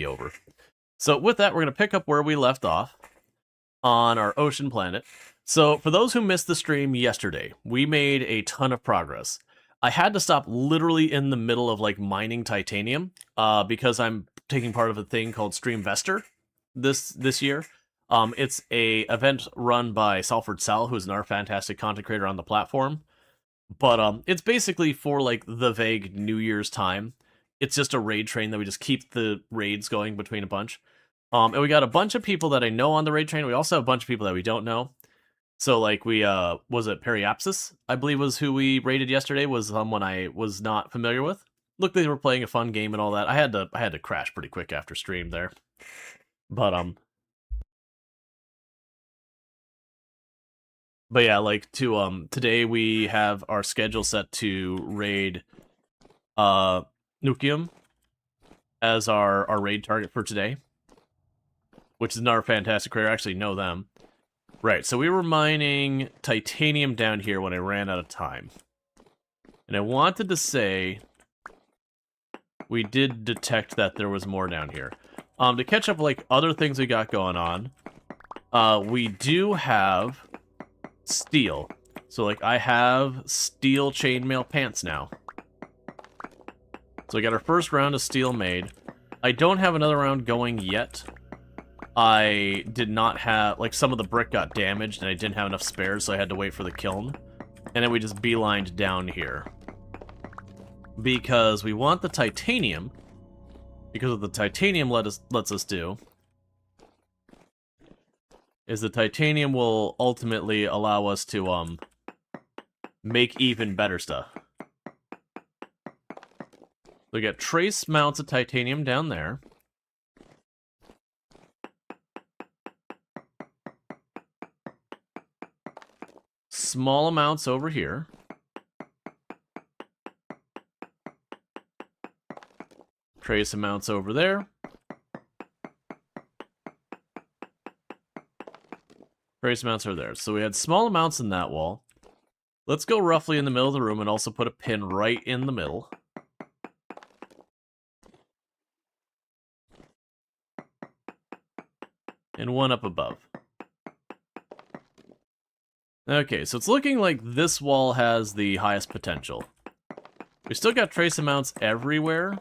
over. So with that, we're going to pick up where we left off on our ocean planet. So for those who missed the stream yesterday, we made a ton of progress. I had to stop literally in the middle of like mining titanium because I'm taking part of a thing called Streamvestor this year. It's a event run by Salford Sal, who's another fantastic content creator on the platform. But it's basically for like the vague New Year's time. It's just a raid train that we just keep the raids going between a bunch. And we got a bunch of people that I know on the raid train. We also have a bunch of people that we don't know. So like we was it Periapsis, I believe was who we raided yesterday, was someone I was not familiar with. Looked like they were playing a fun game and all that. I had to crash pretty quick after stream there. But yeah, like today we have our schedule set to raid Nukium as our raid target for today, which is another fantastic creator. I actually know them. Right, so we were mining titanium down here when I ran out of time. And I wanted to say we did detect that there was more down here. To catch up like other things we got going on, we do have steel. So like I have steel chainmail pants now. So we got our first round of steel made. I don't have another round going yet. I did not have, like, some of the brick got damaged and I didn't have enough spares, so I had to wait for the kiln. And then we just beelined down here. Because we want the titanium. Because what the titanium lets us do is the titanium will ultimately allow us to make even better stuff. We got trace amounts of titanium down there. Small amounts over here. Trace amounts over there. Trace amounts are there. So we had small amounts in that wall. Let's go roughly in the middle of the room and also put a pin right in the middle. And one up above. Okay, so it's looking like this wall has the highest potential. We still got trace amounts everywhere.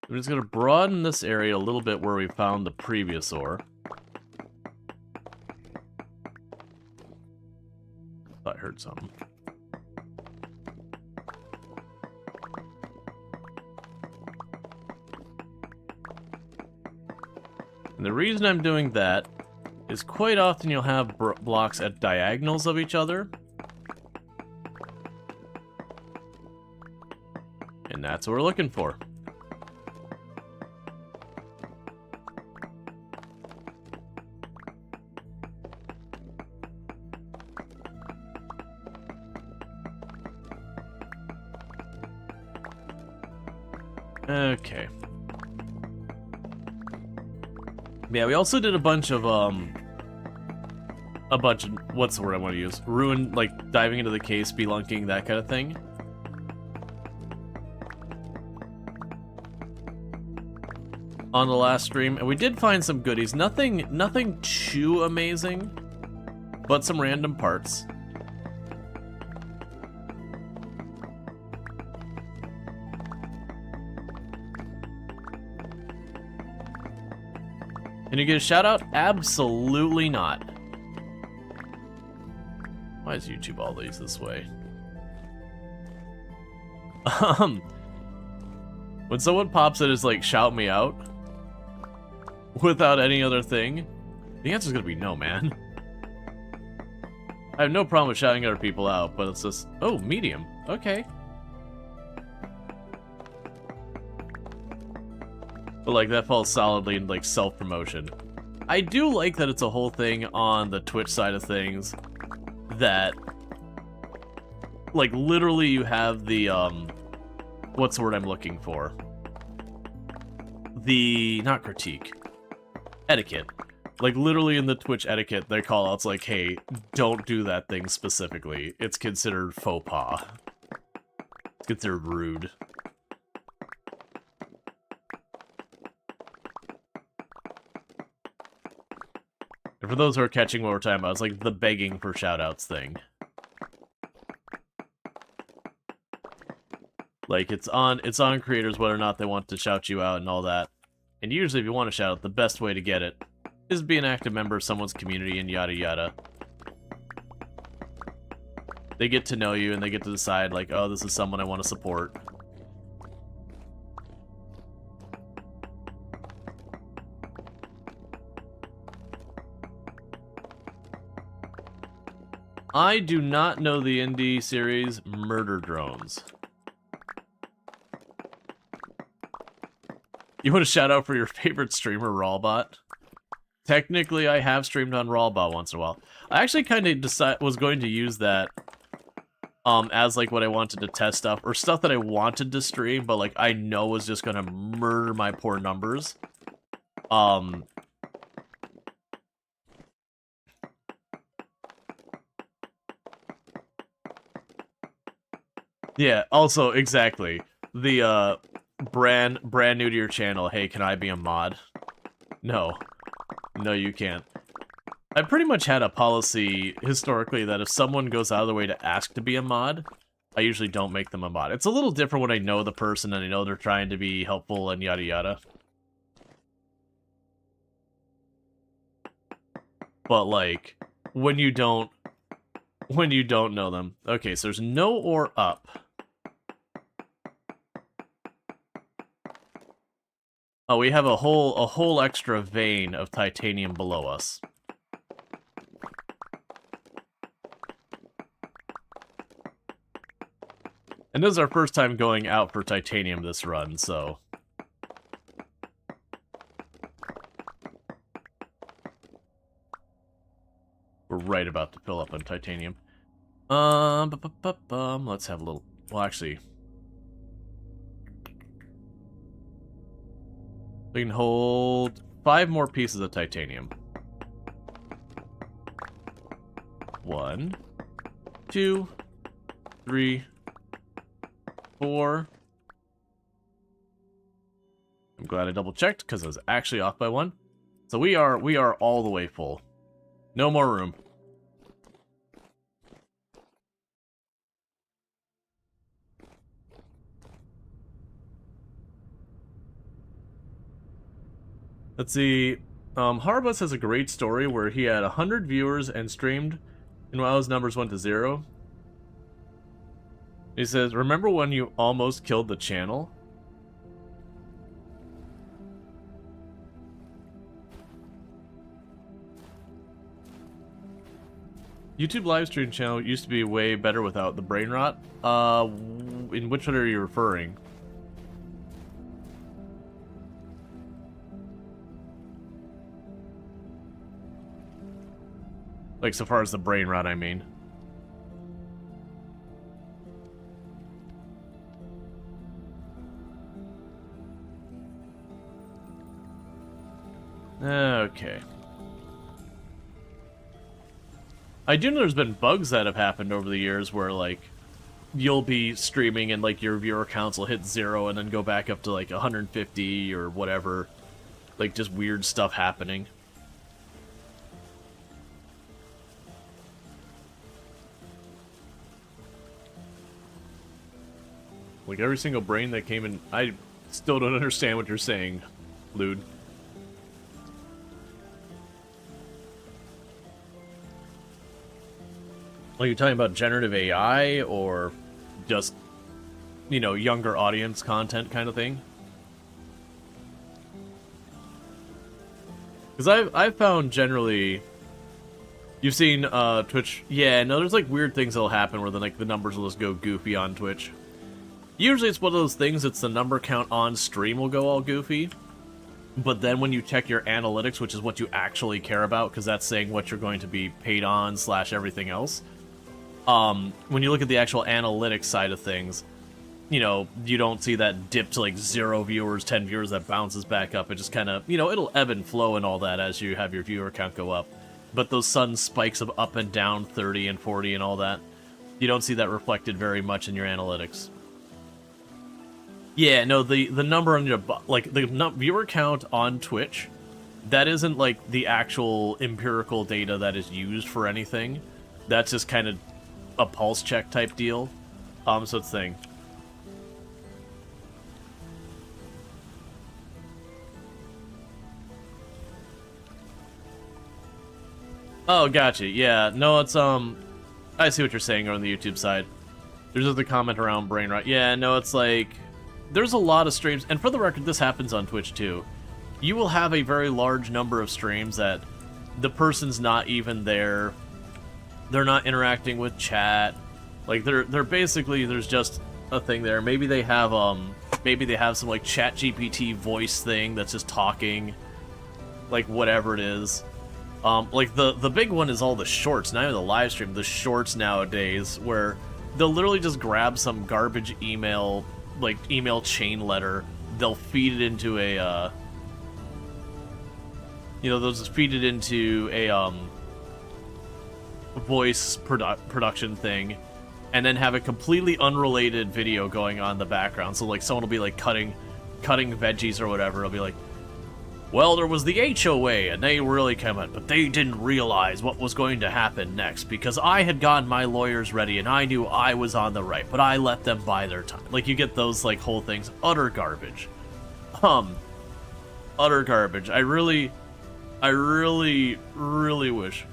I'm just going to broaden this area a little bit where we found the previous ore. Thought I heard something. And the reason I'm doing that is quite often you'll have blocks at diagonals of each other. And that's what we're looking for. Okay. Yeah, we also did a bunch of, what's the word I want to use? Ruin, like, diving into the cave, spelunking, that kind of thing. On the last stream, and we did find some goodies. Nothing too amazing, but some random parts. Can you get a shout out? Absolutely not. Why is YouTube always this way? When someone pops it as like shout me out without any other thing, the answer's gonna be no, man. I have no problem with shouting other people out, but it's just, oh, medium. Okay. But like that falls solidly in like self-promotion. I do like that it's a whole thing on the Twitch side of things that like literally you have the what's the word I'm looking for? The not critique. Etiquette. Like, literally in the Twitch etiquette, they call out, it's like, hey, don't do that thing specifically. It's considered faux pas. It's considered rude. And for those who are catching what we're talking about, it's like the begging for shoutouts thing. Like, it's on creators whether or not they want to shout you out and all that. And usually if you want to shout out, the best way to get it is be an active member of someone's community and yada yada. They get to know you and they get to decide, like, oh, this is someone I want to support. I do not know the indie series Murder Drones. You want a shout out for your favorite streamer, Rawlbot? Technically, I have streamed on Rawlbot once in a while. I actually kind of was going to use that as like what I wanted to test stuff, or stuff that I wanted to stream, but like I know was just gonna murder my poor numbers. Yeah, also, exactly. The, brand new to your channel, hey, can I be a mod? No. No, you can't. I pretty much had a policy, historically, that if someone goes out of the way to ask to be a mod, I usually don't make them a mod. It's a little different when I know the person and I know they're trying to be helpful and yada yada. But, like, when you don't know them. Okay, so there's no ore up. Oh, we have a whole extra vein of titanium below us. And this is our first time going out for titanium this run, so... we're right about to fill up on titanium. Let's have a little... well, actually... we can hold 5 more pieces of titanium. 1, 2, 3, 4. I'm glad I double checked because I was actually off by 1. So we are all the way full. No more room. Let's see. Harbus has a great story where he had 100 viewers and streamed, and while his numbers went to 0. He says, remember when you almost killed the channel? YouTube live stream channel used to be way better without the brain rot. In which one are you referring? Like, so far as the brain rot, I mean. Okay. I do know there's been bugs that have happened over the years where, like, you'll be streaming and, like, your viewer counts will hit 0 and then go back up to, like, 150 or whatever. Like, just weird stuff happening. Like, every single brain that came in... I still don't understand what you're saying, Lude. Are you talking about generative AI, or just, you know, younger audience content kind of thing? Because I've found generally... You've seen Twitch... Yeah, no, there's, like, weird things that'll happen where, then, like, the numbers will just go goofy on Twitch. Usually it's one of those things, it's the number count on stream will go all goofy. But then when you check your analytics, which is what you actually care about, because that's saying what you're going to be paid on / everything else. When you look at the actual analytics side of things, you know, you don't see that dip to like 0 viewers, 10 viewers that bounces back up. It just kind of, you know, it'll ebb and flow and all that as you have your viewer count go up. But those sudden spikes of up and down 30 and 40 and all that, you don't see that reflected very much in your analytics. Yeah, no, the number on your, like, the viewer count on Twitch, that isn't like the actual empirical data that is used for anything. That's just kind of a pulse check type deal. So it's thing. Oh, gotcha. Yeah, no, it's, I see what you're saying on the YouTube side. There's just a comment around brain rot. Yeah, no, it's like, there's a lot of streams, and for the record, this happens on Twitch too. You will have a very large number of streams that the person's not even there. They're not interacting with chat. Like, they're basically, there's just a thing there. Maybe they have some, like, chat GPT voice thing that's just talking, like, whatever it is. Like, the big one is all the shorts, not even the live stream, the shorts nowadays, where they'll literally just grab some garbage email, like, email chain letter, they'll feed it into a, you know, they'll just feed it into a, voice production thing, and then have a completely unrelated video going on in the background. So, like, someone will be, like, cutting veggies or whatever. It'll be like, well, there was the HOA, and they really came in, but they didn't realize what was going to happen next, because I had gotten my lawyers ready, and I knew I was on the right, but I let them buy their time. Like, you get those, like, whole things. Utter garbage. Utter garbage. I really wish.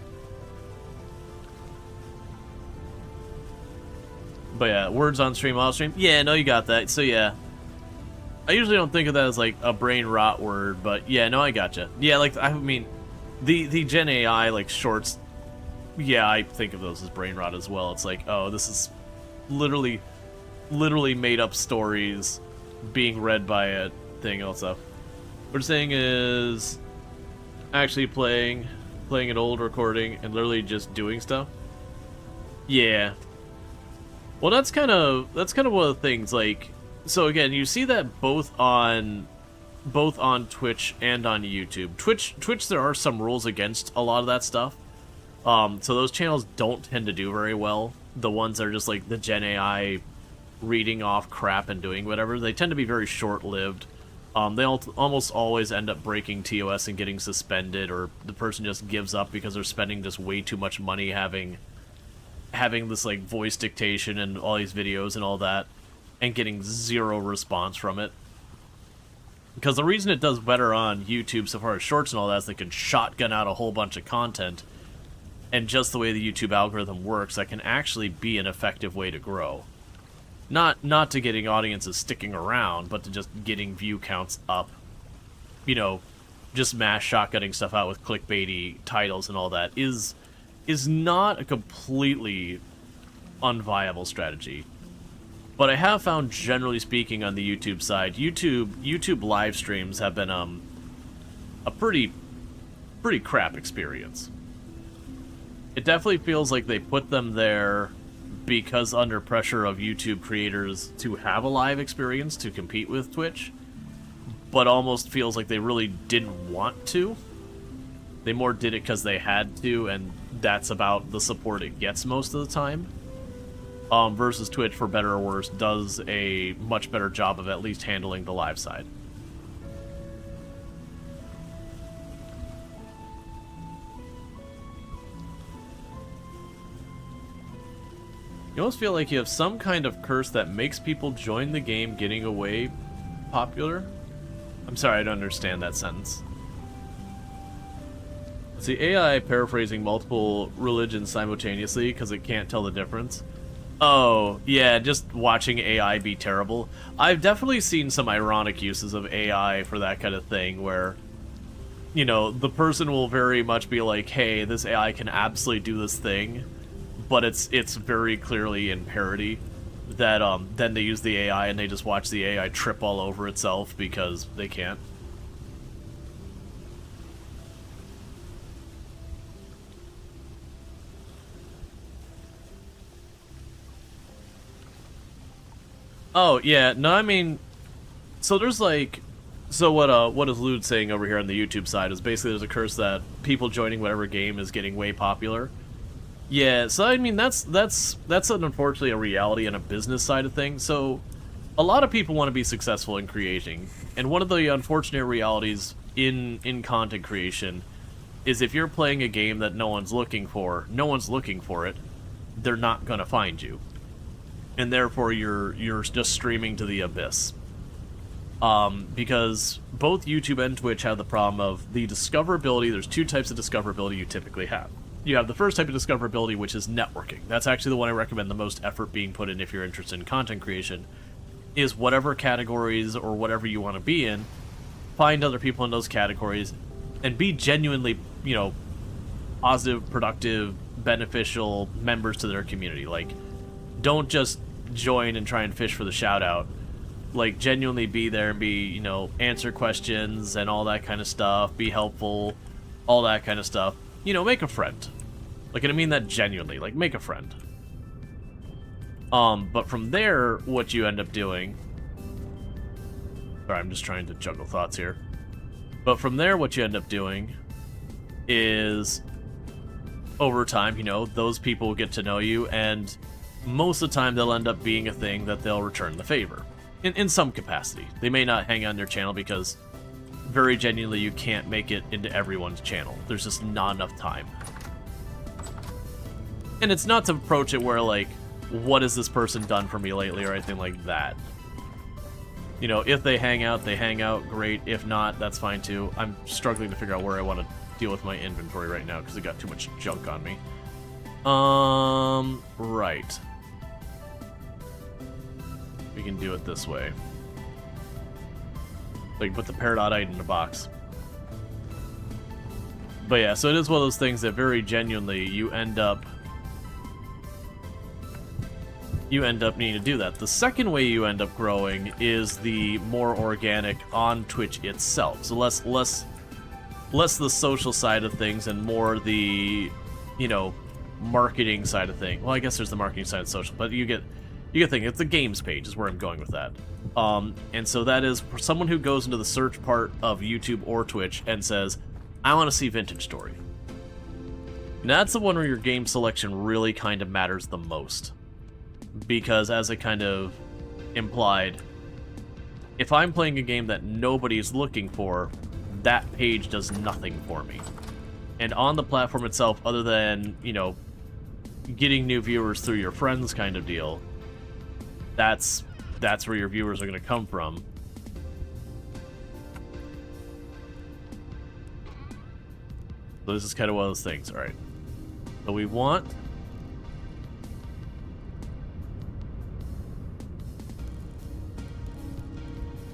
But yeah, words on stream, off stream. Yeah, no, you got that. So yeah. I usually don't think of that as, like, a brain rot word, but yeah, no, I gotcha. Yeah, like, I mean, the Gen AI, like, shorts, yeah, I think of those as brain rot as well. It's like, oh, this is literally made up stories being read by a thing also. What we're saying is actually playing an old recording and literally just doing stuff. Yeah. Well, that's kind of one of the things, like, so again, you see that both on Twitch and on YouTube. Twitch, there are some rules against a lot of that stuff. So those channels don't tend to do very well. The ones that are just like the Gen AI reading off crap and doing whatever, they tend to be very short-lived. They almost always end up breaking TOS and getting suspended, or the person just gives up because they're spending just way too much money having this, like, voice dictation and all these videos and all that, and getting zero response from it. Because the reason it does better on YouTube so far as shorts and all that is they can shotgun out a whole bunch of content, and just the way the YouTube algorithm works, that can actually be an effective way to grow. Not to getting audiences sticking around, but to just getting view counts up. You know, just mass shotgunning stuff out with clickbaity titles and all that is not a completely unviable strategy. But I have found, generally speaking, on the YouTube side, YouTube live streams have been a pretty crap experience. It definitely feels like they put them there because under pressure of YouTube creators to have a live experience to compete with Twitch, but almost feels like they really didn't want to. They more did it because they had to, and that's about the support it gets most of the time. Versus Twitch, for better or worse, does a much better job of at least handling the live side. You almost feel like you have some kind of curse that makes people join the game getting away popular? I'm sorry, I don't understand that sentence. It's the AI paraphrasing multiple religions simultaneously because it can't tell the difference. Oh, yeah, just watching AI be terrible. I've definitely seen some ironic uses of AI for that kind of thing where, you know, the person will very much be like, hey, this AI can absolutely do this thing, but it's very clearly in parody. That then they use the AI and they just watch the AI trip all over itself because they can't. Oh, yeah. No, I mean, so there's like, so what is Lude saying over here on the YouTube side is basically there's a curse that people joining whatever game is getting way popular. Yeah, so I mean that's unfortunately a reality and a business side of things. So a lot of people want to be successful in creating, and one of the unfortunate realities in content creation is if you're playing a game that no one's looking for it, they're not gonna find you, and therefore you're just streaming to the abyss. Because both YouTube and Twitch have the problem of the discoverability. There's two types of discoverability you typically have. You have the first type of discoverability, which is networking. That's actually the one I recommend the most effort being put in if you're interested in content creation, is whatever categories or whatever you want to be in, find other people in those categories, and be genuinely, positive, productive, beneficial members to their community. Like, don't just join and try and fish for the shout-out. Like, genuinely be there and be, answer questions and all that kind of stuff, be helpful, all that kind of stuff. Make a friend. Like, and I mean that genuinely. Like, make a friend. But from there, what you end up doing... Sorry, I'm just trying to juggle thoughts here. But from there, what you end up doing is, over time, those people get to know you, and most of the time they'll end up being a thing that they'll return the favor. In some capacity. They may not hang on your channel because, very genuinely, you can't make it into everyone's channel. There's just not enough time. And it's not to approach it where, like, what has this person done for me lately or anything like that. If they hang out, great. If not, that's fine too. I'm struggling to figure out where I want to deal with my inventory right now because I got too much junk on me. Right. We can do it this way. Like, put the Peridotite in the box. But yeah, so it is one of those things that very genuinely you end up needing to do that. The second way you end up growing is the more organic on Twitch itself. So less the social side of things and more the, marketing side of things. Well, I guess there's the marketing side of social, but you get the thing. It's the games page is where I'm going with that. And so that is for someone who goes into the search part of YouTube or Twitch and says, I want to see Vintage Story. And that's the one where your game selection really kind of matters the most. Because as I kind of implied, if I'm playing a game that nobody's looking for, that page does nothing for me. And on the platform itself, other than, getting new viewers through your friends kind of deal, that's where your viewers are going to come from. So this is kind of one of those things. All right. So we want...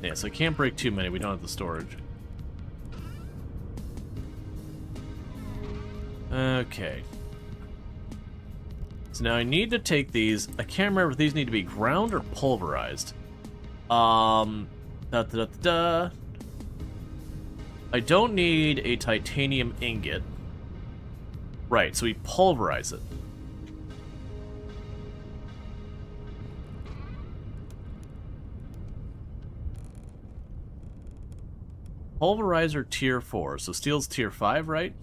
Yeah, so I can't break too many. We don't have the storage. Okay. So now I need to take these. I can't remember if these need to be ground or pulverized. I don't need a titanium ingot. Right, so we pulverize it. Pulverizer tier 4, so steel's tier 5, right?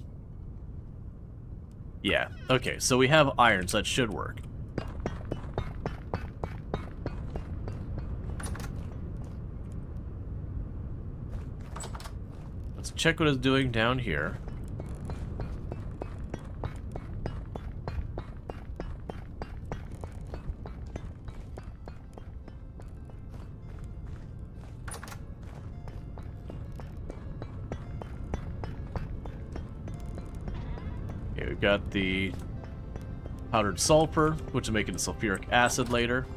Yeah, okay, so we have iron, so that should work. Let's check what it's doing down here. Okay, we've got the powdered sulfur, which will make it a sulfuric acid later.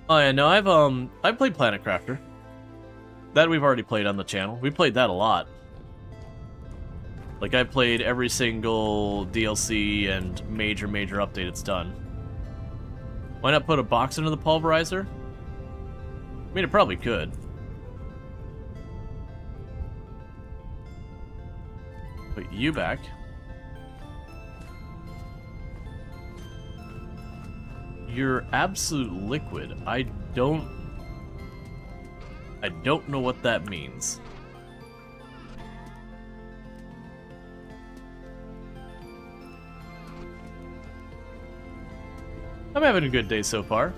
Oh yeah, no, I've played Planet Crafter. That we've already played on the channel. We played that a lot. Like, I played every single DLC and major update it's done. Why not put a box into the pulverizer? I mean, it probably could. Put you back. You're absolute liquid. I don't know what that means. I'm having a good day so far.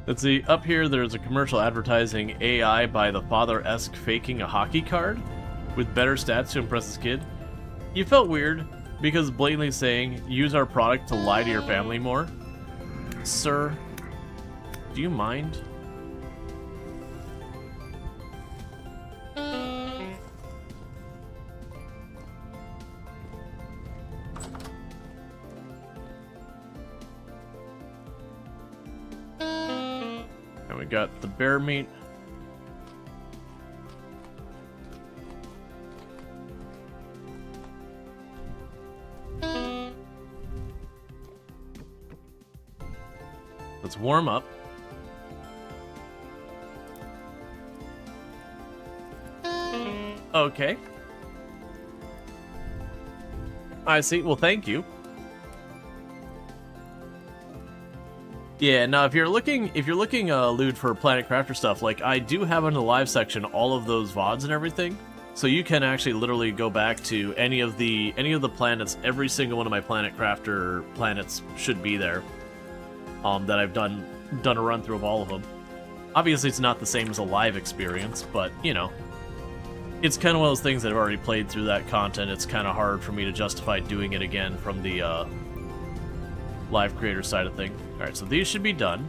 Let's see, up here there's a commercial advertising AI by the father-esque faking a hockey card with better stats to impress his kid. You felt weird because blatantly saying, use our product to lie to your family more. Sir, do you mind? And we got the bear meat. Let's warm up. Okay. I see. Well, thank you. Yeah, now if you're looking, Lude, for Planet Crafter stuff, like I do have in the live section all of those VODs and everything, so you can actually literally go back to any of the planets. Every single one of my Planet Crafter planets should be there. That I've done a run through of all of them. Obviously, it's not the same as a live experience, but you know, it's kind of one of those things that I've already played through that content. It's kind of hard for me to justify doing it again from the live creator side of things. All right, so these should be done,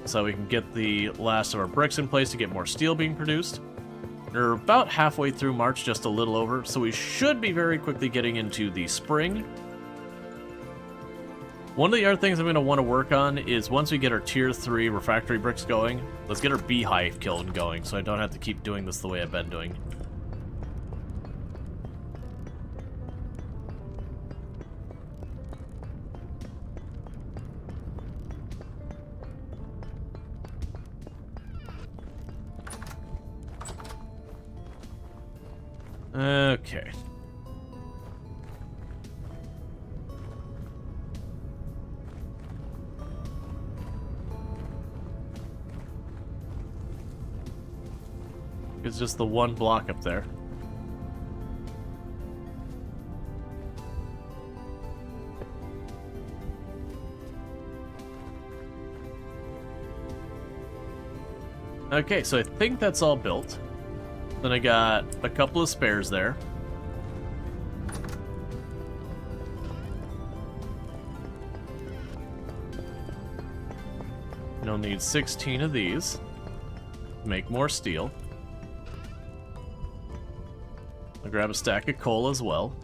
so we can get the last of our bricks in place to get more steel being produced. We're about halfway through March, just a little over, so we should be very quickly getting into the spring. One of the other things I'm going to want to work on is once we get our tier 3 refractory bricks going, let's get our beehive kiln going so I don't have to keep doing this the way I've been doing. Okay. It's just the one block up there. Okay, so I think that's all built. Then I got a couple of spares there. And I'll need 16 of these. Make more steel. I'll grab a stack of coal as well.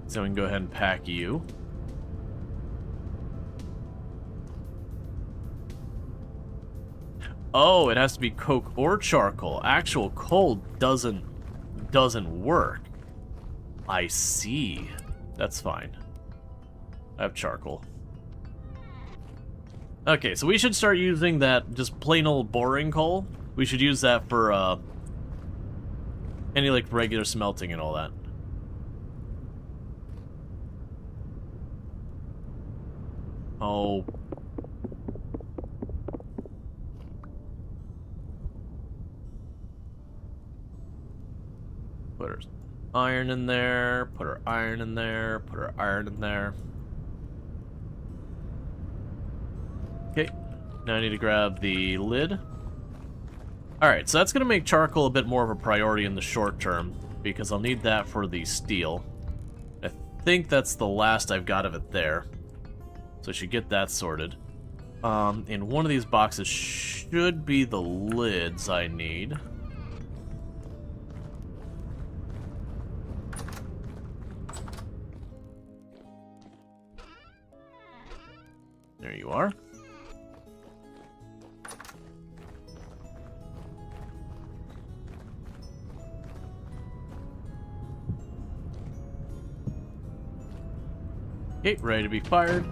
So we can go ahead and pack you. Oh, it has to be coke or charcoal. Actual coal doesn't work. I see. That's fine. I have charcoal. Okay, so we should start using that just plain old boring coal. We should use that for any like regular smelting and all that. Oh. Put our iron in there, put our iron in there, put our iron in there. Okay, now I need to grab the lid. Alright, so that's going to make charcoal a bit more of a priority in the short term, because I'll need that for the steel. I think that's the last I've got of it there. So I should get that sorted. In one of these boxes should be the lids I need. There you are. Okay, ready to be fired.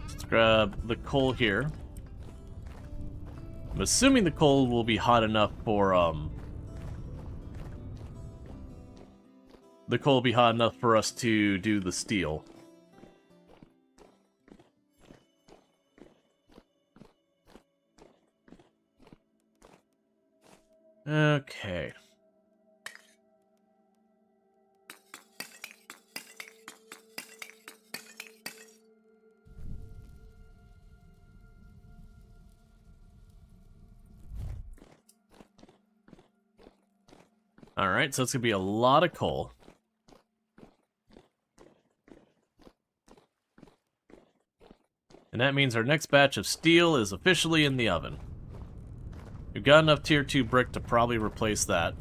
Let's grab the coal here. I'm assuming the coal will be hot enough for, the coal will be hot enough for us to do the steel. Okay. Alright, so it's going to be a lot of coal. And that means our next batch of steel is officially in the oven. We've got enough tier 2 brick to probably replace that.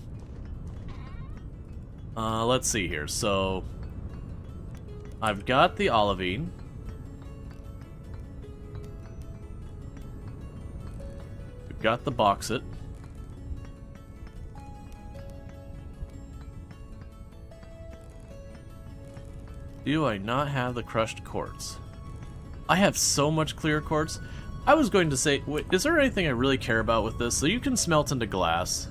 Let's see here. So, I've got the olivine. We've got the bauxite. Do I not have the crushed quartz? I have so much clear quartz. I was going to say, wait, is there anything I really care about with this? So you can smelt into glass.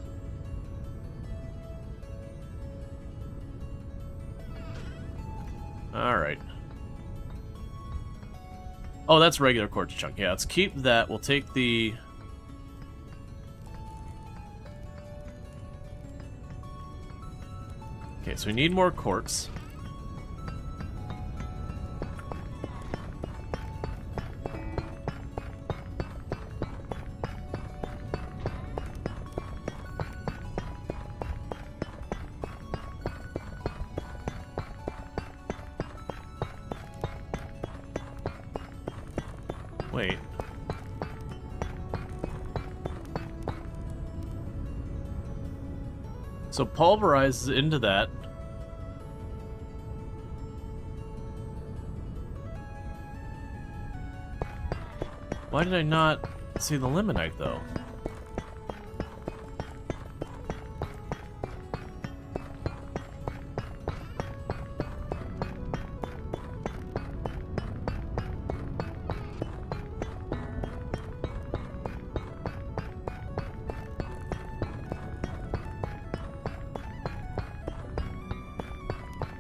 Alright. Oh, that's regular quartz chunk. Yeah, let's keep that. We'll take the... Okay, so we need more quartz. Wait. So pulverizes into that. Why did I not see the limonite though?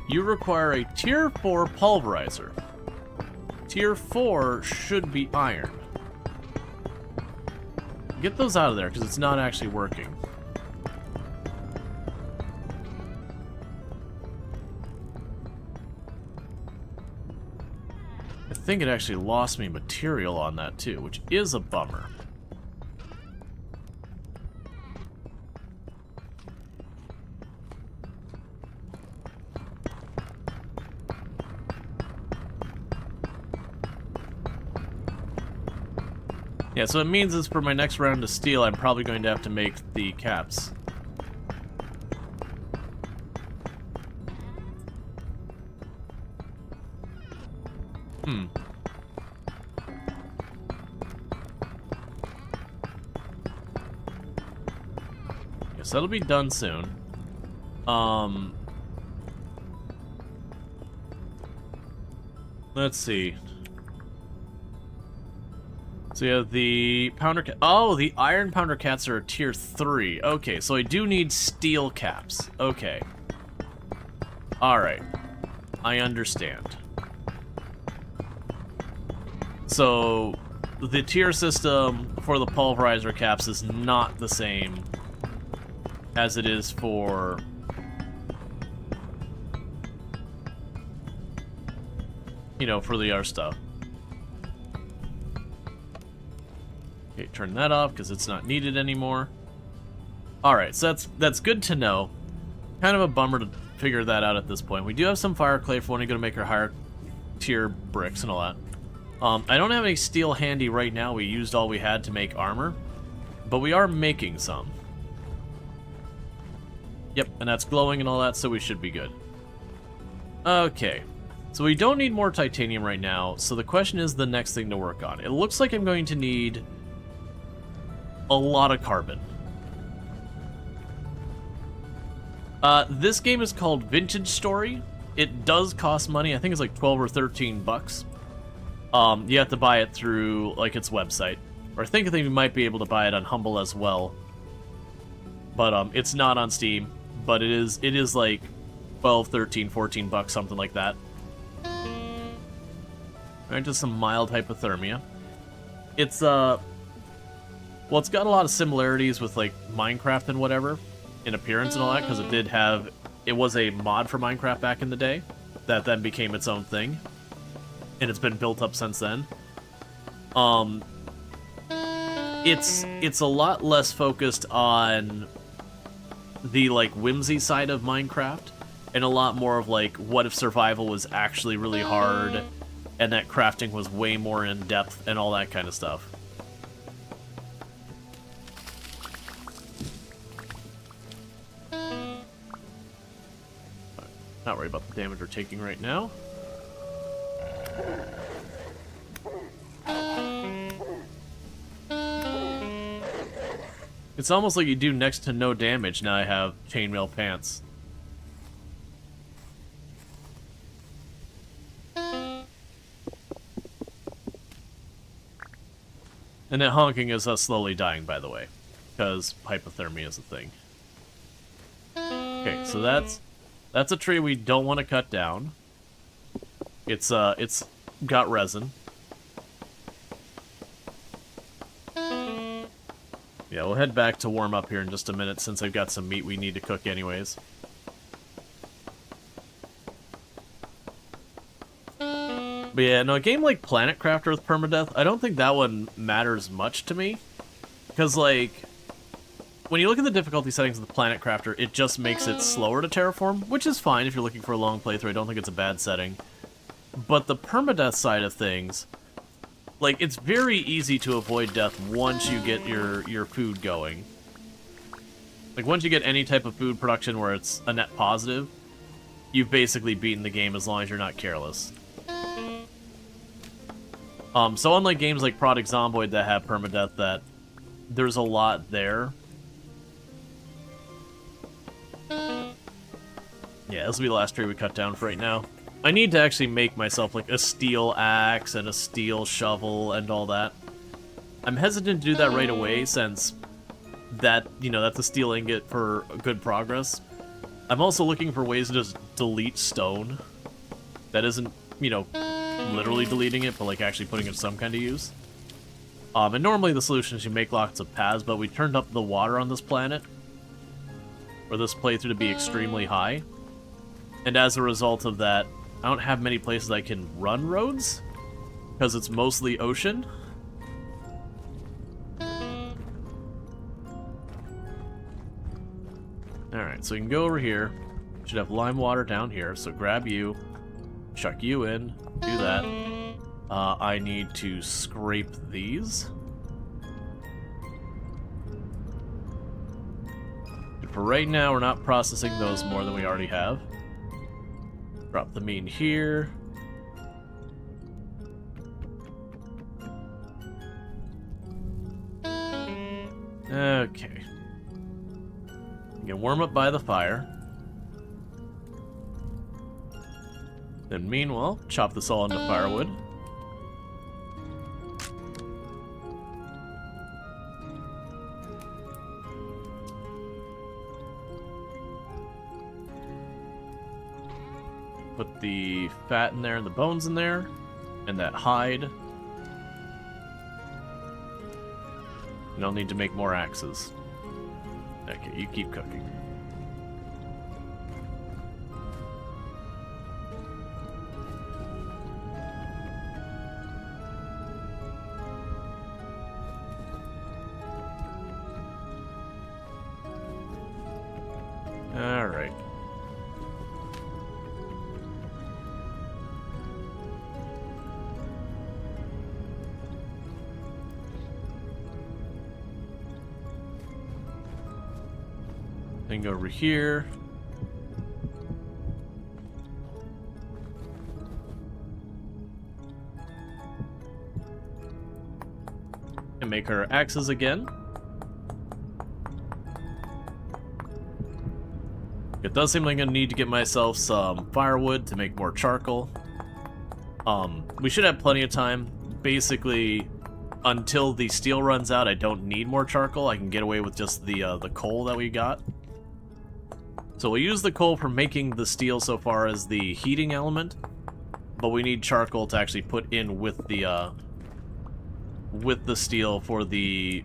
You require a tier 4 pulverizer. Tier 4 should be iron. Get those out of there, because it's not actually working. I think it actually lost me material on that too, which is a bummer. Yeah, so it means is for my next round of steel, I'm probably going to have to make the caps. Guess that'll be done soon. Let's see. So yeah, the pounder cat. Oh, the iron pounder cats are a tier 3. Okay, so I do need steel caps. Okay. Alright. I understand. So, the tier system for the pulverizer caps is not the same as it is for... you know, for the other stuff. Okay, turn that off because it's not needed anymore. Alright, so that's good to know. Kind of a bummer to figure that out at this point. We do have some fire clay for when we're going to make our higher tier bricks and all that. I don't have any steel handy right now. We used all we had to make armor. But we are making some. Yep, and that's glowing and all that, so we should be good. Okay. So we don't need more titanium right now, so the question is the next thing to work on. It looks like I'm going to need a lot of carbon. This game is called Vintage Story. It does cost money. I think it's like 12 or 13 bucks. You have to buy it through like its website. Or I think you might be able to buy it on Humble as well. But it's not on Steam. But it is like 12, 13, 14 bucks, something like that. Alright, just some mild hypothermia. It's well, it's got a lot of similarities with like Minecraft and whatever in appearance and all that, because it was a mod for Minecraft back in the day that then became its own thing, and it's been built up since then. It's a lot less focused on the like whimsy side of Minecraft, and a lot more of like what if survival was actually really hard, and that crafting was way more in depth and all that kind of stuff. Not worried about the damage we're taking right now. It's almost like you do next to no damage now I have chainmail pants. And that honking is us slowly dying, by the way, because hypothermia is a thing. Okay, so that's a tree we don't want to cut down. It's got resin. Yeah, we'll head back to warm up here in just a minute, since I've got some meat we need to cook anyways. But yeah, no, a game like Planet Crafter with permadeath, I don't think that one matters much to me. Because, like, when you look at the difficulty settings of the Planet Crafter, it just makes it slower to terraform, which is fine if you're looking for a long playthrough. I don't think it's a bad setting. But the permadeath side of things, like, it's very easy to avoid death once you get your food going. Like, once you get any type of food production where it's a net positive, you've basically beaten the game as long as you're not careless. So unlike games like Product Zomboid that have permadeath, that there's a lot there. Yeah, this will be the last tree we cut down for right now. I need to actually make myself like a steel axe and a steel shovel and all that. I'm hesitant to do that right away, since that, you know, that's a steel ingot for good progress. I'm also looking for ways to just delete stone. That isn't, you know, literally deleting it, but like actually putting it to some kind of use. And normally the solution is you make lots of paths, but we turned up the water on this planet for this playthrough to be extremely high. And as a result of that, I don't have many places I can run roads, because it's mostly ocean. Alright, so you can go over here. Should have lime water down here, so grab you, chuck you in, do that. I need to scrape these. And for right now, we're not processing those more than we already have. Drop the meat in here. Okay. You can warm up by the fire. Then meanwhile, chop this all into firewood. Put the fat in there and the bones in there, and that hide. And I'll need to make more axes. Okay, you keep cooking. Alright. Then go over here. And make our axes again. It does seem like I'm gonna need to get myself some firewood to make more charcoal. We should have plenty of time. Basically, until the steel runs out, I don't need more charcoal. I can get away with just the coal that we got. So we'll use the coal for making the steel so far as the heating element, but we need charcoal to actually put in with the steel for the,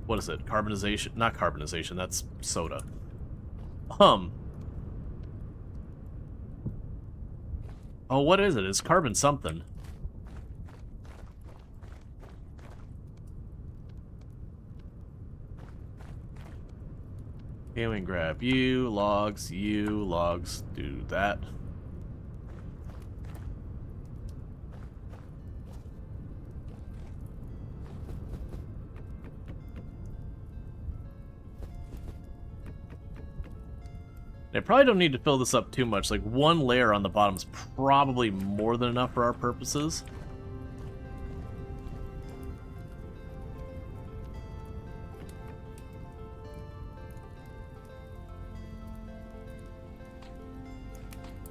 what is it? Carbonization? Not carbonization, that's soda. Oh, what is it? It's carbon something. Okay, we can grab you, logs, do that. I probably don't need to fill this up too much. Like, one layer on the bottom is probably more than enough for our purposes.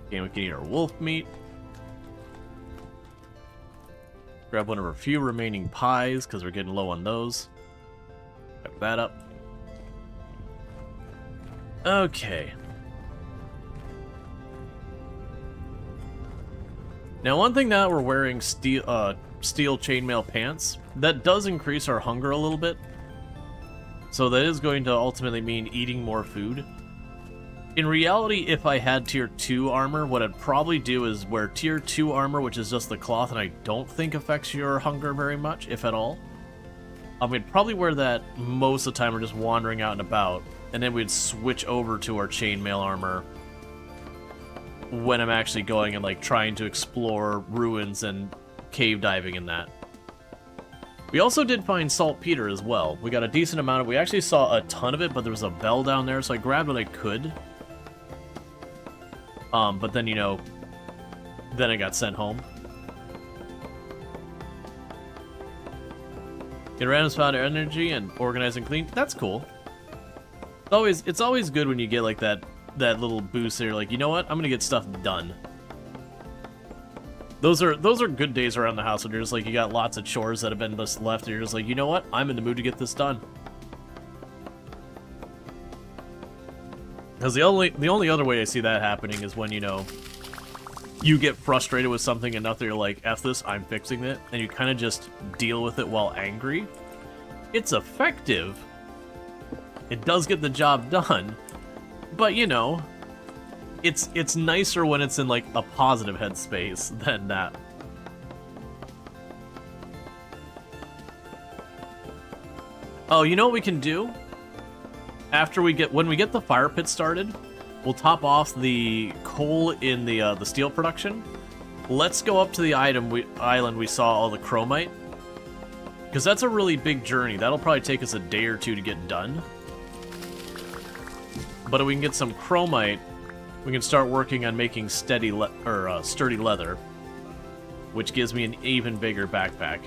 Okay, we can eat our wolf meat. Grab one of our few remaining pies, because we're getting low on those. Pick that up. Okay. Now, one thing now that we're wearing steel chainmail pants, that does increase our hunger a little bit. So that is going to ultimately mean eating more food. In reality, if I had tier 2 armor, what I'd probably do is wear tier 2 armor, which is just the cloth, and I don't think affects your hunger very much, if at all. We'd probably wear that most of the time we're just wandering out and about, and then we'd switch over to our chainmail armor when I'm actually going and like trying to explore ruins and cave diving in that. We also did find saltpeter as well. We got a decent amount of, we actually saw a ton of it, but there was a bell down there, so I grabbed what I could. But then, you know, then I got sent home. Get random found energy and organize and clean. That's cool. It's always good when you get like that little boost there, like, you know what? I'm gonna get stuff done. Those are good days around the house when you're just like, you got lots of chores that have been just left, and you're just like, you know what? I'm in the mood to get this done. Because the only other way I see that happening is when, you know, you get frustrated with something enough that you're like, F this, I'm fixing it, and you kind of just deal with it while angry. It's effective. It does get the job done. But, you know, it's nicer when it's in, like, a positive headspace than that. Oh, you know what we can do? When we get the fire pit started, we'll top off the coal in the steel production. Let's go up to the island we saw all the chromite. Because that's a really big journey. That'll probably take us a day or two to get done. But if we can get some chromite, we can start working on making sturdy leather, which gives me an even bigger backpack.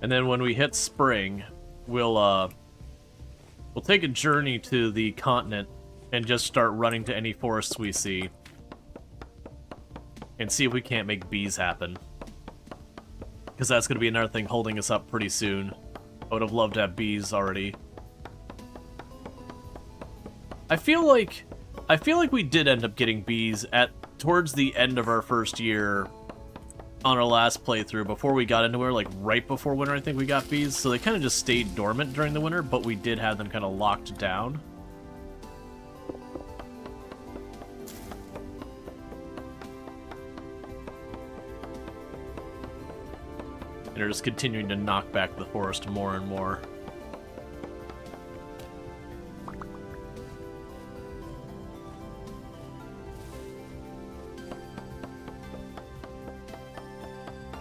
And then when we hit spring, we'll take a journey to the continent and just start running to any forests we see and see if we can't make bees happen. Because that's going to be another thing holding us up pretty soon. I would have loved to have bees already. I feel like we did end up getting bees towards the end of our first year on our last playthrough, before we got into it, like right before winter, I think we got bees. So they kind of just stayed dormant during the winter, but we did have them kind of locked down. And they're just continuing to knock back the forest more and more.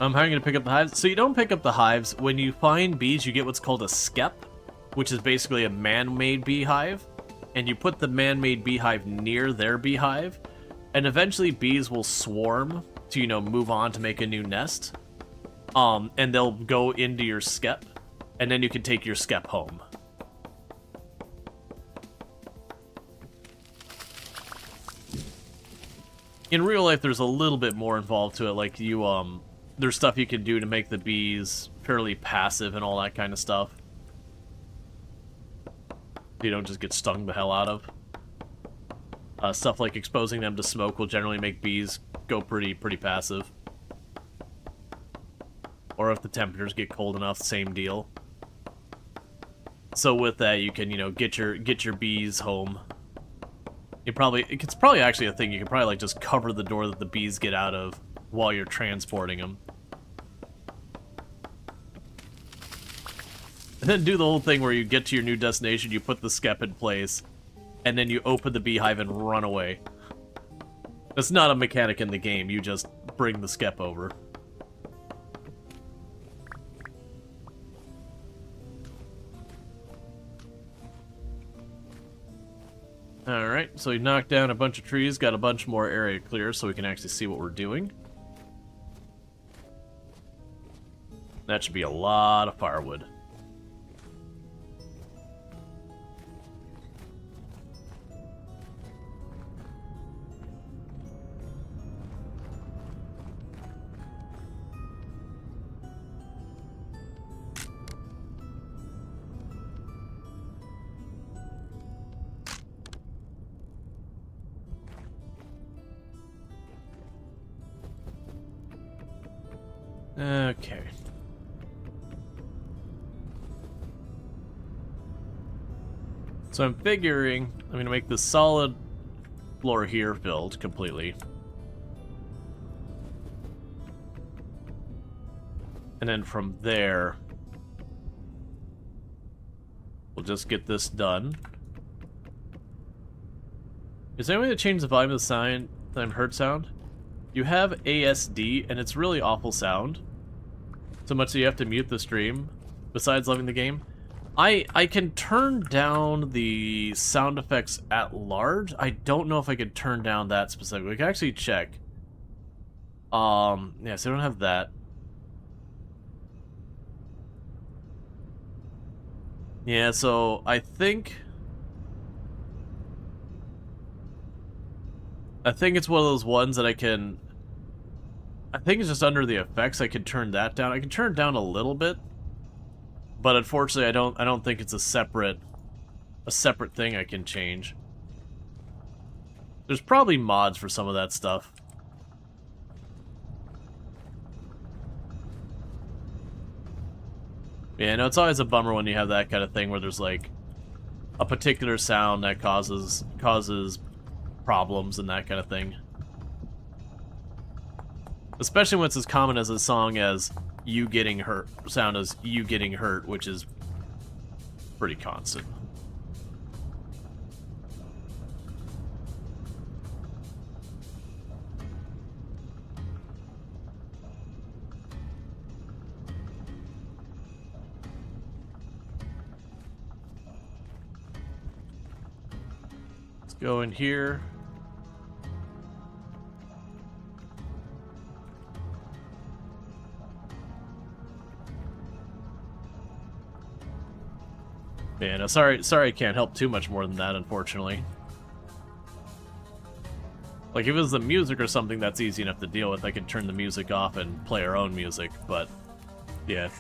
How are you going to pick up the hives? So you don't pick up the hives. When you find bees, you get what's called a skep. which is basically a man-made beehive, and you put the man-made beehive near their beehive, and eventually bees will swarm to, you know, move on to make a new nest. And they'll go into your skep, and then you can take your skep home. In real life, there's a little bit more involved to it, like there's stuff you can do to make the bees fairly passive and all that kind of stuff. You don't just get stung the hell out of. Stuff like exposing them to smoke will generally make bees go pretty passive. Or if the temperatures get cold enough, same deal. So with that, you can, you know, get your bees home. It's probably actually a thing. You can probably like just cover the door that the bees get out of while you're transporting them. And then do the whole thing where you get to your new destination, you put the skep in place, and then you open the beehive and run away. That's not a mechanic in the game, you just bring the skep over. Alright, so we knocked down a bunch of trees, got a bunch more area clear so we can actually see what we're doing. That should be a lot of firewood. Okay. So I'm figuring I'm going to make the solid floor here filled completely. And then from there, we'll just get this done. Is there any way to change the volume of the hurt sound? You have ASD, and it's really awful sound. So much that you have to mute the stream, besides loving the game. I can turn down the sound effects at large. I don't know if I can turn down that specifically. We can actually check. Yeah, so I don't have that. Yeah, so I think it's one of those ones that I can... I think it's just under the effects. I can turn that down. I can turn it down a little bit, but unfortunately, I don't think it's a separate thing I can change. There's probably mods for some of that stuff. Yeah, no, it's always a bummer when you have that kind of thing where there's like a particular sound that causes problems and that kind of thing. Especially when it's as common as a song as you getting hurt, sound as you getting hurt, which is pretty constant. Let's go in here. Yeah, no, sorry I can't help too much more than that, unfortunately. Like, if it was the music or something that's easy enough to deal with, I could turn the music off and play our own music, but, yeah.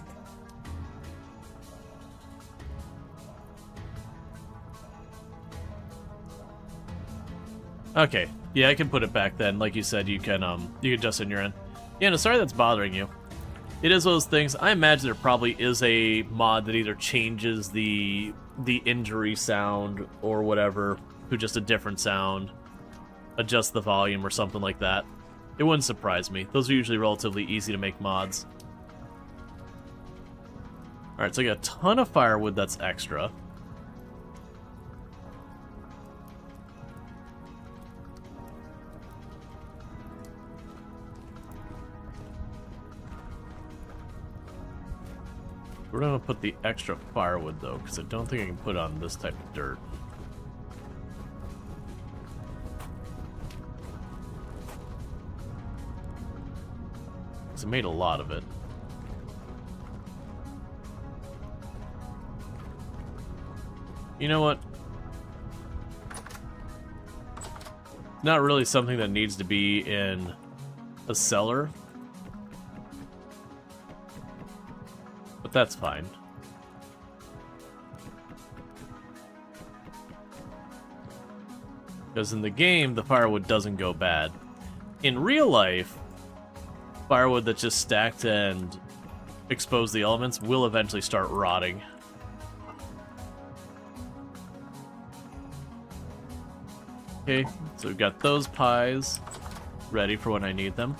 Okay, yeah, I can put it back then. Like you said, you can adjust in your end. Yeah, no, sorry that's bothering you. It is one of those things. I imagine there probably is a mod that either changes the injury sound or whatever to just a different sound, adjust the volume or something like that. It wouldn't surprise me. Those are usually relatively easy to make mods. Alright, so I got a ton of firewood that's extra. We're gonna put the extra firewood though, because I don't think I can put on this type of dirt. Because I made a lot of it. You know what? Not really something that needs to be in a cellar. But that's fine. Because in the game, the firewood doesn't go bad. In real life, firewood that's just stacked and exposed the elements will eventually start rotting. Okay, so we've got those pies ready for when I need them.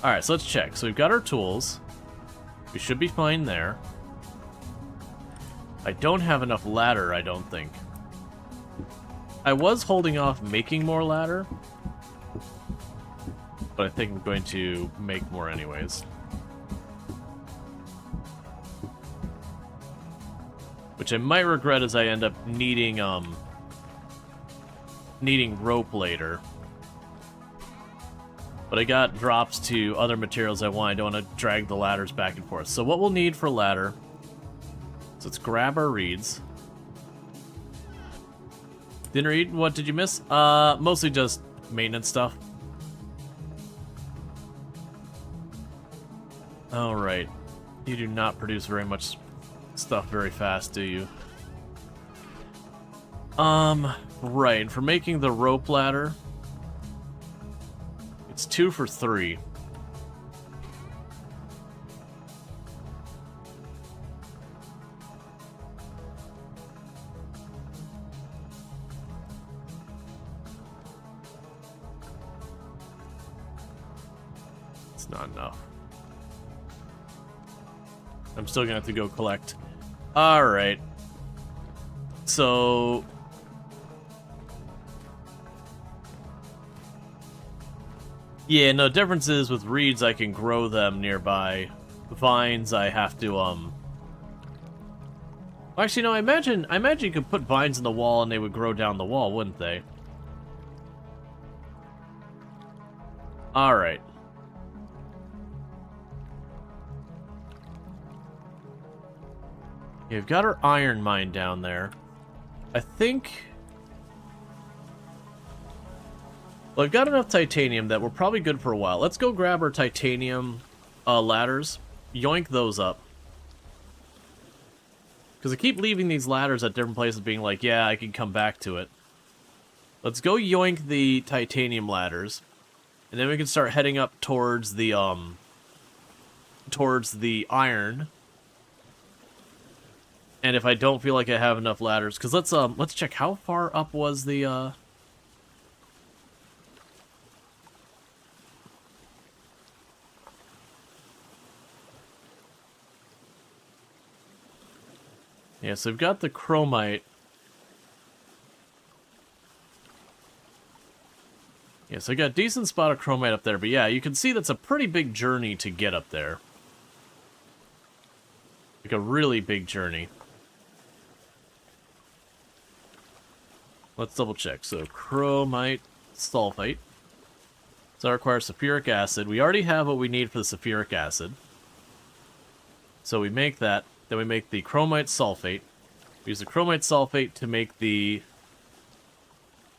Alright, so let's check. So we've got our tools. We should be fine there. I don't have enough ladder, I don't think. I was holding off making more ladder, but I think I'm going to make more anyways. Which I might regret as I end up needing rope later. But I got drops to other materials I want. I don't want to drag the ladders back and forth. So what we'll need for ladder, so let's grab our reeds. Didn't read? What did you miss? Mostly just maintenance stuff. Alright. You do not produce very much stuff very fast, do you? Right. For making the rope ladder, it's 2 for 3. It's not enough. I'm still gonna have to go collect. Alright. So... yeah, no, difference is with reeds I can grow them nearby. Vines I have to, actually, no, I imagine you could put vines in the wall and they would grow down the wall, wouldn't they? Alright. Yeah, we've got our iron mine down there. I think... well, I've got enough titanium that we're probably good for a while. Let's go grab our titanium ladders. Yoink those up. Because I keep leaving these ladders at different places being like, yeah, I can come back to it. Let's go yoink the titanium ladders. And then we can start heading up towards the iron. And if I don't feel like I have enough ladders, because let's check how far up was the yeah, so we've got the chromite. Yeah, so I got a decent spot of chromite up there, but yeah, you can see that's a pretty big journey to get up there. Like a really big journey. Let's double check. So chromite, sulfite. So that requires sulfuric acid. We already have what we need for the sulfuric acid. So we make that. Then we make the chromite sulfate. We use the chromite sulfate to make the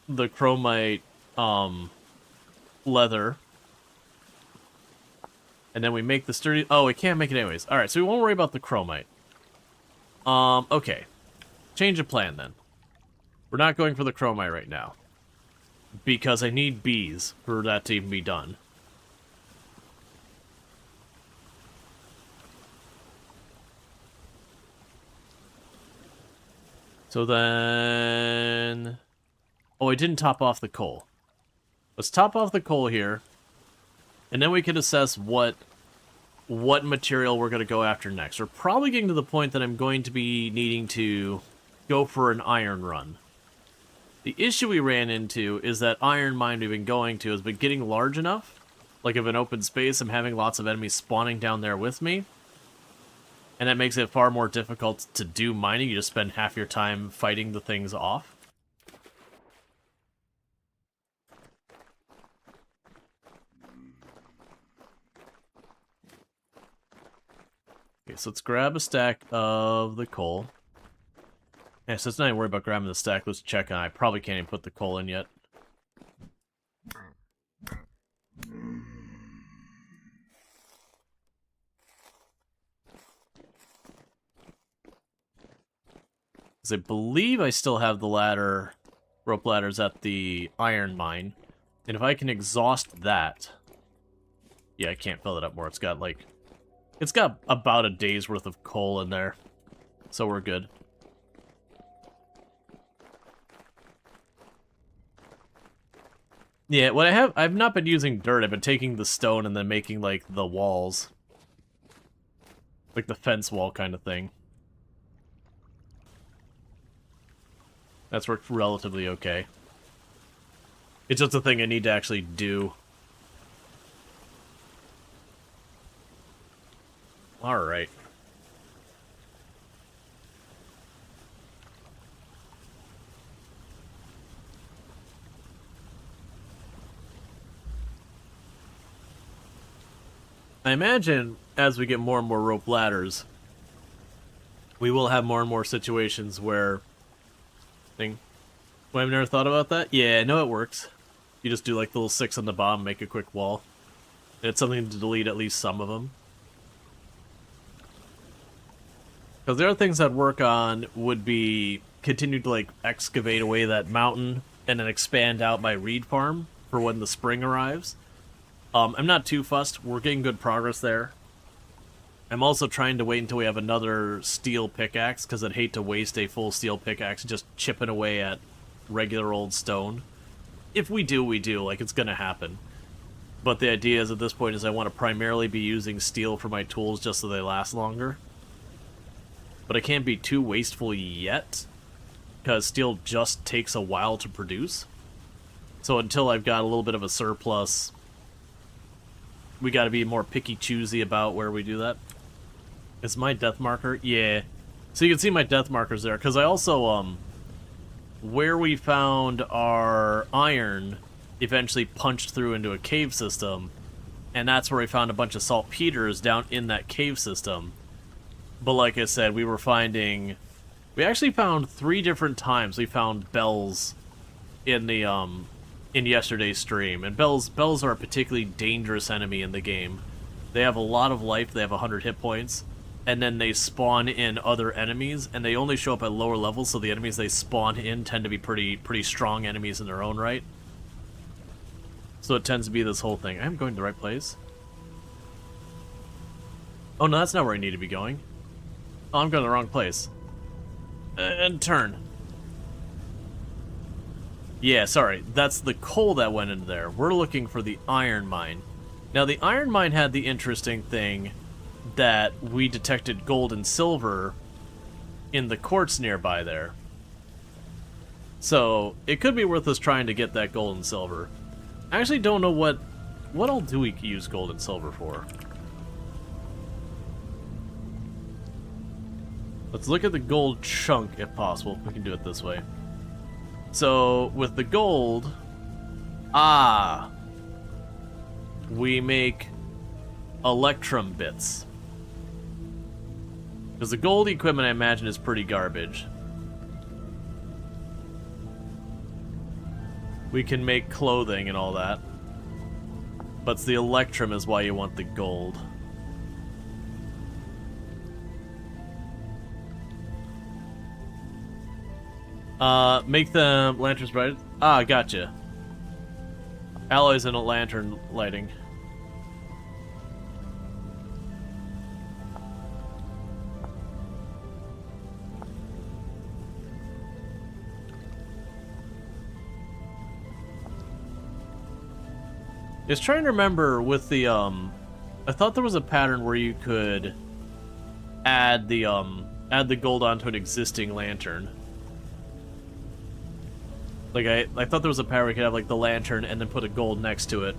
chromite leather. And then we make the sturdy... oh, we can't make it anyways. Alright, so we won't worry about the chromite. Okay. Change of plan then. We're not going for the chromite right now. Because I need bees for that to even be done. So then... oh, I didn't top off the coal. Let's top off the coal here. And then we can assess what material we're going to go after next. We're probably getting to the point that I'm going to be needing to go for an iron run. The issue we ran into is that iron mine we've been going to has been getting large enough. Like of an open space, I'm having lots of enemies spawning down there with me. And that makes it far more difficult to do mining. You just spend half your time fighting the things off. Okay, so let's grab a stack of the coal. Yeah, so it's not even worried about grabbing the stack. Let's check on. I probably can't even put the coal in yet. Because I believe I still have the ladder, rope ladders at the iron mine. And if I can exhaust that... Yeah, I can't fill it up more. It's got, like... It's got about a day's worth of coal in there. So we're good. Yeah, what I've not been using dirt. I've been taking the stone and then making, like, the walls. Like the fence wall kind of thing. That's worked relatively okay. It's just a thing I need to actually do. Alright. I imagine as we get more and more rope ladders, we will have more and more situations where... Well, I've never thought about that. Yeah, no, it works. You just do like the little 6 on the bottom, make a quick wall. And it's something to delete at least some of them. Because the other things I'd work on would be continue to like excavate away that mountain and then expand out my reed farm for when the spring arrives. I'm not too fussed. We're getting good progress there. I'm also trying to wait until we have another steel pickaxe, because I'd hate to waste a full steel pickaxe just chipping away at regular old stone. If we do, we do. Like, it's gonna happen. But the idea is, at this point, is I want to primarily be using steel for my tools just so they last longer. But I can't be too wasteful yet, because steel just takes a while to produce. So until I've got a little bit of a surplus, we gotta be more picky-choosy about where we do that. Is my death marker? Yeah. So you can see my death markers there, because I also, where we found our iron eventually punched through into a cave system, and that's where we found a bunch of saltpeters down in that cave system. But like I said, we were finding... We actually found 3 different times we found bells in the, in yesterday's stream. And bells are a particularly dangerous enemy in the game. They have a lot of life, they have 100 hit points, and then they spawn in other enemies, and they only show up at lower levels, so the enemies they spawn in tend to be pretty strong enemies in their own right. So it tends to be this whole thing. I'm going to the right place. Oh no, that's not where I need to be going. Oh, I'm going to the wrong place. And turn. Yeah, sorry. That's the coal that went into there. We're looking for the iron mine. Now, the iron mine had the interesting thing that we detected gold and silver in the quartz nearby there. So, it could be worth us trying to get that gold and silver. I actually don't know what all do we use gold and silver for. Let's look at the gold chunk, if possible. We can do it this way. So, with the gold... we make electrum bits. Because the gold equipment, I imagine, is pretty garbage. We can make clothing and all that. But the electrum is why you want the gold. Make the lanterns bright. Ah, gotcha. Alloys and a lantern lighting. Just trying to remember with the, I thought there was a pattern where you could add the gold onto an existing lantern. Like, I thought there was a pattern where you could have, like, the lantern and then put a gold next to it.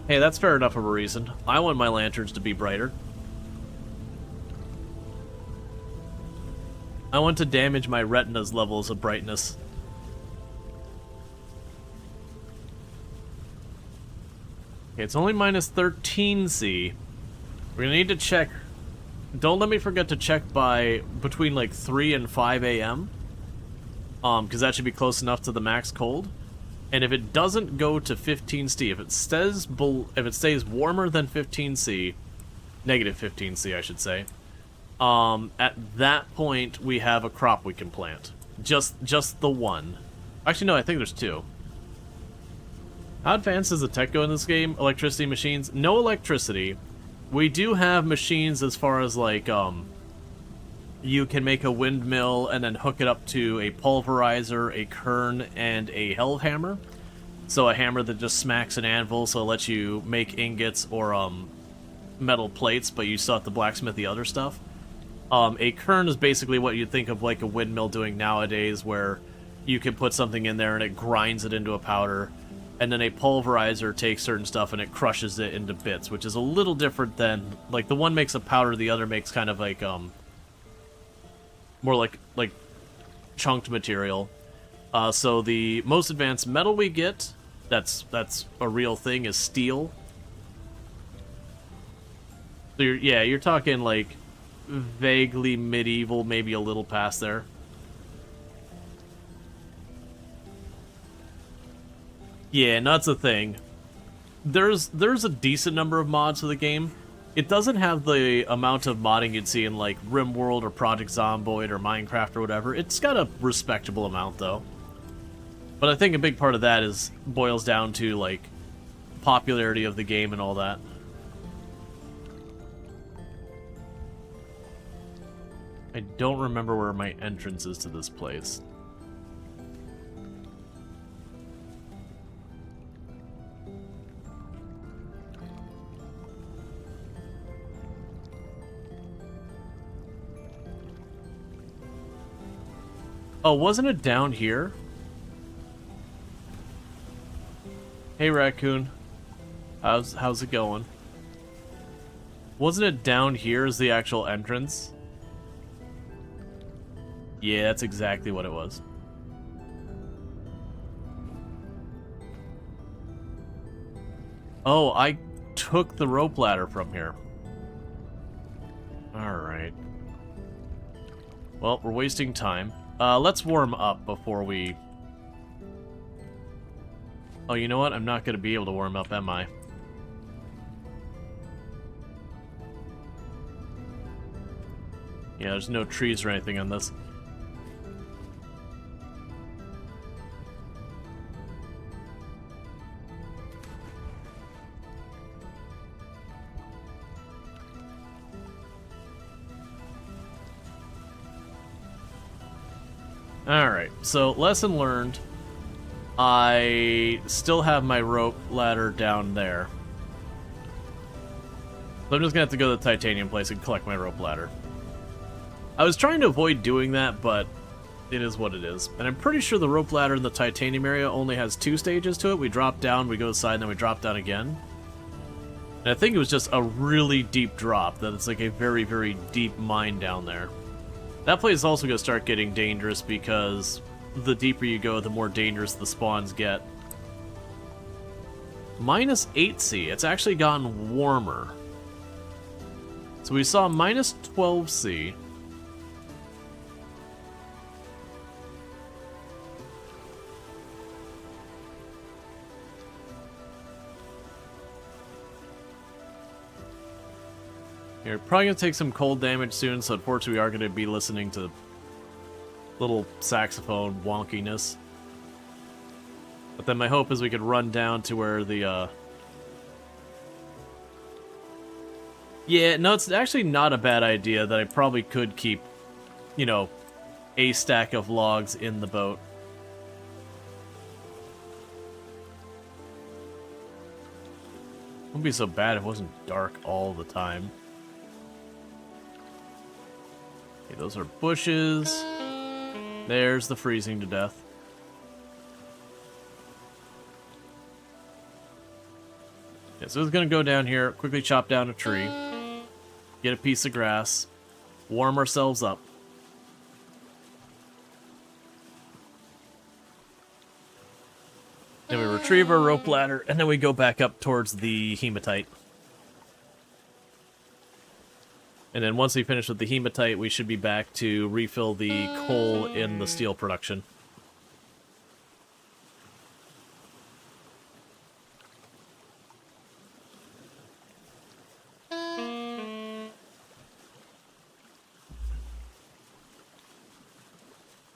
Hey, that's fair enough of a reason. I want my lanterns to be brighter. I want to damage my retina's levels of brightness. Okay, it's only minus 13C. We're gonna need to check. Don't let me forget to check by between like 3 and 5 a.m. Because that should be close enough to the max cold. And if it doesn't go to 15C, if it stays warmer than 15C, negative 15C, I should say, at that point we have a crop we can plant. Just the one. Actually, no, I think there's two. How advanced does the tech go in this game? Electricity machines? No electricity. We do have machines as far as like, you can make a windmill and then hook it up to a pulverizer, a kern, and a hellhammer. So a hammer that just smacks an anvil, so it lets you make ingots or metal plates, but you still have to blacksmith the other stuff. A kern is basically what you'd think of like a windmill doing nowadays, where you can put something in there and it grinds it into a powder. And then a pulverizer takes certain stuff and it crushes it into bits, which is a little different than, like, the one makes a powder, the other makes kind of like, more like chunked material. So the most advanced metal we get, that's a real thing, is steel. So you're talking like vaguely medieval, maybe a little past there. Yeah, and that's the thing. There's a decent number of mods for the game. It doesn't have the amount of modding you'd see in like RimWorld or Project Zomboid or Minecraft or whatever. It's got a respectable amount though. But I think a big part of that boils down to like popularity of the game and all that. I don't remember where my entrance is to this place. Oh, wasn't it down here? Hey, Raccoon. How's it going? Wasn't it down here as the actual entrance? Yeah, that's exactly what it was. Oh, I took the rope ladder from here. Alright. Well, we're wasting time. Let's warm up before we... Oh, you know what? I'm not going to be able to warm up, am I? Yeah, there's no trees or anything on this. Alright, so lesson learned. I still have my rope ladder down there. So I'm just gonna have to go to the titanium place and collect my rope ladder. I was trying to avoid doing that, but it is what it is. And I'm pretty sure the rope ladder in the titanium area only has 2 stages to it. We drop down, we go aside, and then we drop down again. And I think it was just a really deep drop, that it's like a very, very deep mine down there. That place is also going to start getting dangerous because the deeper you go, the more dangerous the spawns get. Minus 8C. It's actually gotten warmer. So we saw minus 12C. You're probably going to take some cold damage soon, so unfortunately we are going to be listening to little saxophone wonkiness. But then my hope is we could run down to where the, Yeah, no, it's actually not a bad idea that I probably could keep, you know, a stack of logs in the boat. Wouldn't be so bad if it wasn't dark all the time. Okay, those are bushes. There's the freezing to death. Yeah, so it's gonna go down here, quickly chop down a tree, get a piece of grass, warm ourselves up. retrieve our rope ladder, and then we go back up towards the hematite. And then once we finish with the hematite, we should be back to refill the coal in the steel production.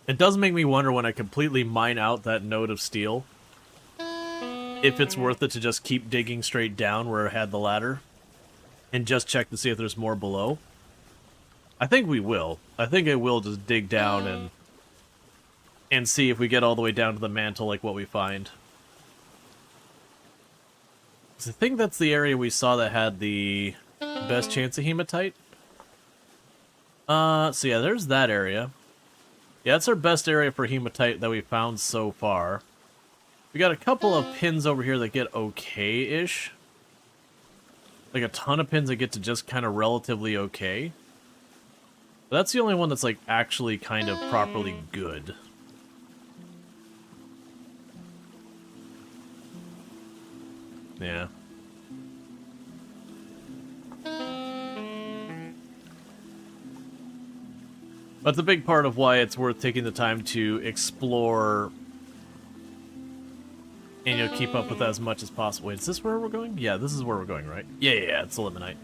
It does make me wonder when I completely mine out that node of steel, if it's worth it to just keep digging straight down where I had the ladder and just check to see if there's more below. I think we will. I think I will just dig down and see if we get all the way down to the mantle like what we find. I think that's the area we saw that had the best chance of hematite. So yeah, there's that area. Yeah, that's our best area for hematite that we found so far. We got a couple of pins over here that get okay-ish. Like a ton of pins that get to just kind of relatively okay. But that's the only one that's like actually kind of properly good. Yeah. That's a big part of why it's worth taking the time to explore and, you know, keep up with that as much as possible. Wait, is this where we're going? Yeah, this is where we're going, right? Yeah, it's eliminate.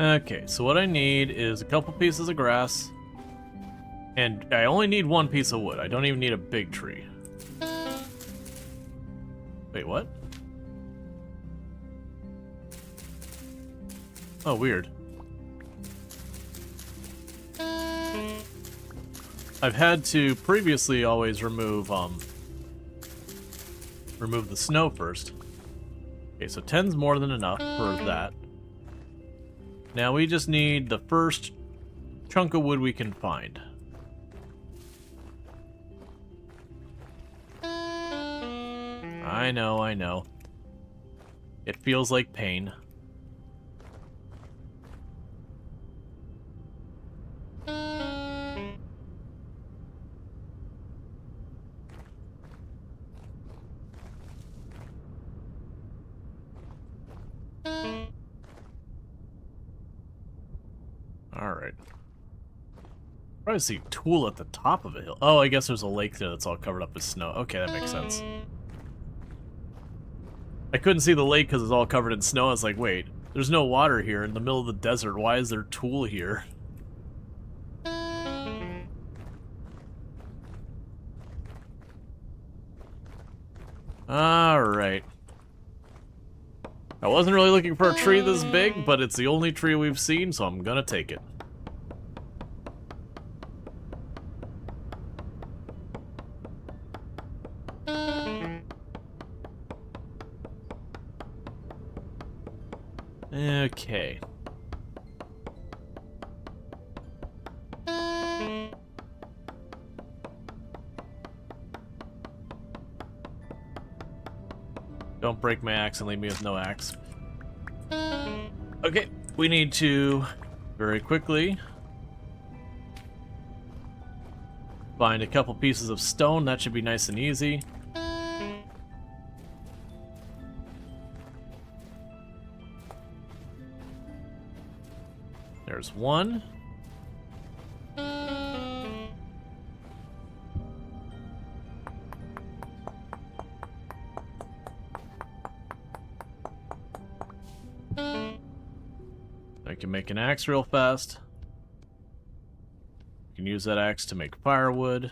Okay, so what I need is a couple pieces of grass, and I only need one piece of wood. I don't even need a big tree. Wait, what? Oh, weird. I've had to previously always remove the snow first. Okay, so 10's more than enough for that. Now we just need the first chunk of wood we can find. I know. It feels like pain. Alright. Probably see Tool at the top of a hill. Oh, I guess there's a lake there that's all covered up with snow. Okay, that makes sense. I couldn't see the lake because it's all covered in snow. I was like, wait, there's no water here in the middle of the desert. Why is there Tool here? Alright. I wasn't really looking for a tree this big, but it's the only tree we've seen, so I'm gonna take it. Okay. Don't break my axe and leave me with no axe. Okay, we need to very quickly find a couple pieces of stone. That should be nice and easy. There's one. I can make an axe real fast. You can use that axe to make firewood.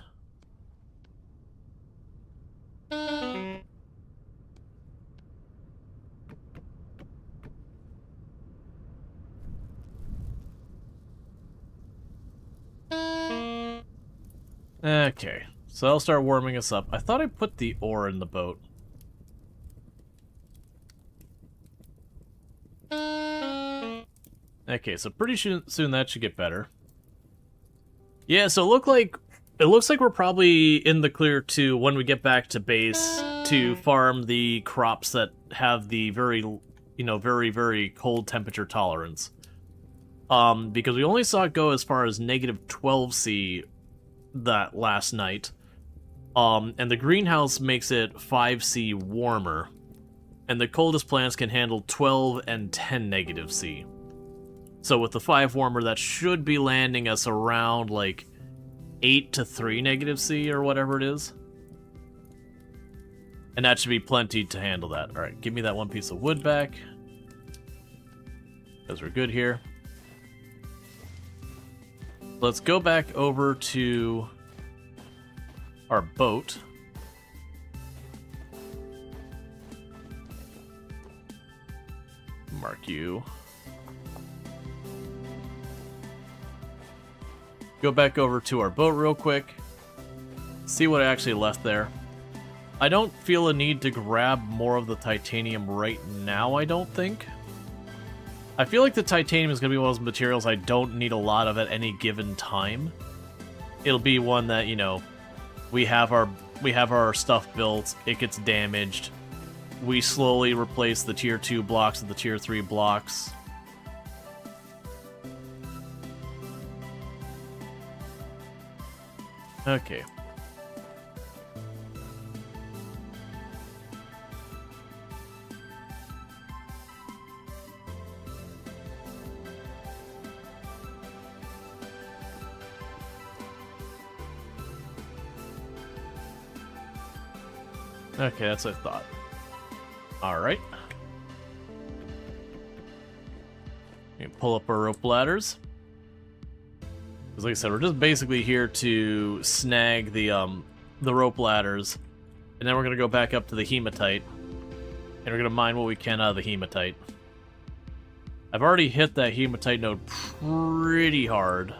Okay, so I'll start warming us up. I thought I put the ore in the boat. Okay, so pretty soon that should get better. Yeah, so it looks like we're probably in the clear to when we get back to base to farm the crops that have the very, very, very cold temperature tolerance. Because we only saw it go as far as negative 12C that last night. And the greenhouse makes it 5C warmer. And the coldest plants can handle 12 and 10 negative C. So with the 5 warmer, that should be landing us around, like, 8 to 3 negative C or whatever it is. And that should be plenty to handle that. Alright, give me that one piece of wood back. Because we're good here. Let's go back over to our boat. Mark you. Go back over to our boat real quick. See what I actually left there. I don't feel a need to grab more of the titanium right now, I don't think. I feel like the titanium is going to be one of those materials I don't need a lot of at any given time. It'll be one that, we have our stuff built, it gets damaged. We slowly replace the tier 2 blocks with the tier 3 blocks. Okay. Okay, that's what I thought. Alright. Pull up our rope ladders. Because like I said, we're just basically here to snag the rope ladders. And then we're going to go back up to the hematite. And we're going to mine what we can out of the hematite. I've already hit that hematite node pretty hard.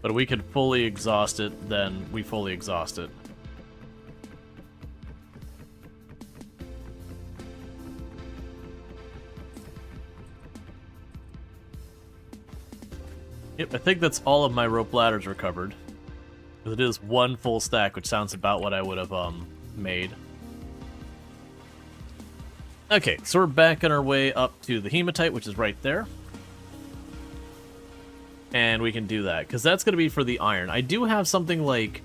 But if we could fully exhaust it, then we fully exhaust it. Yep, I think that's all of my rope ladders recovered. Because it is one full stack, which sounds about what I would have made. Okay, so we're back on our way up to the hematite, which is right there. And we can do that, because that's going to be for the iron. I do have something like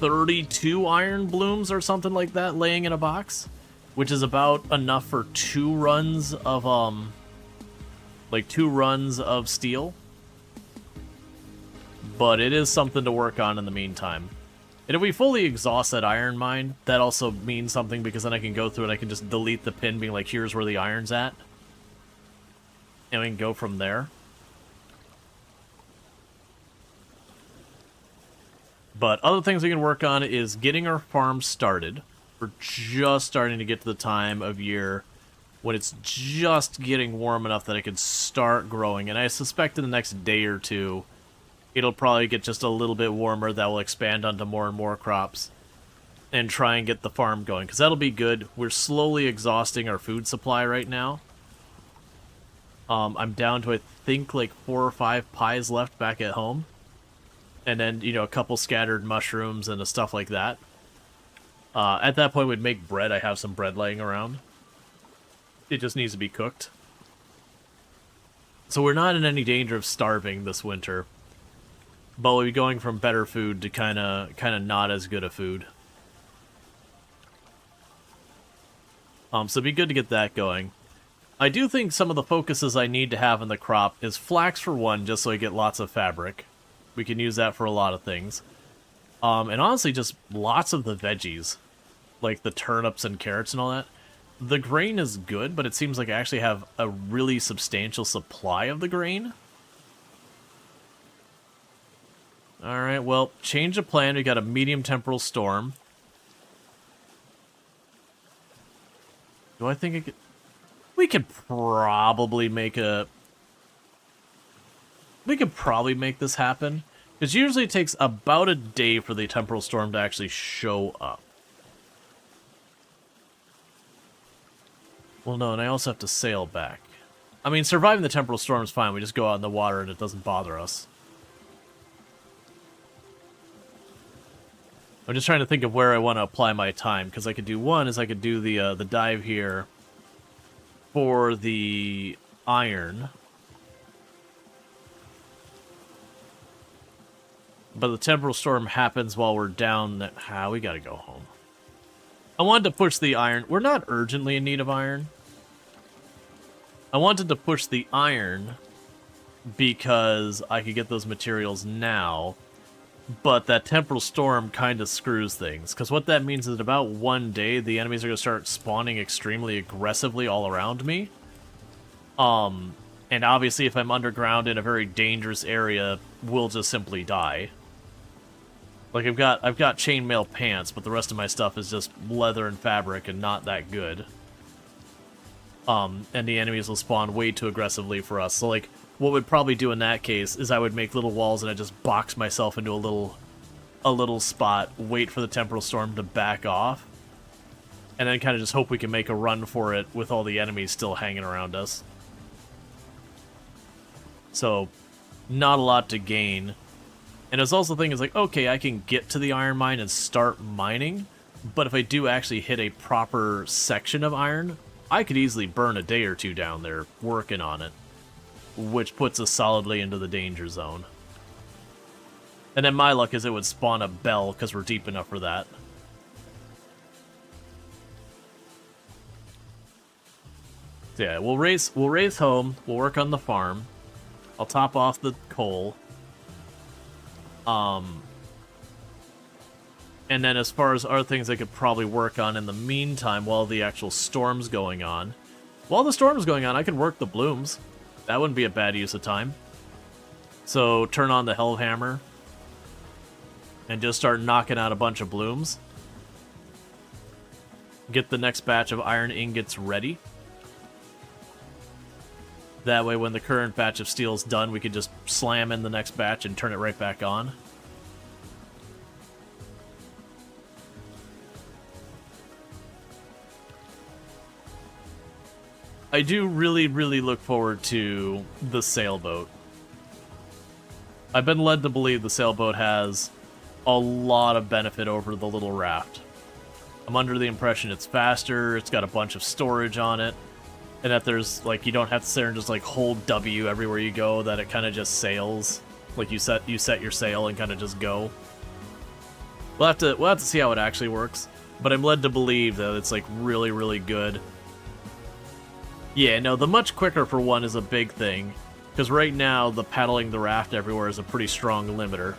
32 iron blooms or something like that laying in a box, which is about enough for 2 runs of, like 2 runs of steel. But it is something to work on in the meantime. And if we fully exhaust that iron mine, that also means something, because then I can go through it, I can just delete the pin being like, here's where the iron's at. And we can go from there. But other things we can work on is getting our farm started. We're just starting to get to the time of year when it's just getting warm enough that it can start growing. And I suspect in the next day or two, it'll probably get just a little bit warmer. That will expand onto more and more crops and try and get the farm going, because that'll be good. We're slowly exhausting our food supply right now. I'm down to, I think, like 4 or 5 pies left back at home. And then, a couple scattered mushrooms and stuff like that. At that point, we'd make bread. I have some bread laying around. It just needs to be cooked. So we're not in any danger of starving this winter. But we'll be going from better food to kind of not as good a food. So it'd be good to get that going. I do think some of the focuses I need to have in the crop is flax for one, just so I get lots of fabric. We can use that for a lot of things. And honestly, just lots of the veggies. Like the turnips and carrots and all that. The grain is good, but it seems like I actually have a really substantial supply of the grain. Alright, well, change of plan. We got a medium temporal storm. Do I think it could... We could probably make a... We could probably make this happen. Because usually it takes about a day for the temporal storm to actually show up. Well, no, and I also have to sail back. I mean, surviving the temporal storm is fine. We just go out in the water and it doesn't bother us. I'm just trying to think of where I want to apply my time, because I could do one is I could do the dive here for the iron. But the temporal storm happens while we're down. We gotta go home. I wanted to push the iron. We're not urgently in need of iron. I wanted to push the iron because I could get those materials now. But that temporal storm kind of screws things. Because what that means is that about one day, the enemies are going to start spawning extremely aggressively all around me. And obviously, if I'm underground in a very dangerous area, we'll just simply die. Like, I've got chainmail pants, but the rest of my stuff is just leather and fabric and not that good. And the enemies will spawn way too aggressively for us. So, like, what we'd probably do in that case is I would make little walls and I'd just box myself into a little spot, wait for the temporal storm to back off, and then kind of just hope we can make a run for it with all the enemies still hanging around us. So, not a lot to gain. And it's also the thing is like, okay, I can get to the iron mine and start mining, but if I do actually hit a proper section of iron, I could easily burn a day or two down there working on it, which puts us solidly into the danger zone. And then my luck is it would spawn a bell because we're deep enough for that. So yeah, we'll race home, we'll work on the farm. I'll top off the coal. And then as far as other things I could probably work on in the meantime while the actual storm's going on. While the storm's going on, I can work the blooms. That wouldn't be a bad use of time. So turn on the Hellhammer and just start knocking out a bunch of blooms. Get the next batch of iron ingots ready. That way when the current batch of steel's done, we could just slam in the next batch and turn it right back on. I do really, really look forward to the sailboat. I've been led to believe the sailboat has a lot of benefit over the little raft. I'm under the impression it's faster, it's got a bunch of storage on it, and that there's, like, you don't have to sit there and just, like, hold W everywhere you go, that it kind of just sails. Like, you set your sail and kind of just go. We'll have to see how it actually works, but I'm led to believe that it's, like, really, really good. Yeah, no, the much quicker for one is a big thing, because right now the paddling the raft everywhere is a pretty strong limiter.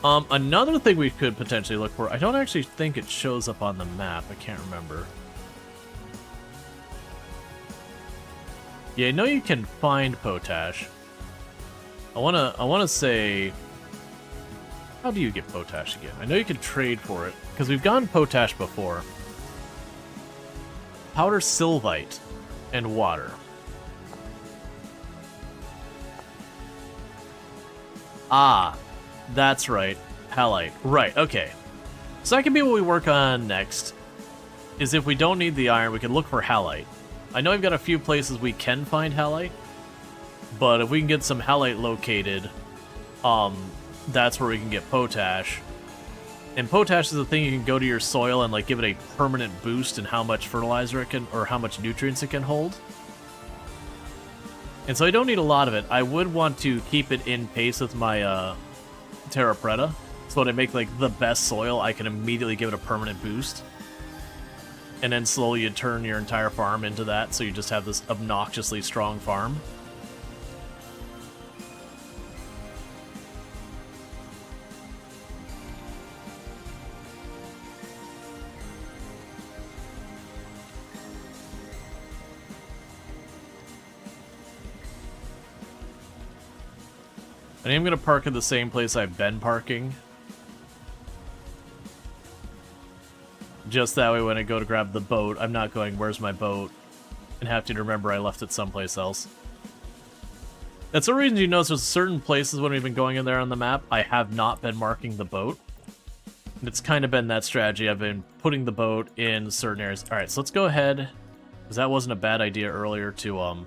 Another thing we could potentially look for, I don't actually think it shows up on the map, I can't remember. Yeah, I know you can find potash. I wanna say, how do you get potash again? I know you can trade for it, because we've gotten potash before. Powder sylvite and water. Ah, that's right. Halite. Right, okay. So that can be what we work on next, is if we don't need the iron, we can look for halite. I know I've got a few places we can find halite, but if we can get some halite located, that's where we can get potash. And potash is the thing you can go to your soil and like give it a permanent boost in how much fertilizer it can, or how much nutrients it can hold. And so I don't need a lot of it. I would want to keep it in pace with my Terra Preta, so when I make like the best soil, I can immediately give it a permanent boost. And then slowly you turn your entire farm into that, so you just have this obnoxiously strong farm. I am going to park at the same place I've been parking. Just that way when I go to grab the boat, I'm not going, where's my boat? And have to remember I left it someplace else. That's the reason you notice there's certain places when we've been going in there on the map, I have not been marking the boat. It's kind of been that strategy. I've been putting the boat in certain areas. Alright, so let's go ahead, because that wasn't a bad idea earlier to,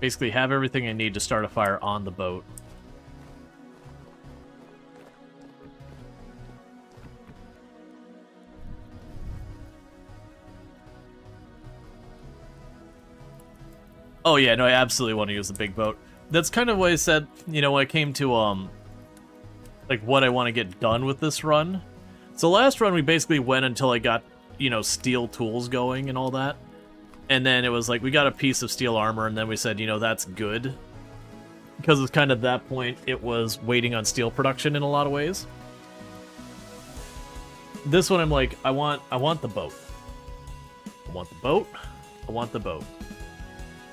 basically have everything I need to start a fire on the boat. Oh yeah, no, I absolutely want to use the big boat. That's kind of what I said, you know, when it came to, like, what I want to get done with this run. So last run, we basically went until I got, you know, steel tools going and all that. And then it was like, we got a piece of steel armor, and then we said, you know, that's good. Because it's kind of that point, it was waiting on steel production in a lot of ways. This one, I'm like, I want the boat. I want the boat. I want the boat.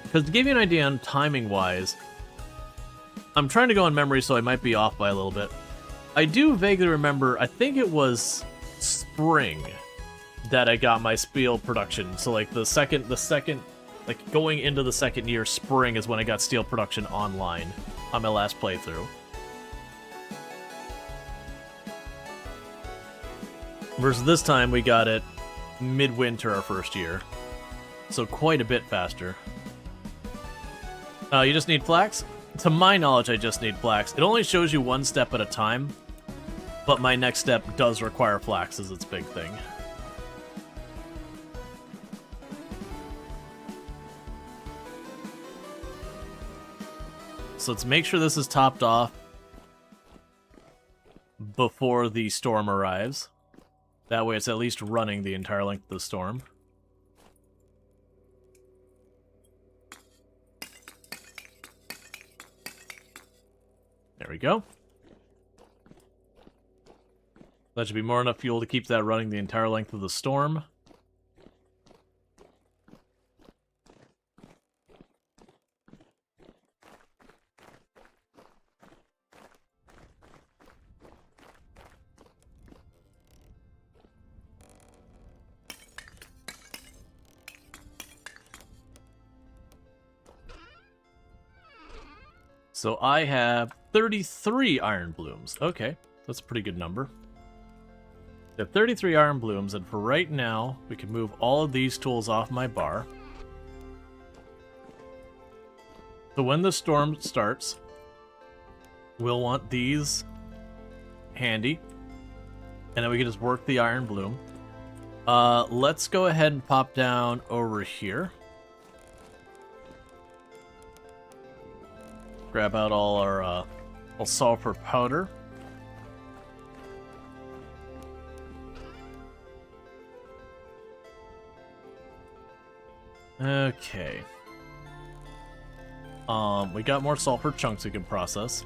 Because to give you an idea on timing-wise, I'm trying to go on memory, so I might be off by a little bit. I do vaguely remember, I think it was spring that I got my steel production. So like the second, like going into the second year, spring is when I got steel production online on my last playthrough. Versus this time we got it midwinter our first year. So quite a bit faster. You just need flax? To my knowledge, I just need flax. It only shows you one step at a time, but my next step does require flax as its big thing. So let's make sure this is topped off before the storm arrives. That way it's at least running the entire length of the storm. There we go. That should be more enough fuel to keep that running the entire length of the storm. So I have 33 iron blooms. Okay, that's a pretty good number. I have 33 iron blooms, and for right now, we can move all of these tools off my bar. So when the storm starts, we'll want these handy, and then we can just work the iron bloom. Let's go ahead and pop down over here. Grab out all our sulfur powder. Okay. We got more sulfur chunks we can process.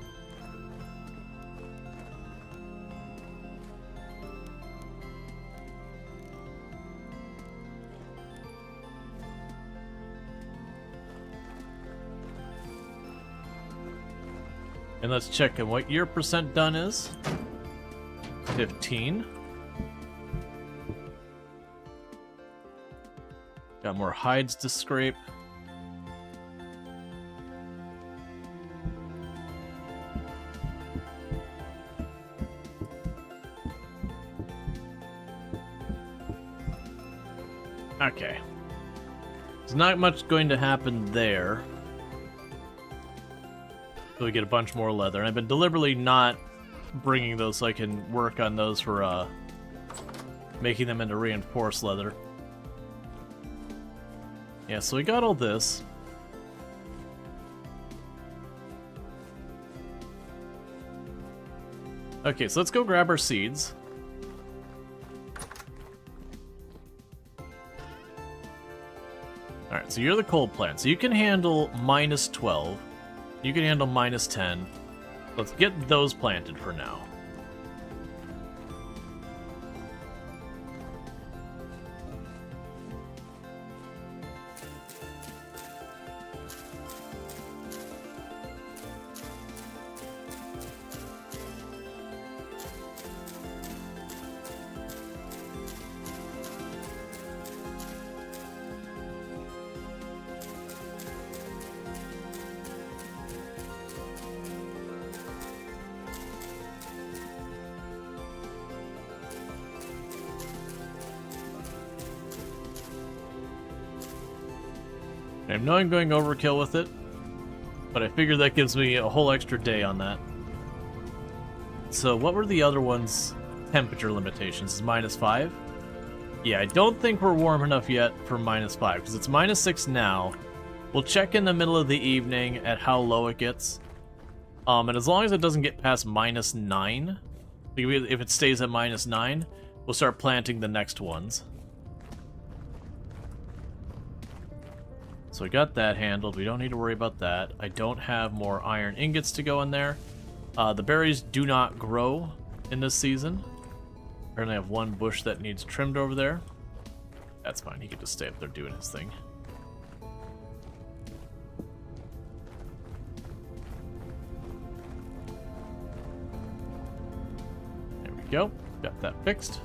And let's check on what your percent done is. 15. Got more hides to scrape. Okay. There's not much going to happen there. So we get a bunch more leather. And I've been deliberately not bringing those so I can work on those for making them into reinforced leather. Yeah, so we got all this. Okay, so let's go grab our seeds. Alright, so you're the cold plant. So you can handle minus 12. You can handle minus 10. Let's get those planted for now. I know I'm going overkill with it, but I figure that gives me a whole extra day on that. So what were the other ones? Temperature limitations is -5. Yeah, I don't think we're warm enough yet for -5, because it's -6 now. We'll check in the middle of the evening at how low it gets. And as long as it doesn't get past -9, if it stays at -9, we'll start planting the next ones. So we got that handled. We don't need to worry about that. I don't have more iron ingots to go in there. The berries do not grow in this season. Apparently I have one bush that needs trimmed over there. That's fine. He can just stay up there doing his thing. There we go. Got that fixed.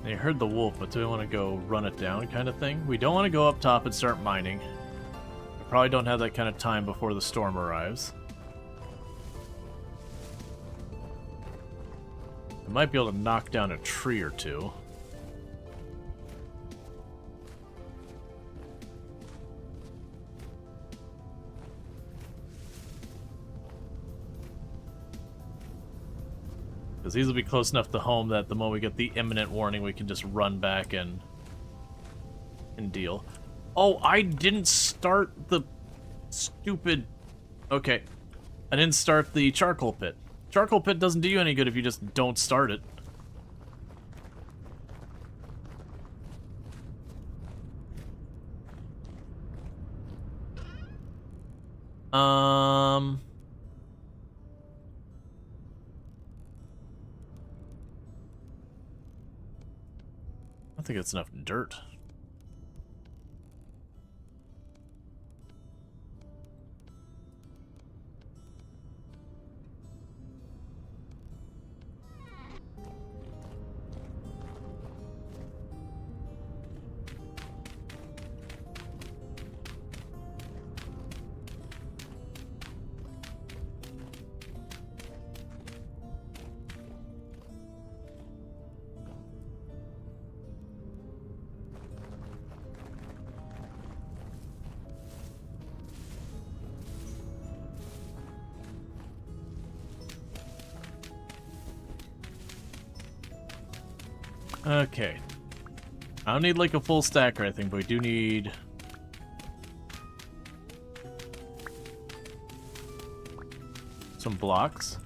I heard the wolf, but do I want to go run it down kind of thing? We don't want to go up top and start mining. We probably don't have that kind of time before the storm arrives. I might be able to knock down a tree or two. Because these will be close enough to home that the moment we get the imminent warning, we can just run back and deal. Oh, I didn't start the stupid... Okay. I didn't start the charcoal pit. Charcoal pit doesn't do you any good if you just don't start it. I think it's enough dirt. Okay. I don't need like a full stack or anything, but we do need... some blocks.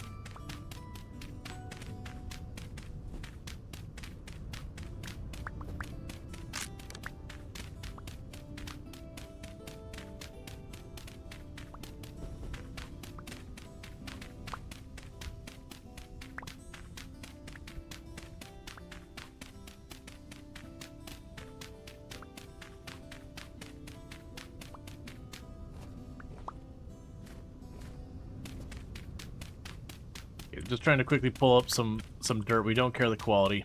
Just trying to quickly pull up some dirt. We don't care the quality.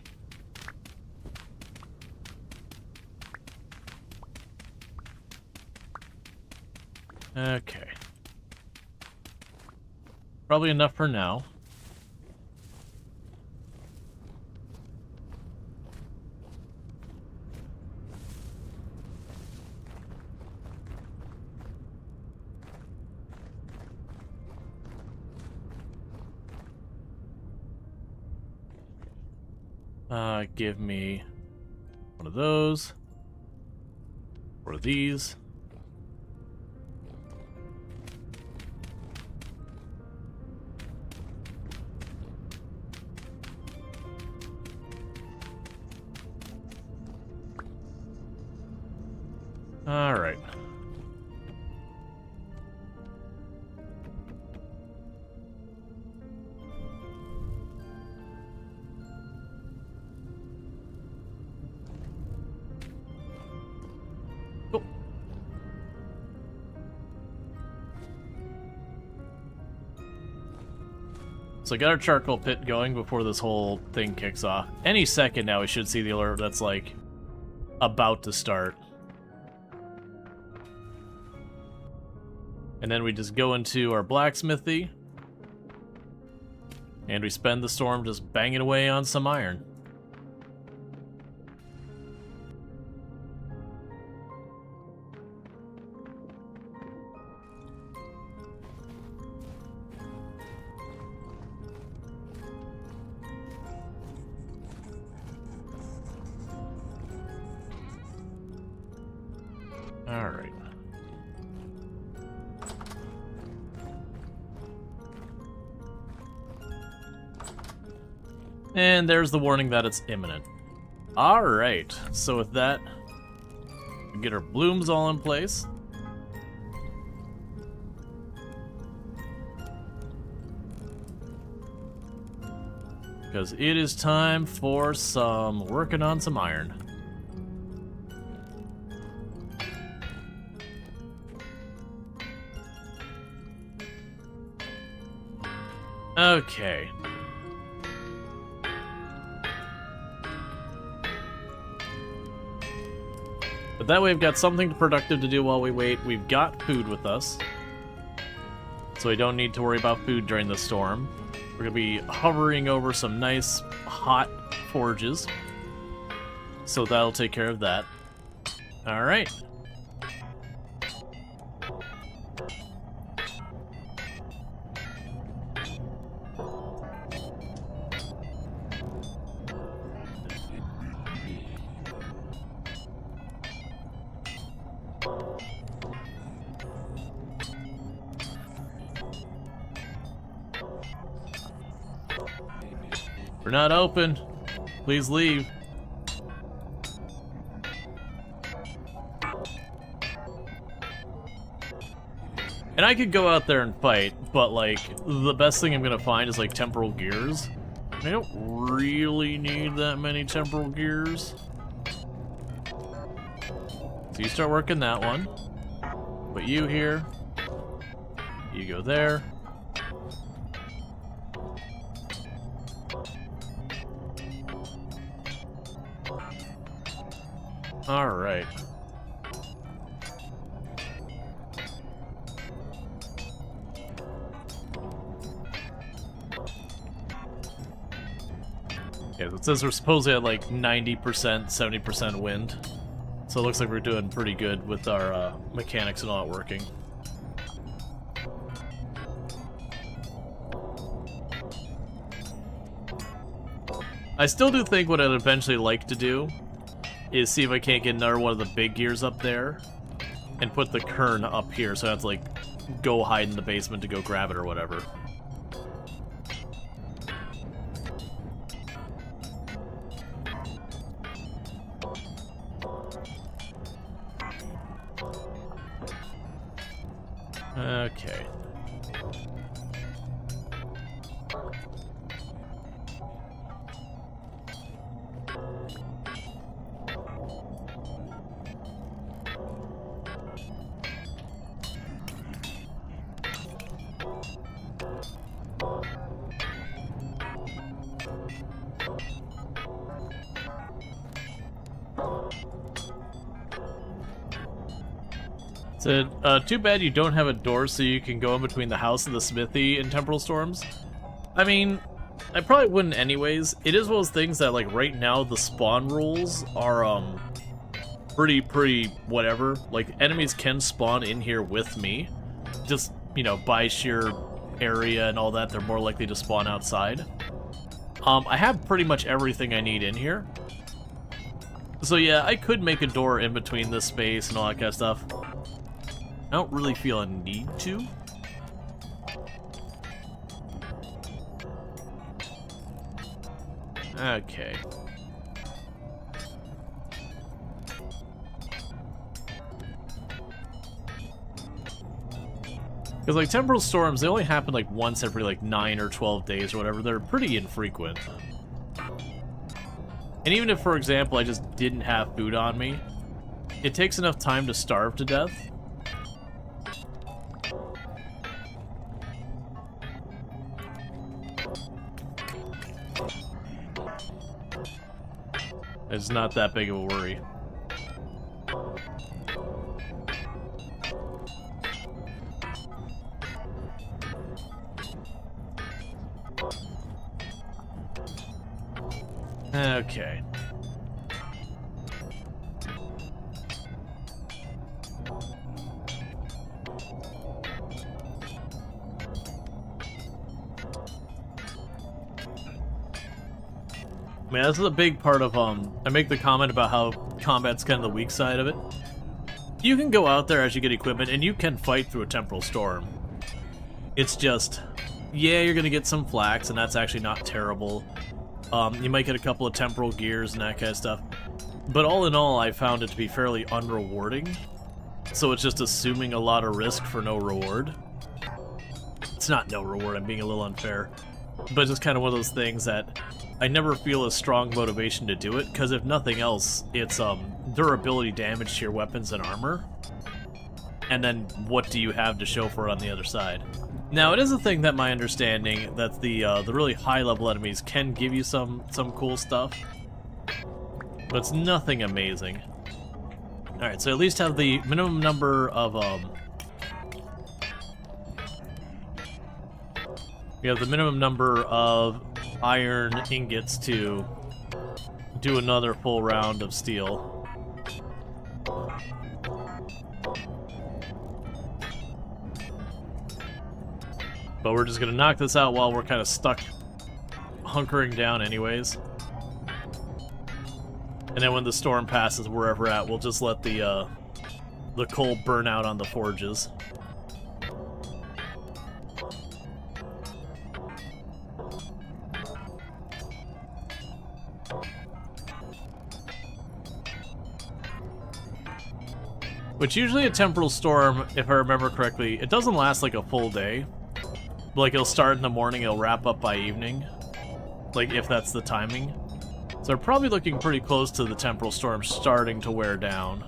Okay. Probably enough for now. Give me one of those, or these. All right. So I got our charcoal pit going before this whole thing kicks off. Any second now we should see the alert that's like about to start. And then we just go into our blacksmithy. And we spend the storm just banging away on some iron. All right. And there's the warning that it's imminent. All right. So with that, we get our blooms all in place. Because it is time for some working on some iron. Okay. But that way we've got something productive to do while we wait. We've got food with us. So we don't need to worry about food during the storm. We're going to be hovering over some nice, hot forges. So that'll take care of that. Alright. We're not open. Please leave. And I could go out there and fight, but like, the best thing I'm gonna find is like temporal gears. I don't really need that many temporal gears. So you start working that one. Put you here. You go there. All right. Yeah, it says we're supposedly at like 90%, 70% wind. So it looks like we're doing pretty good with our mechanics and all that working. I still do think what I'd eventually like to do is see if I can't get another one of the big gears up there and put the kern up here so I have to like go hide in the basement to go grab it or whatever. Okay. So, too bad you don't have a door so you can go in between the house and the smithy in temporal storms. I mean, I probably wouldn't anyways. It is one of those things that, like, right now the spawn rules are, pretty whatever. Like, enemies can spawn in here with me. Just, you know, by sheer area and all that, they're more likely to spawn outside. I have pretty much everything I need in here. So yeah, I could make a door in between this space and all that kind of stuff. I don't really feel a need to. Okay. Because, like, temporal storms, they only happen, like, once every, like, 9 or 12 days or whatever. They're pretty infrequent. And even if, for example, I just didn't have food on me, it takes enough time to starve to death. It's not that big of a worry. Okay. I mean, this is a big part of, I make the comment about how combat's kind of the weak side of it. You can go out there as you get equipment, and you can fight through a temporal storm. It's just, yeah, you're gonna get some flax, and that's actually not terrible. You might get a couple of temporal gears and that kind of stuff. But all in all, I found it to be fairly unrewarding. So it's just assuming a lot of risk for no reward. It's not no reward, I'm being a little unfair. But it's just kind of one of those things that I never feel a strong motivation to do it, because if nothing else, it's durability damage to your weapons and armor. And then what do you have to show for it on the other side? Now, it is a thing that my understanding that the really high-level enemies can give you some cool stuff, but it's nothing amazing. Alright, so at least have the minimum number of, we have the minimum number of iron ingots to do another full round of steel. But we're just gonna knock this out while we're kind of stuck hunkering down anyways. And then when the storm passes wherever at, we'll just let the coal burn out on the forges. Which usually a temporal storm, if I remember correctly, it doesn't last like a full day. Like, it'll start in the morning, it'll wrap up by evening. Like, if that's the timing. So we're probably looking pretty close to the temporal storm starting to wear down.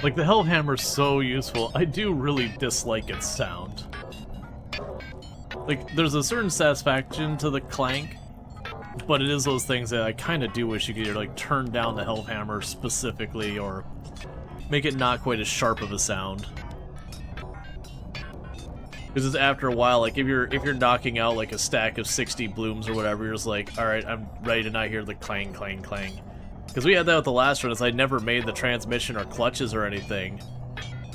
Like, the Hellhammer's so useful. I do really dislike its sound. Like, there's a certain satisfaction to the clank, but it is those things that I kind of do wish you could either, like, turn down the Hellhammer specifically or make it not quite as sharp of a sound. Because after a while, like, if you're knocking out, like, a stack of 60 blooms or whatever, you're just like, alright, I'm ready to not hear the clang, clang, clang. Because we had that with the last run, is I never made the transmission or clutches or anything.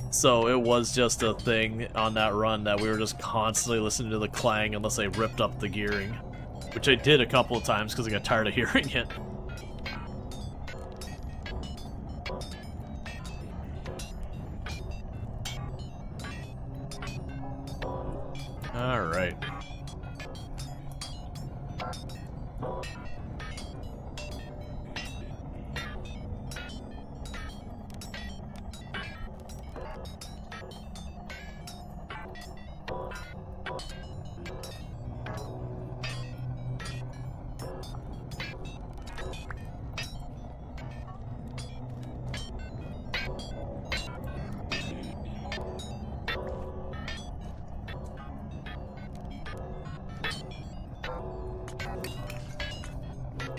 So it was just a thing on that run that we were just constantly listening to the clang unless I ripped up the gearing. Which I did a couple of times because I got tired of hearing it. Alright.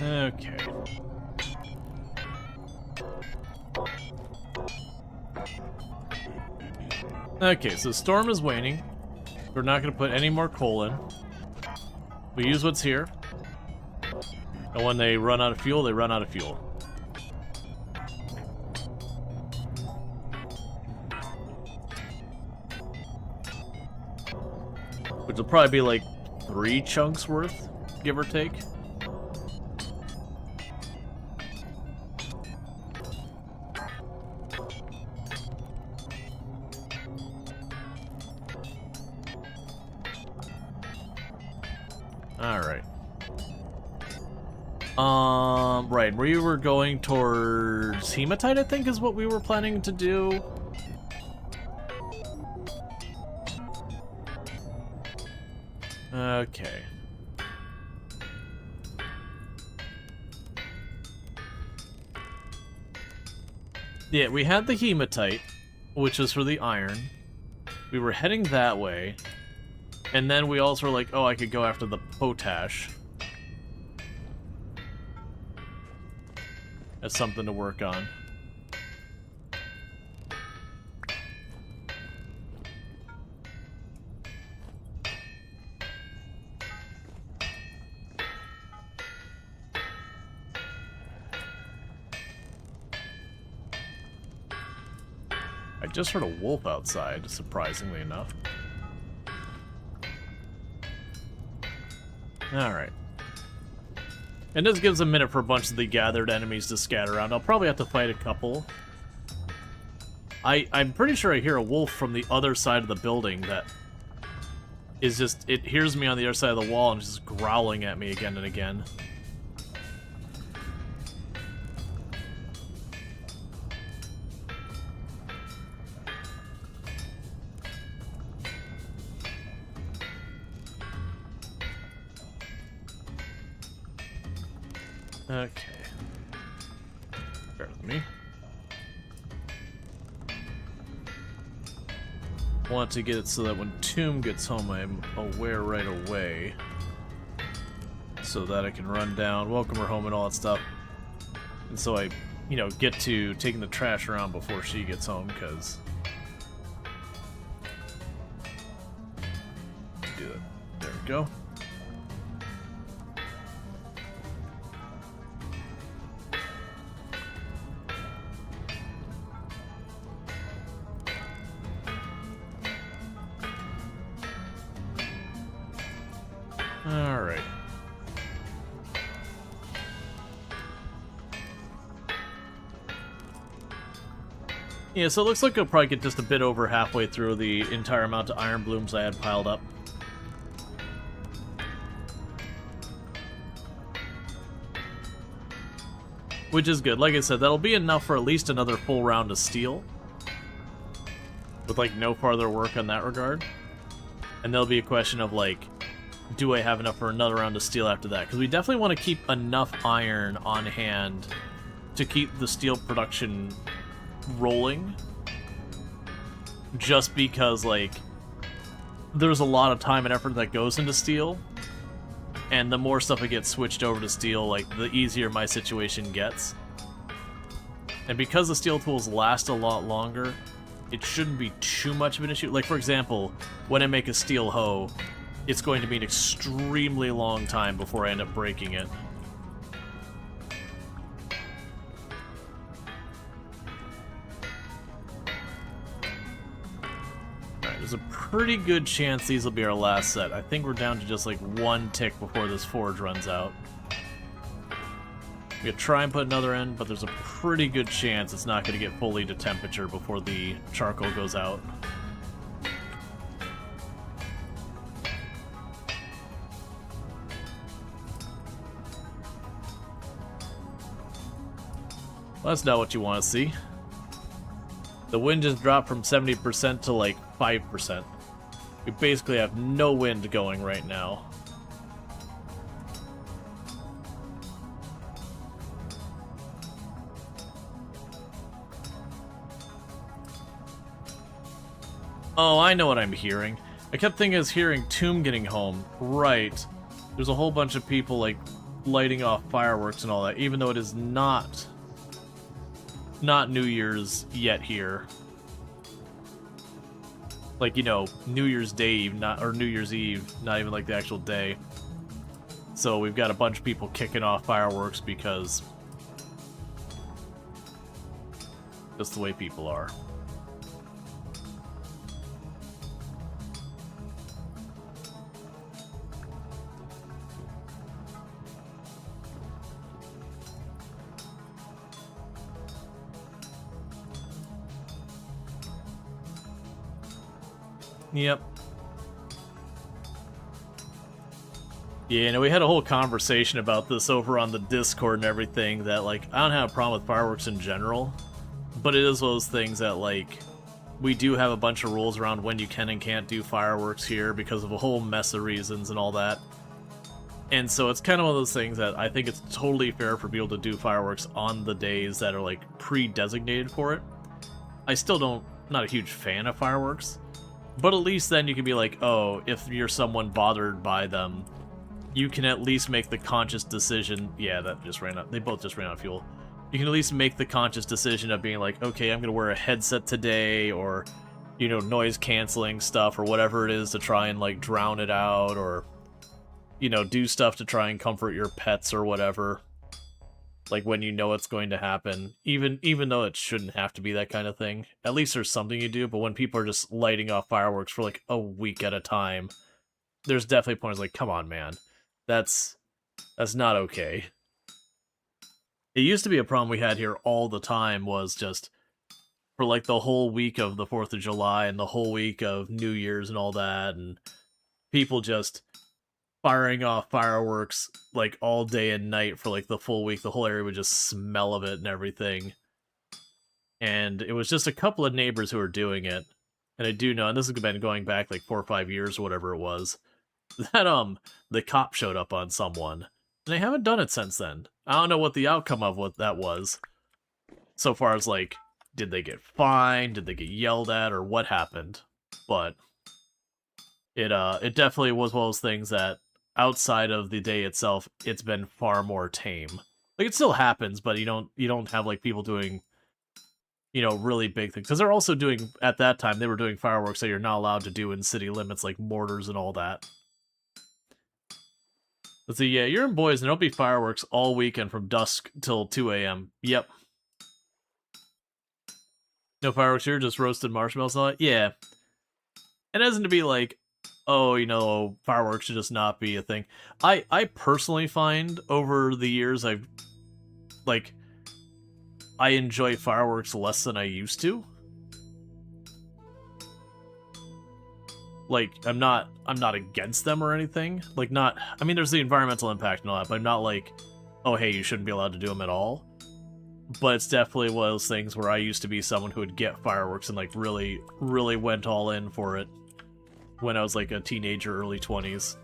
Okay. Okay, so the storm is waning. We're not going to put any more coal in. We use what's here. And when they run out of fuel, they run out of fuel. Which will probably be like 3 chunks worth, give or take. Alright. Right, we were going towards hematite, I think is what we were planning to do. Okay. Yeah, we had the hematite, which is for the iron. We were heading that way. And then we also were like, oh, I could go after the potash. That's something to work on. I just heard a wolf outside, surprisingly enough. Alright. And this gives a minute for a bunch of the gathered enemies to scatter around. I'll probably have to fight a couple. I'm pretty sure I hear a wolf from the other side of the building that is just... It hears me on the other side of the wall and is just growling at me again and again. Okay. Bear with me. Want to get it so that when Tomb gets home, I'm aware right away. So that I can run down, welcome her home and all that stuff. And so I, you know, get to taking the trash around before she gets home, because... Do it. There we go. Alright. Yeah, so it looks like I'll probably get just a bit over halfway through the entire amount of iron blooms I had piled up. Which is good. Like I said, that'll be enough for at least another full round of steel. With, like, no farther work on that regard. And there'll be a question of, like, do I have enough for another round of steel after that? Because we definitely want to keep enough iron on hand to keep the steel production rolling. Just because, like, there's a lot of time and effort that goes into steel. And the more stuff that gets switched over to steel, like, the easier my situation gets. And because the steel tools last a lot longer, it shouldn't be too much of an issue. Like, for example, when I make a steel hoe, it's going to be an extremely long time before I end up breaking it. Alright, there's a pretty good chance these will be our last set. I think we're down to just like one tick before this forge runs out. We could try and put another in, but there's a pretty good chance it's not going to get fully to temperature before the charcoal goes out. Well, that's not what you want to see. The wind just dropped from 70% to like 5%. We basically have no wind going right now. Oh, I know what I'm hearing. I kept thinking I was hearing Tomb getting home. Right. There's a whole bunch of people like lighting off fireworks and all that, even though it is not New Year's yet here. Like, you know, New Year's Day, or New Year's Eve, not even like the actual day. So we've got a bunch of people kicking off fireworks because that's the way people are. Yep. Yeah, no, we had a whole conversation about this over on the Discord and everything, that, like, I don't have a problem with fireworks in general, but it is one of those things that, like, we do have a bunch of rules around when you can and can't do fireworks here because of a whole mess of reasons and all that. And so it's kind of one of those things that I think it's totally fair for people to do fireworks on the days that are like pre-designated for it. I still don't, not a huge fan of fireworks, but at least then you can be like, oh, if you're someone bothered by them, you can at least make the conscious decision. Yeah, that just ran out. They both just ran out of fuel. You can at least make the conscious decision of being like, okay, I'm going to wear a headset today, or, you know, noise canceling stuff, or whatever it is to try and like drown it out, or, you know, do stuff to try and comfort your pets or whatever. Like when you know it's going to happen, even though it shouldn't have to be that kind of thing. At least there's something you do. But when people are just lighting off fireworks for like a week at a time, there's definitely points like, come on, man, that's not okay. It used to be a problem we had here all the time, was just for like the whole week of the 4th of July and the whole week of New Year's and all that, and people just firing off fireworks like all day and night for like the full week. The whole area would just smell of it and everything. And it was just a couple of neighbors who were doing it. And I do know, and this has been going back like 4 or 5 years or whatever it was, that the cop showed up on someone. And they haven't done it since then. I don't know what the outcome of what that was. So far as like, did they get fined? Did they get yelled at? Or what happened? But it definitely was one of those things that outside of the day itself, it's been far more tame. Like, it still happens, but you don't have like people doing, you know, really big things. Because they're also doing, at that time, they were doing fireworks that you're not allowed to do in city limits, like mortars and all that. Let's see, yeah, you're in Boise, and there'll be fireworks all weekend from dusk till 2 a.m. Yep. No fireworks here, just roasted marshmallows and all that? Yeah. It isn't to be like, oh, you know, fireworks should just not be a thing. I personally find over the years I enjoy fireworks less than I used to. Like, I'm not against them or anything. Like, not, I mean, there's the environmental impact and all that, but I'm not like, oh, hey, you shouldn't be allowed to do them at all. But it's definitely one of those things where I used to be someone who would get fireworks and, like, really, really went all in for it when I was, like, a teenager, early 20s.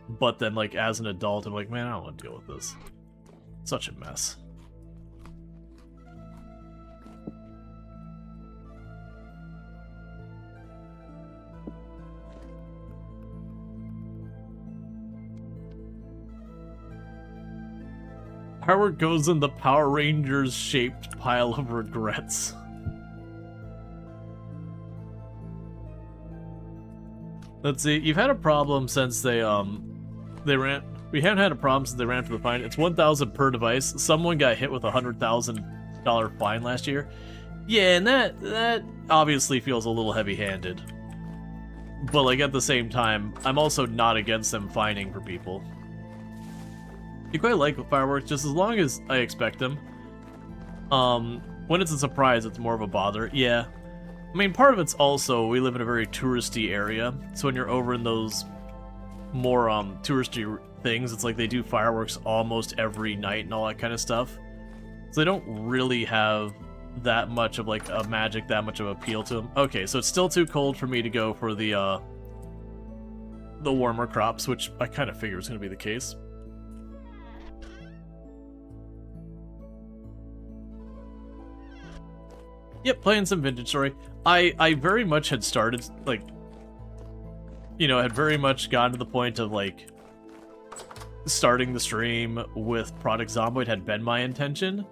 But then, like, as an adult, I'm like, man, I don't want to deal with this. Such a mess. Firework goes in the Power Rangers-shaped pile of regrets. Let's see, you've had a problem since they ran... We haven't had a problem since they ran for the fine. It's 1,000 per device. Someone got hit with a $100,000 fine last year. Yeah, and that obviously feels a little heavy-handed. But, like, at the same time, I'm also not against them fining for people. You quite like fireworks, just as long as I expect them. When it's a surprise, it's more of a bother. Yeah. I mean, part of it's also, we live in a very touristy area, so when you're over in those more, touristy things, it's like they do fireworks almost every night and all that kind of stuff. So they don't really have that much of, like, a magic, that much of appeal to them. Okay, so it's still too cold for me to go for the warmer crops, which I kind of figured was going to be the case. Yep, playing some Vintage Story. I very much had started, like, you know, had very much gotten to the point of, like, starting the stream with Product Zomboid had been my intention.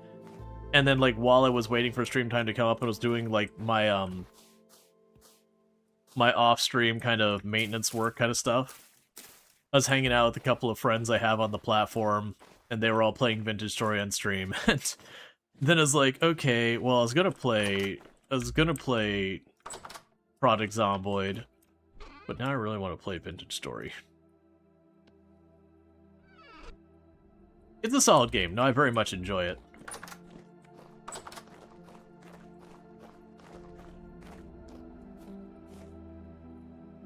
And then, like, while I was waiting for stream time to come up and was doing, like, my, my off-stream kind of maintenance work kind of stuff, I was hanging out with a couple of friends I have on the platform, and they were all playing Vintage Story on stream, and then I was like, okay, well, I was gonna play Product Zomboid, but now I really want to play Vintage Story. It's a solid game. No, I very much enjoy it.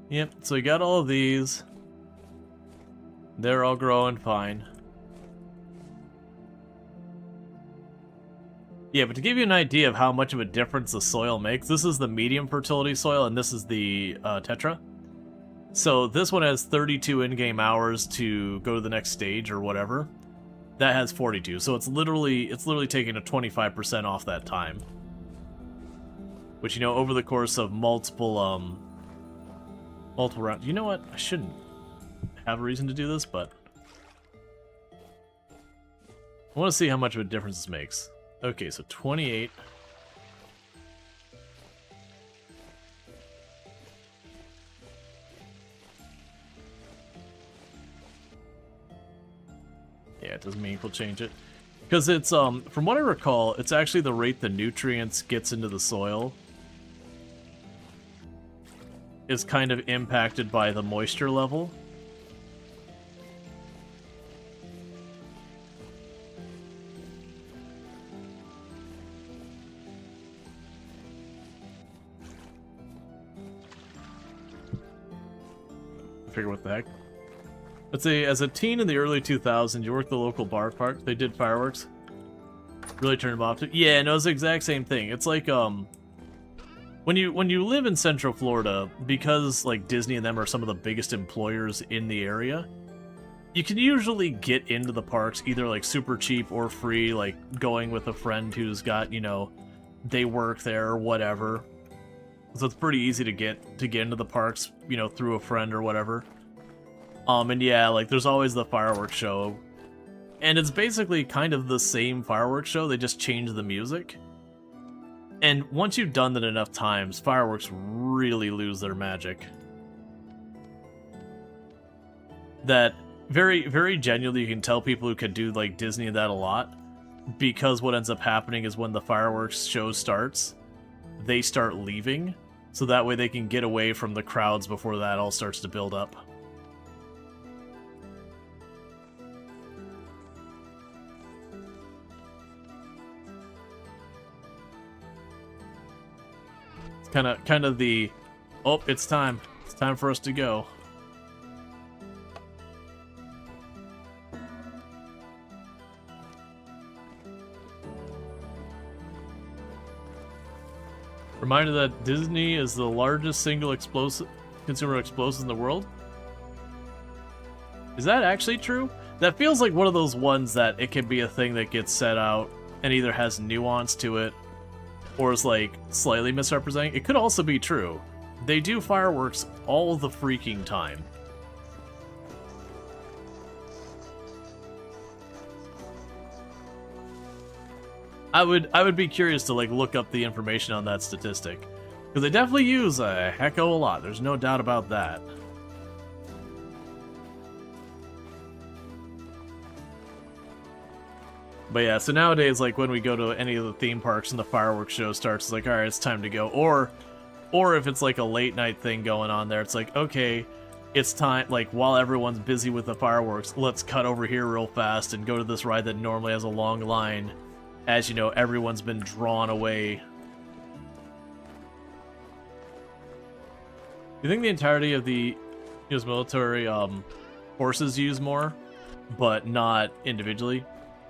Yep, so we got all of these. They're all growing fine. Yeah, but to give you an idea of how much of a difference the soil makes, this is the medium fertility soil, and this is the Tetra. So this one has 32 in-game hours to go to the next stage or whatever. That has 42, so it's literally taking a 25% off that time. Which, you know, over the course of multiple rounds. You know what? I shouldn't have a reason to do this, but I want to see how much of a difference this makes. Okay, so 28. Yeah, it doesn't mean we'll change it. Because it's, from what I recall, it's actually the rate the nutrients gets into the soil is kind of impacted by the moisture level. Figure what the heck. Let's say, as a teen in the early 2000s, you worked the local bar park. They did fireworks. Really turned them off. Yeah, no, it's the exact same thing. It's like, when you live in Central Florida, because like Disney and them are some of the biggest employers in the area, you can usually get into the parks either like super cheap or free, like going with a friend who's got, you know, they work there or whatever. So it's pretty easy to get into the parks, you know, through a friend or whatever. And yeah, like there's always the fireworks show. And it's basically kind of the same fireworks show, they just change the music. And once you've done that enough times, fireworks really lose their magic. That very, very genuinely, you can tell people who can do like Disney and that a lot, because what ends up happening is when the fireworks show starts, they start leaving, so that way they can get away from the crowds before that all starts to build up. Kind of the, oh, it's time for us to go. Reminder that Disney is the largest single consumer explosives in the world. Is that actually true? That feels like one of those ones that it can be a thing that gets set out and either has nuance to it or is like slightly misrepresenting. It could also be true. They do fireworks all the freaking time. I would be curious to like look up the information on that statistic, because they definitely use a heck of a lot. There's no doubt about that. But yeah, so nowadays, like when we go to any of the theme parks and the fireworks show starts, it's like, all right, it's time to go. Or if it's like a late night thing going on there, it's like, okay, it's time, like while everyone's busy with the fireworks, let's cut over here real fast and go to this ride that normally has a long line. As you know, everyone's been drawn away. You think the entirety of the U.S. military forces use more, but not individually?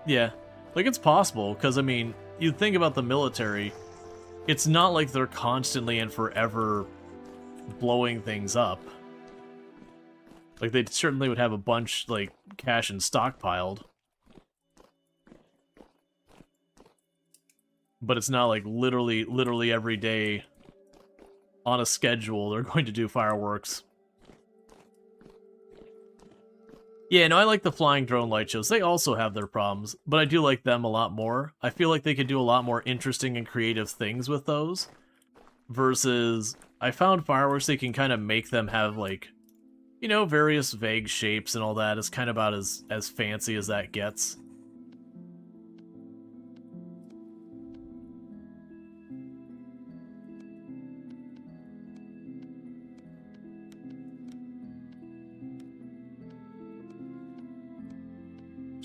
Yeah. Like, it's possible, because, I mean, you think about the military, it's not like they're constantly and forever blowing things up. Like, they certainly would have a bunch, like, cash and stockpiled. But it's not like literally every day on a schedule they're going to do fireworks. Yeah, no, I like the flying drone light shows. They also have their problems, but I do like them a lot more. I feel like they could do a lot more interesting and creative things with those. Versus, I found fireworks, they can kind of make them have, like, you know, various vague shapes and all that. It's kind of about as fancy as that gets.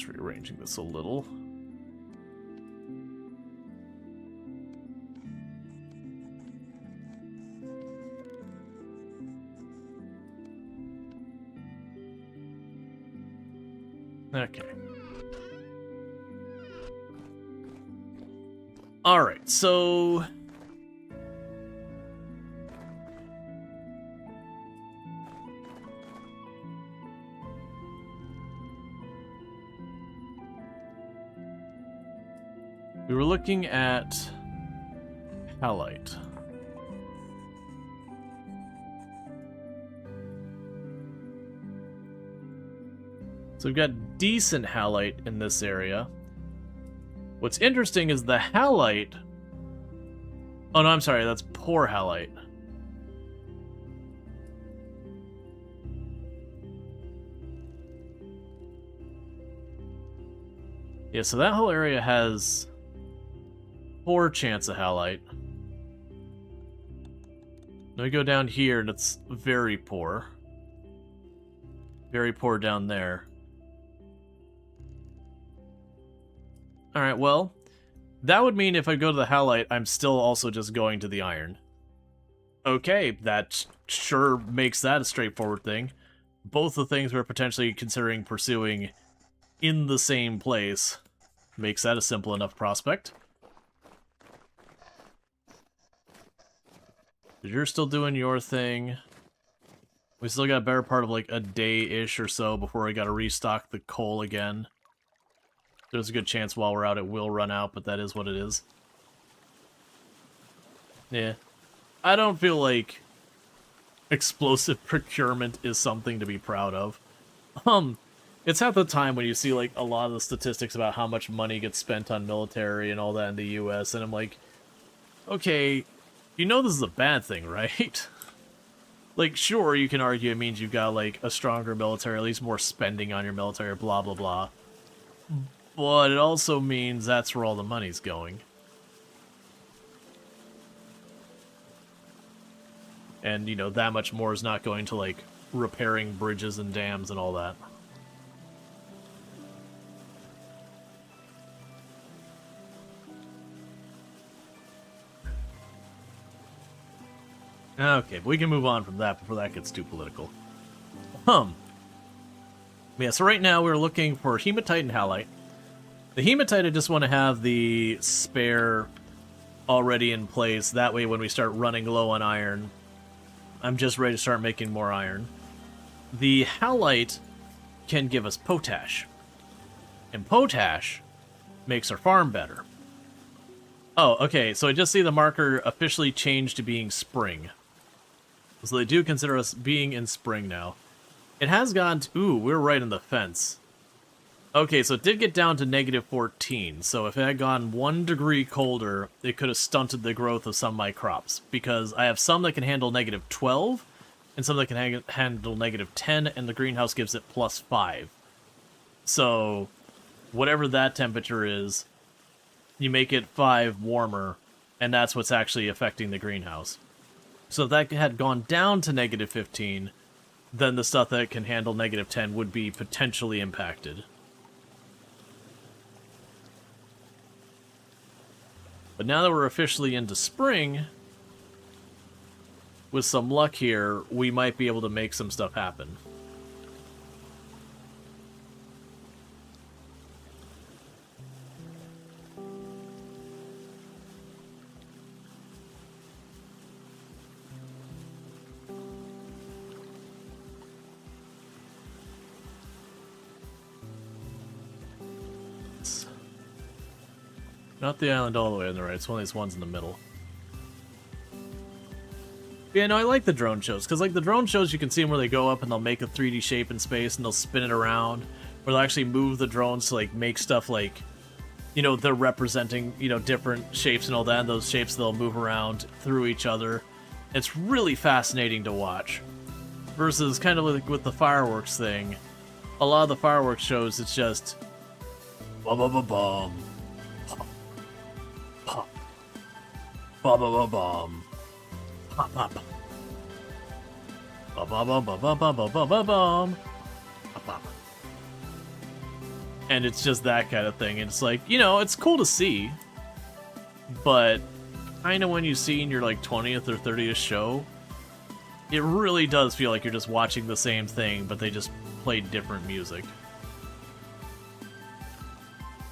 Rearranging this a little. Okay. All right, so We were looking at halite. So we've got decent halite in this area. What's interesting is the halite... Oh no, I'm sorry, that's poor halite. Yeah, so that whole area has poor chance of halite. Then we go down here and it's very poor. Very poor down there. Alright, well, that would mean if I go to the halite, I'm still also just going to the iron. Okay, that sure makes that a straightforward thing. Both the things we're potentially considering pursuing in the same place makes that a simple enough prospect. You're still doing your thing. We still got a better part of like a day-ish or so before we gotta restock the coal again. There's a good chance while we're out it will run out, but that is what it is. Yeah. I don't feel like explosive procurement is something to be proud of. It's at the time when you see like a lot of the statistics about how much money gets spent on military and all that in the US, and I'm like, okay, you know this is a bad thing, right? Like, sure, you can argue it means you've got like a stronger military, at least more spending on your military, blah blah blah. But it also means that's where all the money's going. And, you know, that much more is not going to, like, repairing bridges and dams and all that. Okay, but we can move on from that before that gets too political. Yeah, so right now we're looking for hematite and halite. The hematite, I just want to have the spare already in place. That way when we start running low on iron, I'm just ready to start making more iron. The halite can give us potash. And potash makes our farm better. Oh, okay, so I just see the marker officially changed to being spring. So they do consider us being in spring now. It has gone to... Ooh, we're right in the fence. Okay, so it did get down to -14, so if it had gone 1 degree colder, it could have stunted the growth of some of my crops, because I have some that can handle -12, and some that can handle -10, and the greenhouse gives it +5. So, whatever that temperature is, you make it 5 warmer, and that's what's actually affecting the greenhouse. So if that had gone down to -15, then the stuff that can handle -10 would be potentially impacted. But now that we're officially into spring, with some luck here, we might be able to make some stuff happen. Not the island all the way on the right, it's one of these ones in the middle. Yeah, no, I like the drone shows, because like the drone shows, you can see them where they go up and they'll make a 3D shape in space and they'll spin it around, or they'll actually move the drones to like make stuff like, you know, they're representing, you know, different shapes and all that, and those shapes they'll move around through each other. It's really fascinating to watch. Versus kind of like with the fireworks thing, a lot of the fireworks shows, it's just bum-bum-bum-bum. Pop. Ba-ba-ba-bum. Pop, pop. Ba-ba-bum-ba-bum-ba-bum-ba-bum. Pop, pop. And it's just that kind of thing. And it's like, you know, it's cool to see. But kind of when you see in your like 20th or 30th show, it really does feel like you're just watching the same thing, but they just played different music.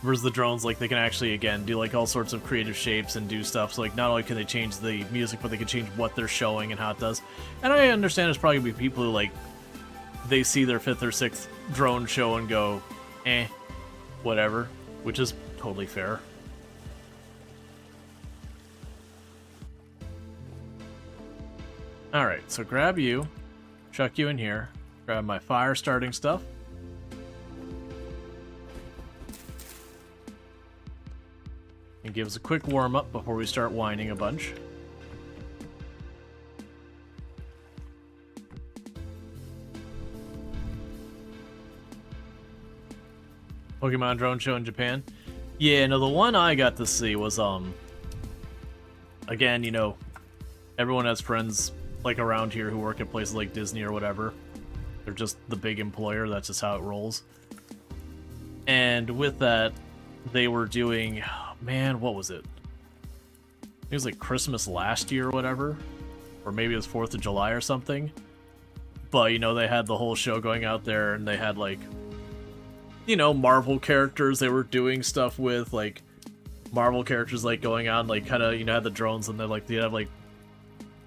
Versus the drones, like, they can actually, again, do, like, all sorts of creative shapes and do stuff. So, like, not only can they change the music, but they can change what they're showing and how it does. And I understand there's probably going to be people who, like, they see their 5th or 6th drone show and go, eh, whatever. Which is totally fair. Alright, so grab you, chuck you in here, grab my fire starting stuff. And give us a quick warm-up before we start whining a bunch. Pokemon drone show in Japan. Yeah, no, the one I got to see was, again, you know, everyone has friends, like, around here who work at places like Disney or whatever. They're just the big employer, that's just how it rolls. And with that, they were doing, man, what was it? It was like Christmas last year or whatever. Or maybe it was 4th of July or something. But, you know, they had the whole show going out there, and they had, like, you know, Marvel characters they were doing stuff with, like, Marvel characters, like, going on, like, kind of, you know, had the drones, and they'd have, like,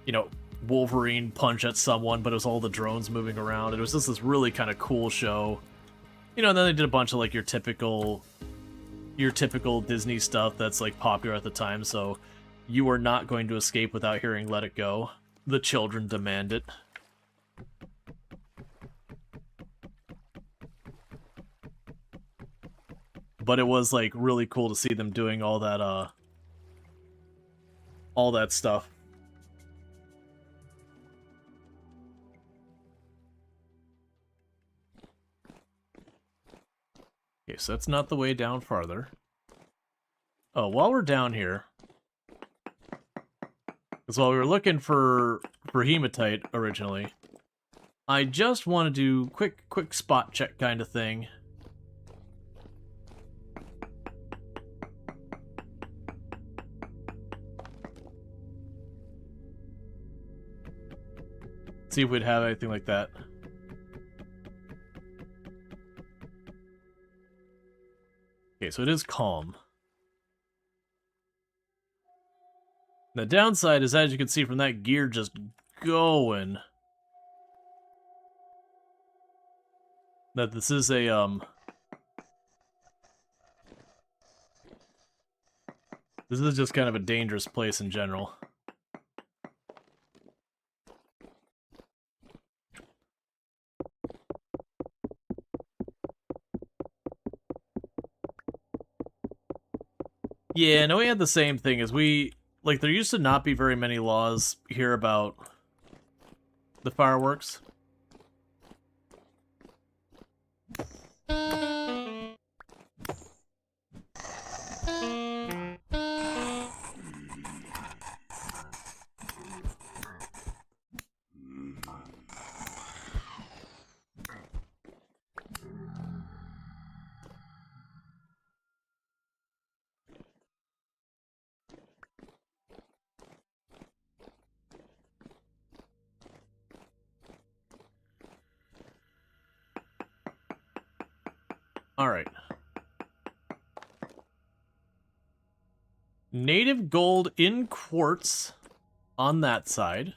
you know, Wolverine punch at someone, but it was all the drones moving around. It was just this really kind of cool show. You know, and then they did a bunch of, like, your typical Disney stuff that's, like, popular at the time, so you are not going to escape without hearing Let It Go. The children demand it. But it was, like, really cool to see them doing all that stuff. Okay, so that's not the way down farther. Oh, while we're down here, because while we were looking for hematite originally, I just want to do quick spot check kind of thing. See if we'd have anything like that. Okay, so it is calm. The downside is, as you can see from that gear just going, that this is a, this is just kind of a dangerous place in general. Yeah, no, we had the same thing as like, there used to not be very many laws here about the fireworks. Alright. Native gold in quartz on that side.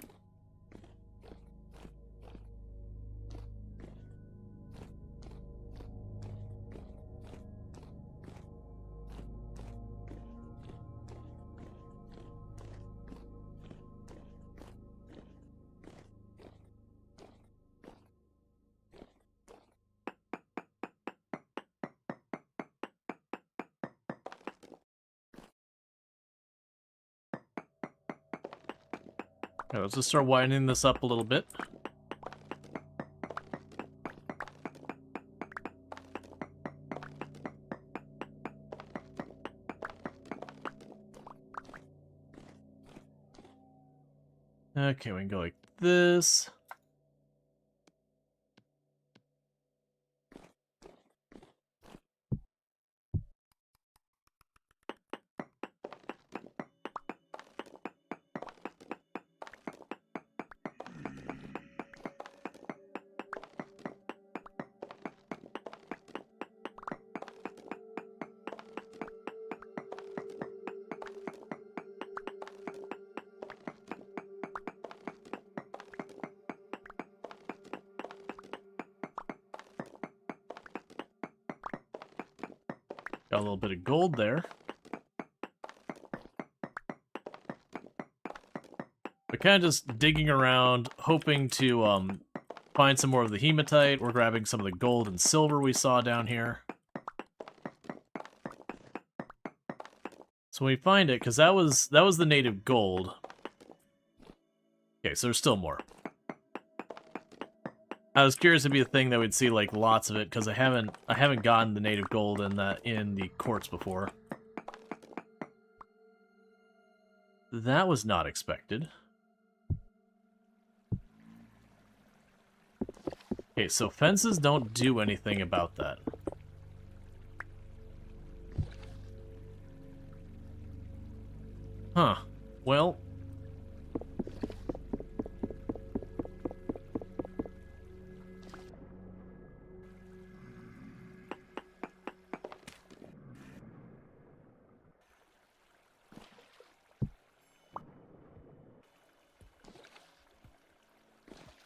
Okay, let's just start widening this up a little bit. Okay, we can go like this. Got a little bit of gold there. But kind of just digging around, hoping to find some more of the hematite. We're grabbing some of the gold and silver we saw down here. So when we find it, because that was the native gold. Okay, so there's still more. I was curious to be a thing that we'd see like lots of it, because I haven't gotten the native gold in the quartz before. That was not expected. Okay, so fences don't do anything about that. Huh. Well...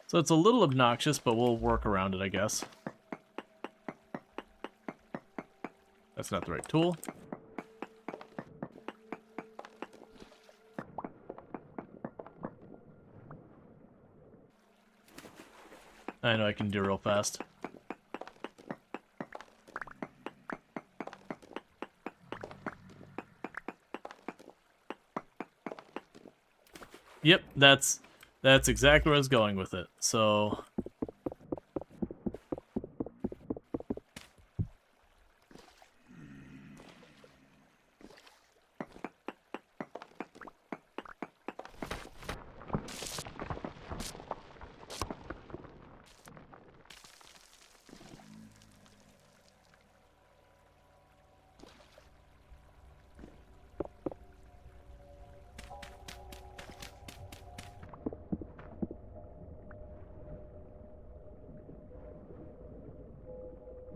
So it's a little obnoxious, but we'll work around it, I guess. That's not the right tool. I know I can do real fast. Yep, that's exactly where I was going with it. So...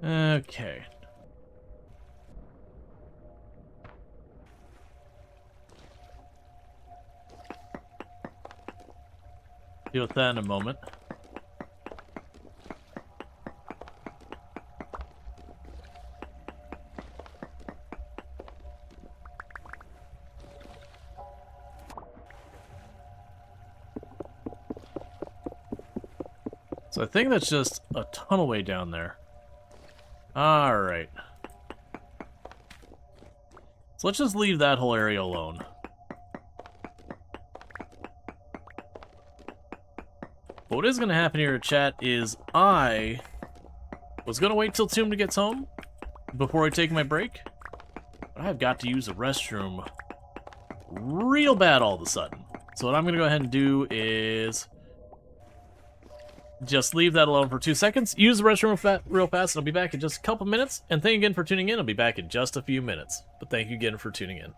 okay. Deal with that in a moment. So I think that's just a tunnel way down there. Alright. So let's just leave that whole area alone. But what is going to happen here, chat, is I was going to wait till Tomb gets home before I take my break. But I've got to use the restroom real bad all of a sudden. So what I'm going to go ahead and do is just leave that alone for 2 seconds. Use the restroom real fast. I'll be back in just a couple minutes. And thank you again for tuning in. I'll be back in just a few minutes. But thank you again for tuning in.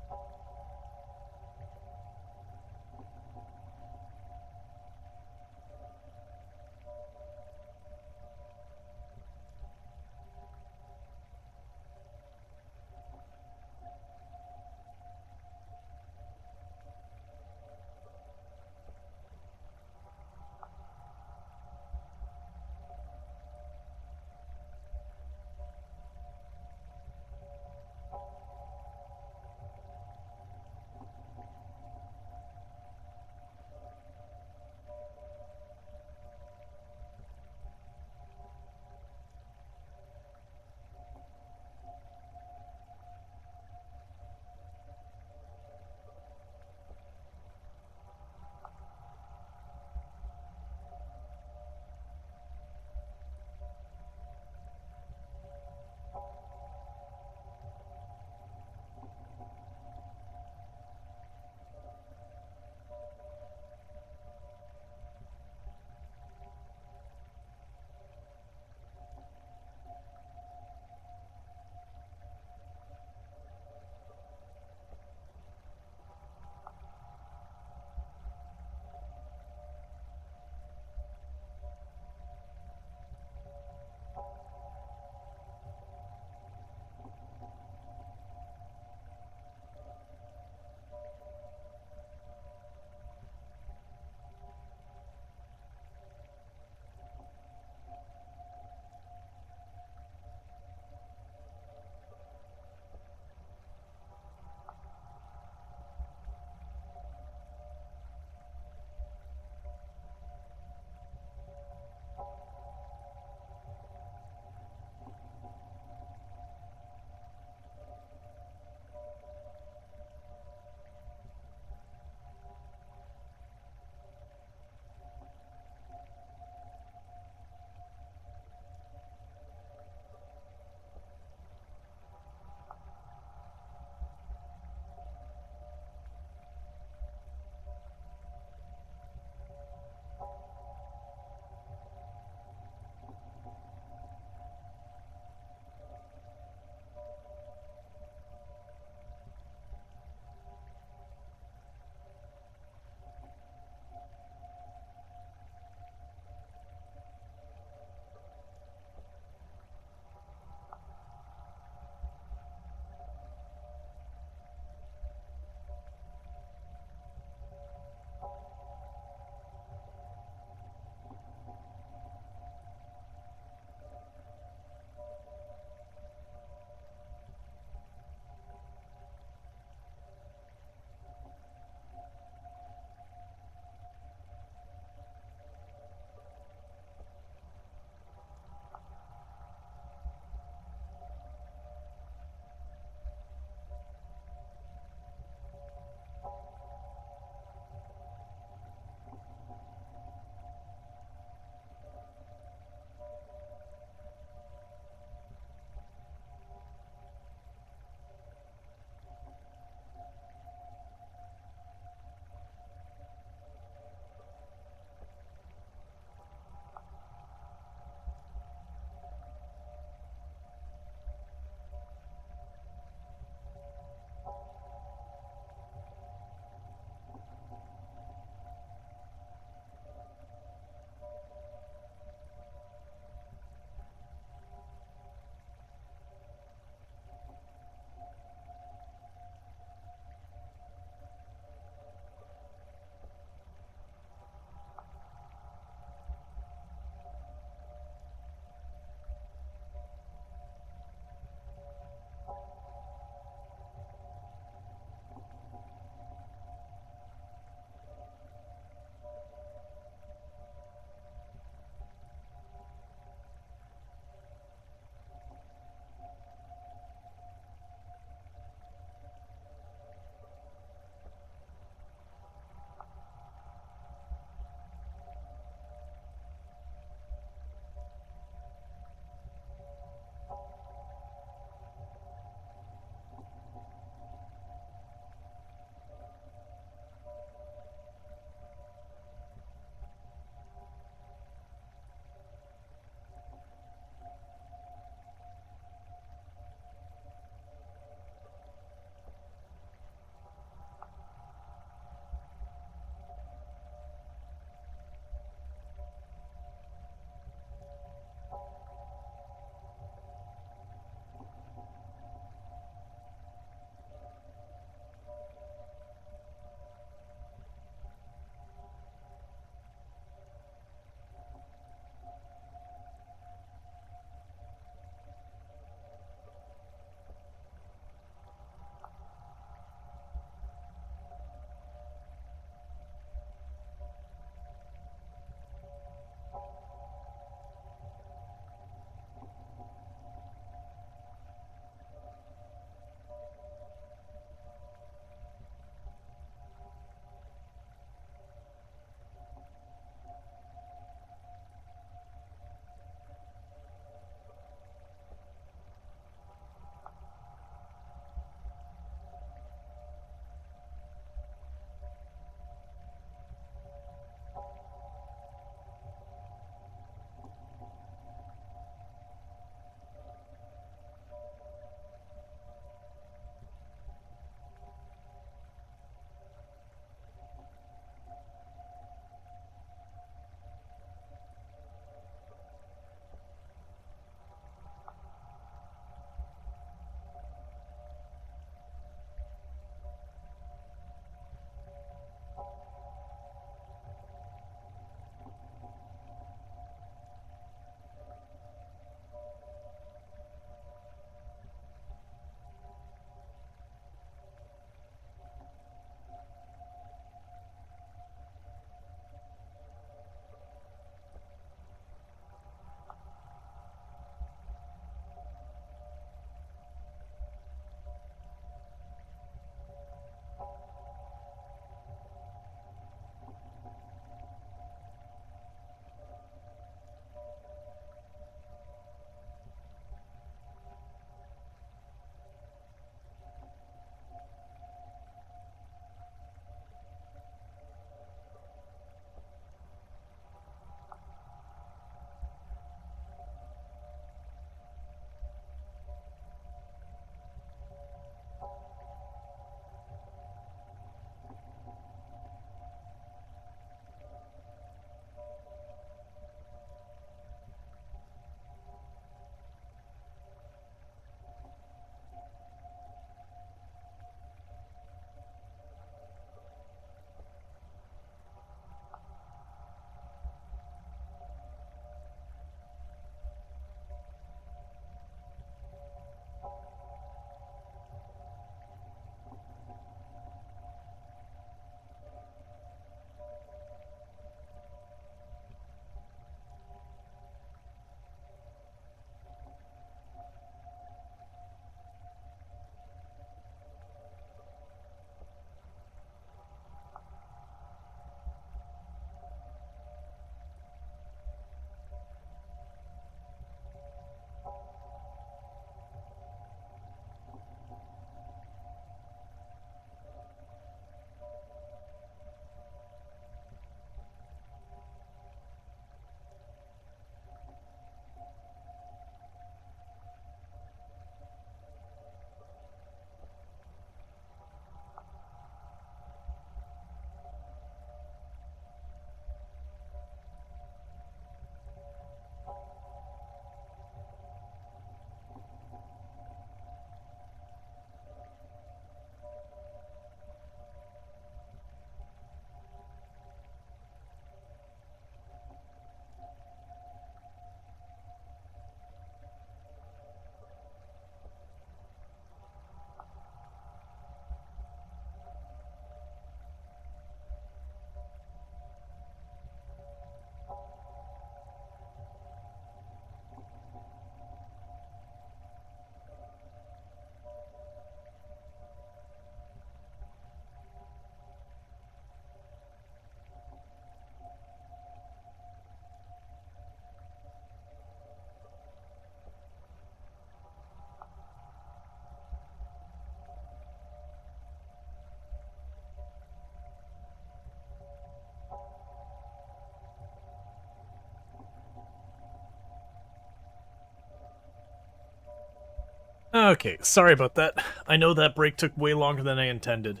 Okay, sorry about that. I know that break took way longer than I intended.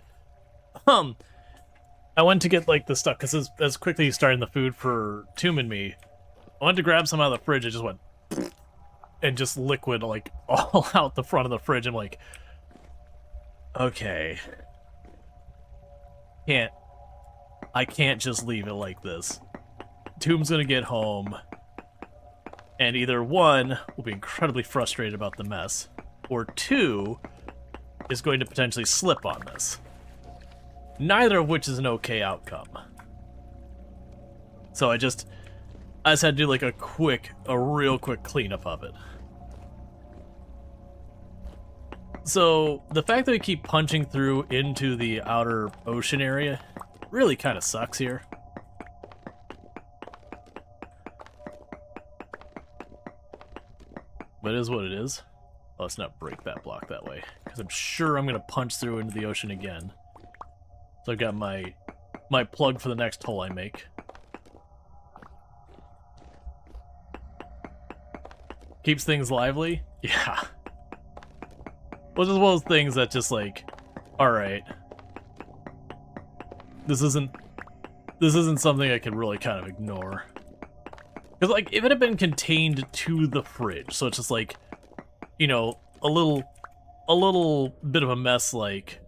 I went to get, like, the stuff, because as quickly as starting the food for Tomb and me, I went to grab some out of the fridge, it just went, and just liquid, like, all out the front of the fridge. I'm like, okay. I can't just leave it like this. Tomb's gonna get home, and either one, will be incredibly frustrated about the mess, or two, is going to potentially slip on this. Neither of which is an okay outcome. So I just had to do like a real quick cleanup of it. So the fact that we keep punching through into the outer ocean area really kind of sucks here. But it is what it is. Oh, let's not break that block that way, because I'm sure I'm going to punch through into the ocean again. So I've got my plug for the next hole I make. Keeps things lively? Yeah. Well, it's just one of those things that just like, alright. This isn't something I can really kind of ignore. Because, like, if it had been contained to the fridge, so it's just like, you know, a little bit of a mess, like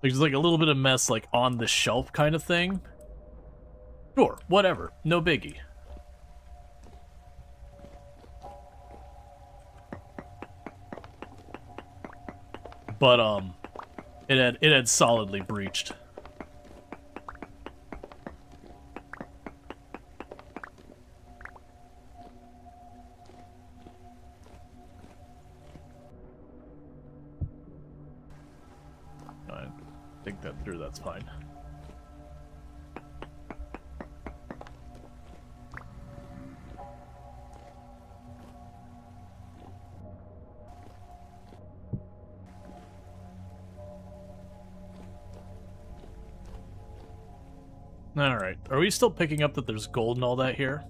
just like a little bit of mess, like, on the shelf kind of thing. Sure, whatever, no biggie. But, it had solidly breached. Think that through, that's fine. Alright, are we still picking up that there's gold and all that here?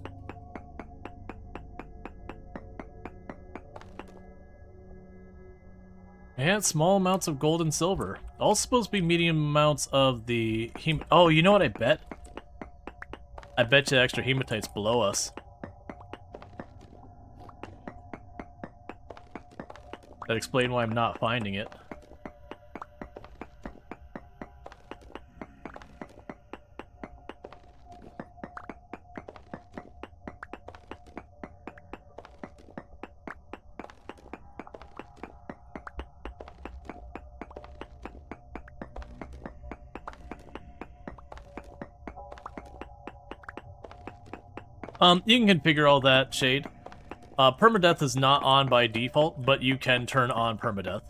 And small amounts of gold and silver. All supposed to be medium amounts of the oh, you know what I bet? I bet you extra hematite's below us. That explains why I'm not finding it. You can configure all that, Shade. Permadeath is not on by default, but you can turn on permadeath.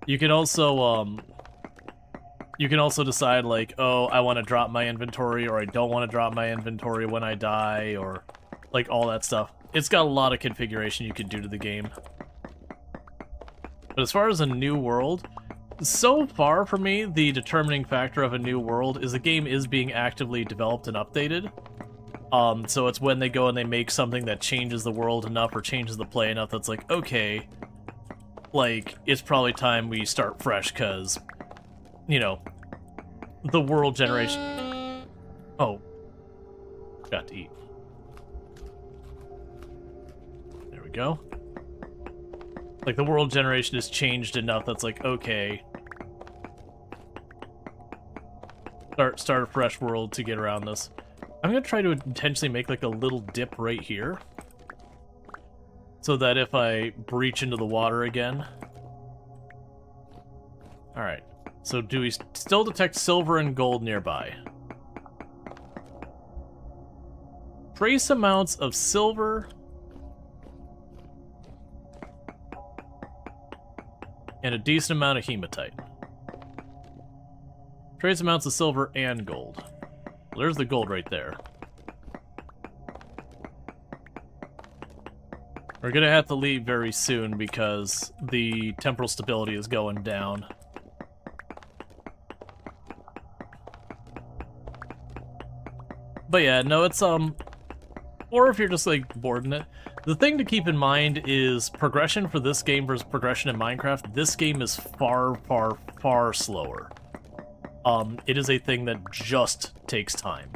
You can also decide, like, oh, I want to drop my inventory, or I don't want to drop my inventory when I die, or, like, all that stuff. It's got a lot of configuration you can do to the game. But as far as a new world, so far for me, the determining factor of a new world is the game is being actively developed and updated. So it's when they go and they make something that changes the world enough or changes the play enough that's like, okay, like, it's probably time we start fresh, because, you know, the world generation... Oh. Got to eat. There we go. Like, the world generation has changed enough that's like, okay, start a fresh world to get around this. I'm gonna try to intentionally make like a little dip right here, so that if I breach into the water again... Alright, so do we still detect silver and gold nearby? Trace amounts of silver and a decent amount of hematite. Trace amounts of silver and gold. Well, there's the gold right there. We're gonna have to leave very soon because the temporal stability is going down. But yeah, no, it's one or if you're just like bored in it. The thing to keep in mind is progression for this game versus progression in Minecraft. This game is far, far, far slower. It is a thing that just takes time.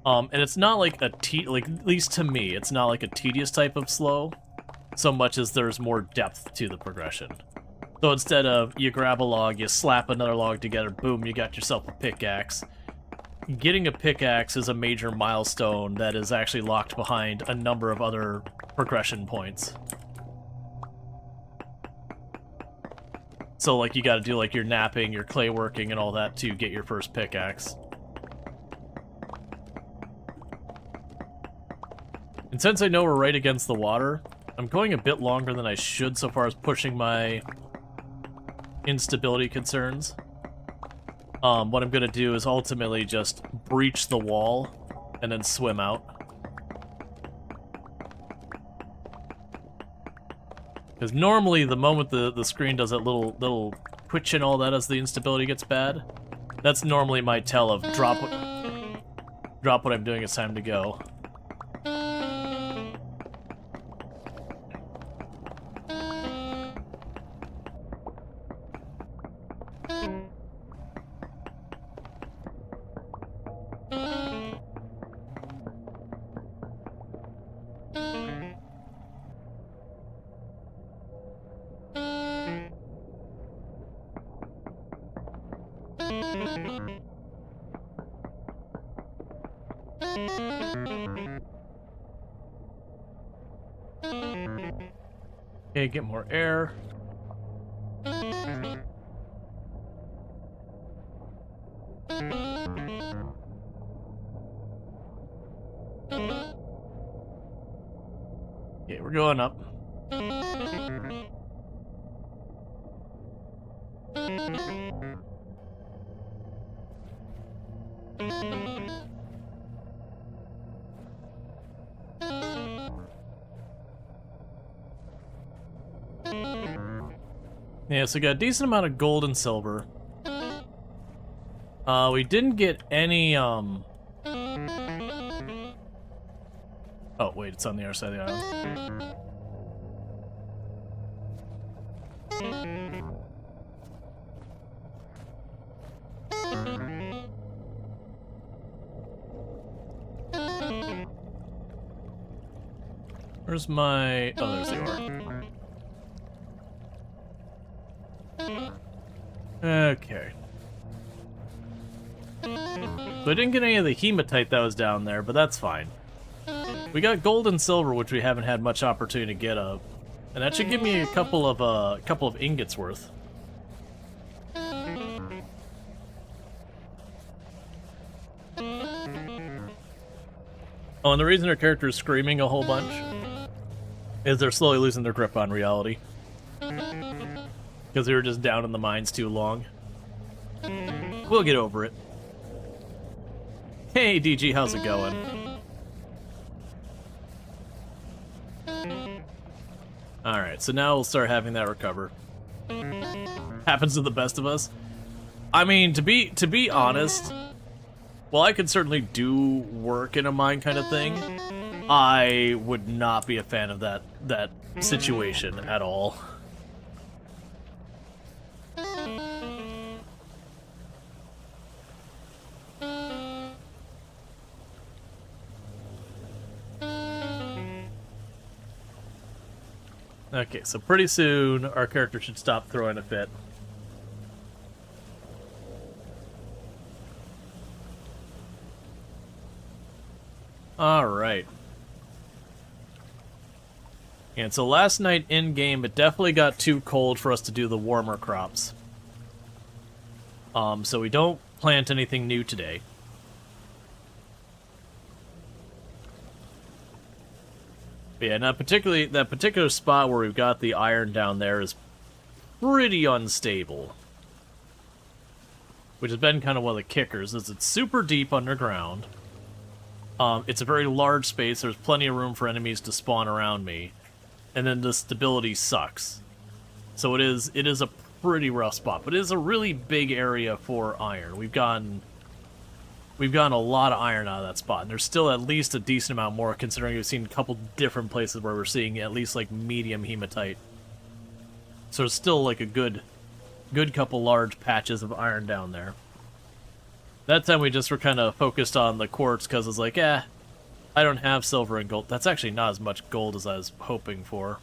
And it's not like a at least to me, it's not like a tedious type of slow, so much as there's more depth to the progression. So instead of you grab a log, you slap another log together, boom, you got yourself a pickaxe. Getting a pickaxe is a major milestone that is actually locked behind a number of other progression points. So, like, you gotta do, like, your napping, your clay working, and all that to get your first pickaxe. And since I know we're right against the water, I'm going a bit longer than I should so far as pushing my instability concerns. What I'm gonna do is ultimately just breach the wall and then swim out. Because normally the moment the screen does that little twitch and all that as the instability gets bad, that's normally my tell of drop what I'm doing, it's time to go. Okay, get more air. Okay, we're going up. Yeah, so we got a decent amount of gold and silver. We didn't get any, Oh, wait, it's on the other side of the island. Where's my... Oh, there's the ore. Okay. So I didn't get any of the hematite that was down there, but that's fine. We got gold and silver, which we haven't had much opportunity to get of. And that should give me a couple of ingots worth. Oh, and the reason our character is screaming a whole bunch is they're slowly losing their grip on reality. Because they were just down in the mines too long. We'll get over it. Hey, DG, how's it going? Alright, so now we'll start having that recover. Happens to the best of us. I mean, to be honest, while I could certainly do work in a mine kind of thing, I would not be a fan of that situation at all. Okay, so pretty soon our character should stop throwing a fit. Alright. And so last night in-game, it definitely got too cold for us to do the warmer crops. So we don't plant anything new today. But yeah, now that particular spot where we've got the iron down there is pretty unstable. Which has been kind of one of the kickers, is it's super deep underground. It's a very large space, there's plenty of room for enemies to spawn around me. And then the stability sucks. So it is a pretty rough spot, but it is a really big area for iron. We've gotten we've gotten a lot of iron out of that spot, and there's still at least a decent amount more, considering we've seen a couple different places where we're seeing at least like medium hematite. So it's still like a good couple large patches of iron down there. That time we just were kind of focused on the quartz because it's like, I don't have silver and gold. That's actually not as much gold as I was hoping for.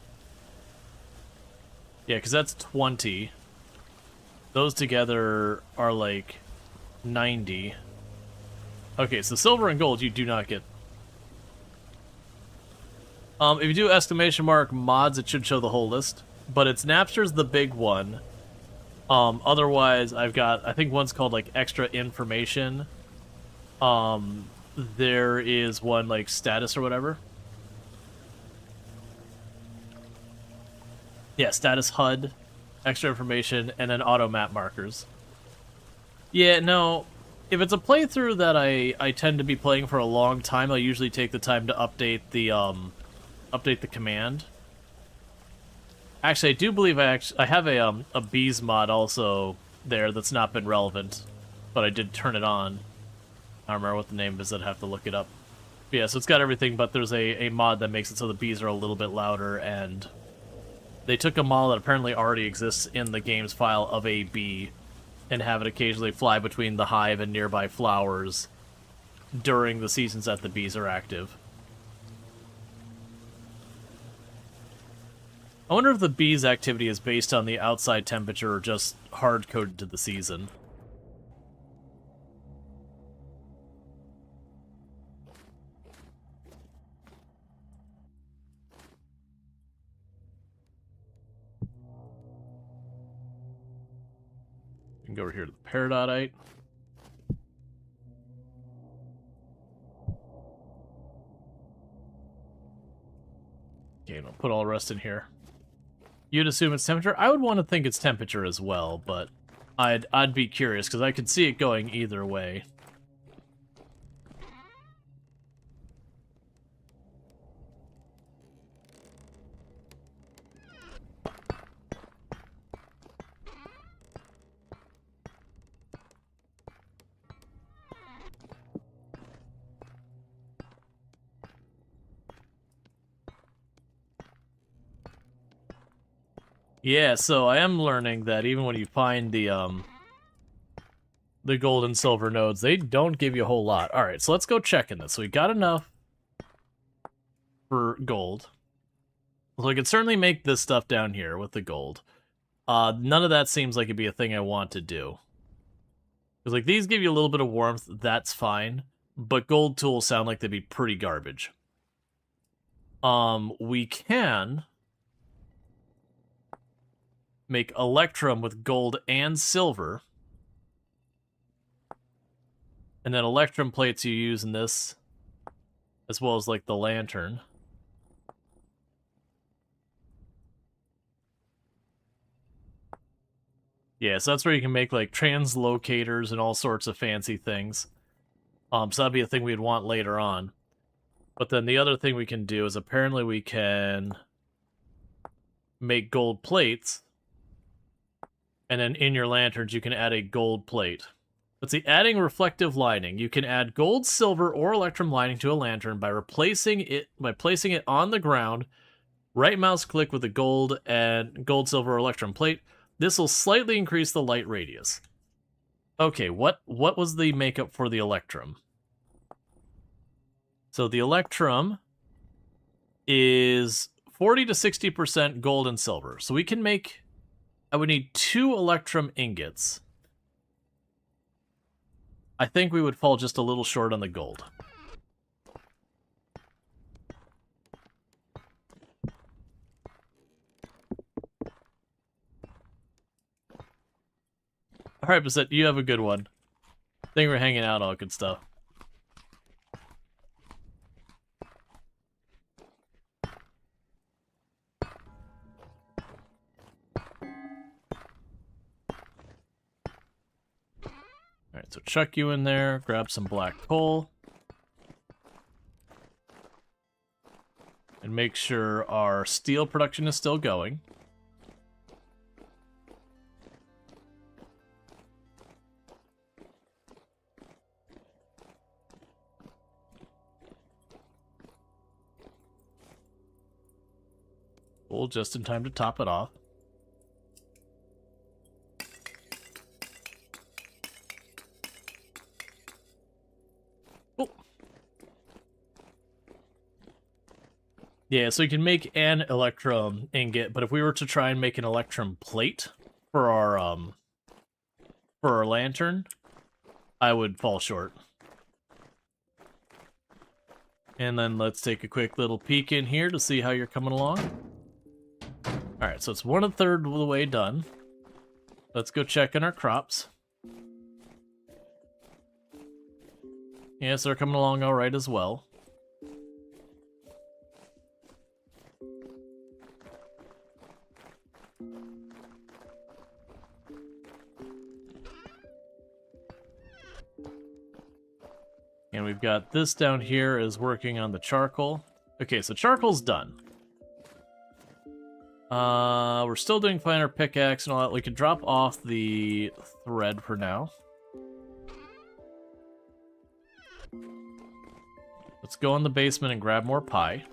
Yeah, because that's 20. Those together are like 90. Okay, so silver and gold you do not get. If you do exclamation mark mods, it should show the whole list. But it's Napster's the big one. Otherwise, I've got, I think one's called like extra information. There is one like status or whatever. Yeah, status HUD, extra information, and then auto map markers. Yeah, no, if it's a playthrough that I tend to be playing for a long time, I'll usually take the time to update the command. Actually, I do believe I have a bees mod also there that's not been relevant, but I did turn it on. I don't remember what the name is. I'd have to look it up. But yeah, so it's got everything, but there's a mod that makes it so the bees are a little bit louder, and they took a model that apparently already exists in the game's file of a bee and have it occasionally fly between the hive and nearby flowers during the seasons that the bees are active. I wonder if the bees' activity is based on the outside temperature or just hard-coded to the season. We can go over here to the peridotite. Okay, and I'll put all the rest in here. You'd assume it's temperature? I would want to think it's temperature as well, but I'd be curious, because I could see it going either way. Yeah, so I am learning that even when you find the gold and silver nodes, they don't give you a whole lot. Alright, so let's go check in this. So we got enough for gold. So I could certainly make this stuff down here with the gold. None of that seems like it'd be a thing I want to do. Because like these give you a little bit of warmth, that's fine. But gold tools sound like they'd be pretty garbage. We can make electrum with gold and silver. And then electrum plates you use in this, as well as like the lantern. Yeah, so that's where you can make like translocators and all sorts of fancy things. So that'd be a thing we'd want later on. But then the other thing we can do is apparently we can make gold plates. And then in your lanterns, you can add a gold plate. Let's see, adding reflective lining. You can add gold, silver, or electrum lining to a lantern by placing it on the ground. Right mouse click with the gold, silver, or electrum plate. This will slightly increase the light radius. Okay, what was the makeup for the electrum? So the electrum is 40 to 60% gold and silver. So we can make... I would need 2 electrum ingots. I think we would fall just a little short on the gold. Alright, Bassett, you have a good one. Thank you for hanging out, all good stuff. Alright, so chuck you in there, grab some black coal. And make sure our steel production is still going. Cool, just in time to top it off. Cool. Yeah, so you can make an electrum ingot, but if we were to try and make an electrum plate for our lantern, I would fall short. And then let's take a quick little peek in here to see how you're coming along. Alright, so it's 1/3 of the way done. Let's go check on our crops. Yes, they're coming along alright as well. And we've got this down here is working on the charcoal. Okay, so charcoal's done. We're still doing finer pickaxe and all that. We can drop off the thread for now. Let's go in the basement and grab more pie.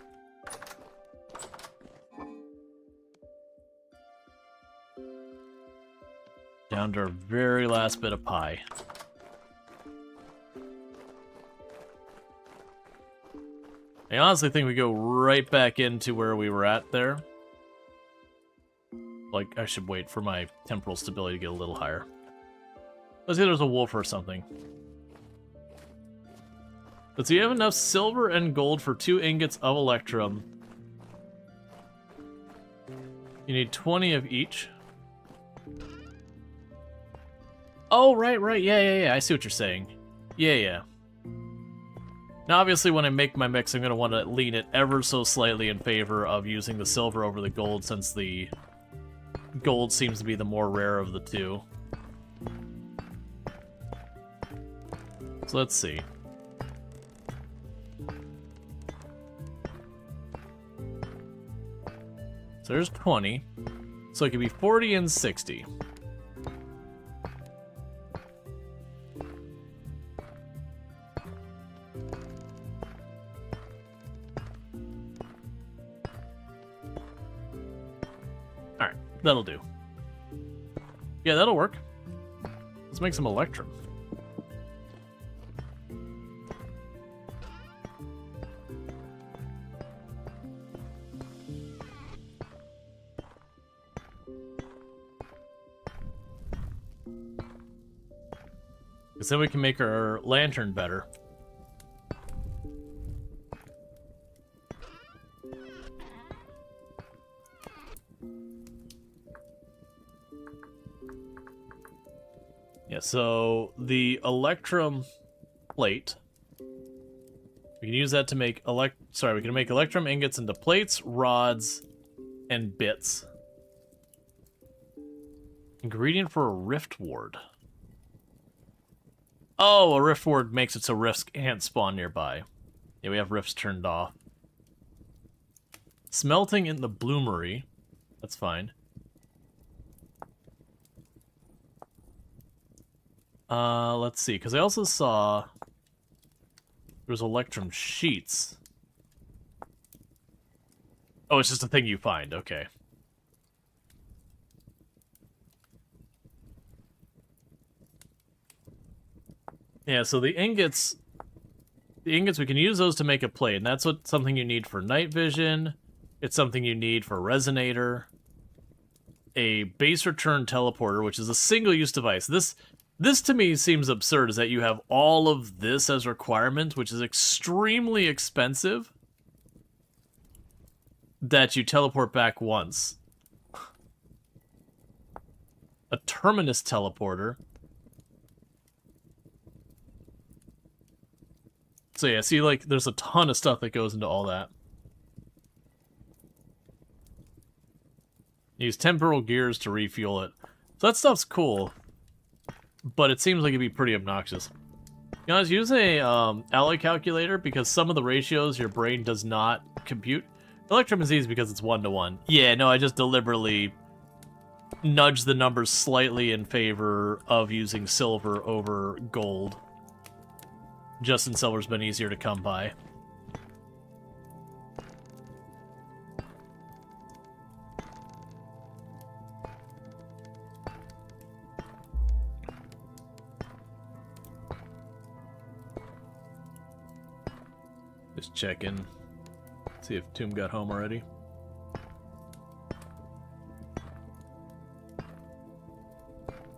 Down to our very last bit of pie. I honestly think we go right back into where we were at there. Like, I should wait for my temporal stability to get a little higher. Let's see if there's a wolf or something. Let's see, you have enough silver and gold for 2 ingots of electrum. You need 20 of each. Oh, right. Yeah. I see what you're saying. Yeah. Now, obviously, when I make my mix, I'm going to want to lean it ever so slightly in favor of using the silver over the gold, since the gold seems to be the more rare of the two. So let's see. So there's 20. So it could be 40 and 60. Alright, that'll do. Yeah, that'll work. Let's make some electrum. Because then we can make our lantern better. Yeah, so the electrum plate, we can use that to make we can make electrum ingots into plates, rods, and bits. Ingredient for a rift ward. Oh, a rift ward makes it so rifts can't spawn nearby. Yeah, we have rifts turned off. Smelting in the bloomery. That's fine. Let's see, because I also saw there was electrum sheets. Oh, it's just a thing you find. Okay. Yeah, so the ingots we can use those to make a plate, and that's something you need for night vision. It's something you need for resonator. A base return teleporter, which is a single-use device. This to me seems absurd, is that you have all of this as requirement, which is extremely expensive, that you teleport back once. A terminus teleporter. So yeah, see, like, there's a ton of stuff that goes into all that. Use temporal gears to refuel it. So that stuff's cool, but it seems like it'd be pretty obnoxious. You know, use a alloy calculator, because some of the ratios your brain does not compute. Electrum is easy because it's 1-to-1. Yeah, no, I just deliberately nudged the numbers slightly in favor of using silver over gold. Justin Silver's been easier to come by. Just check in. See if Tomb got home already.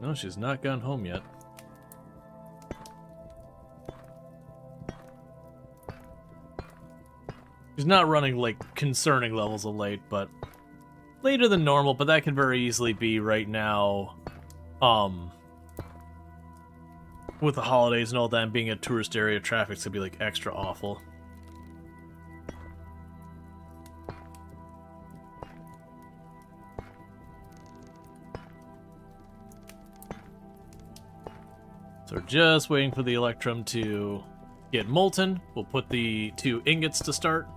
No, she's not gone home yet. She's not running, like, concerning levels of late, but later than normal, but that can very easily be right now, with the holidays and all that, and being a tourist area, traffic's gonna be, like, extra awful. So we're just waiting for the Electrum to get molten. We'll put the 2 ingots to start.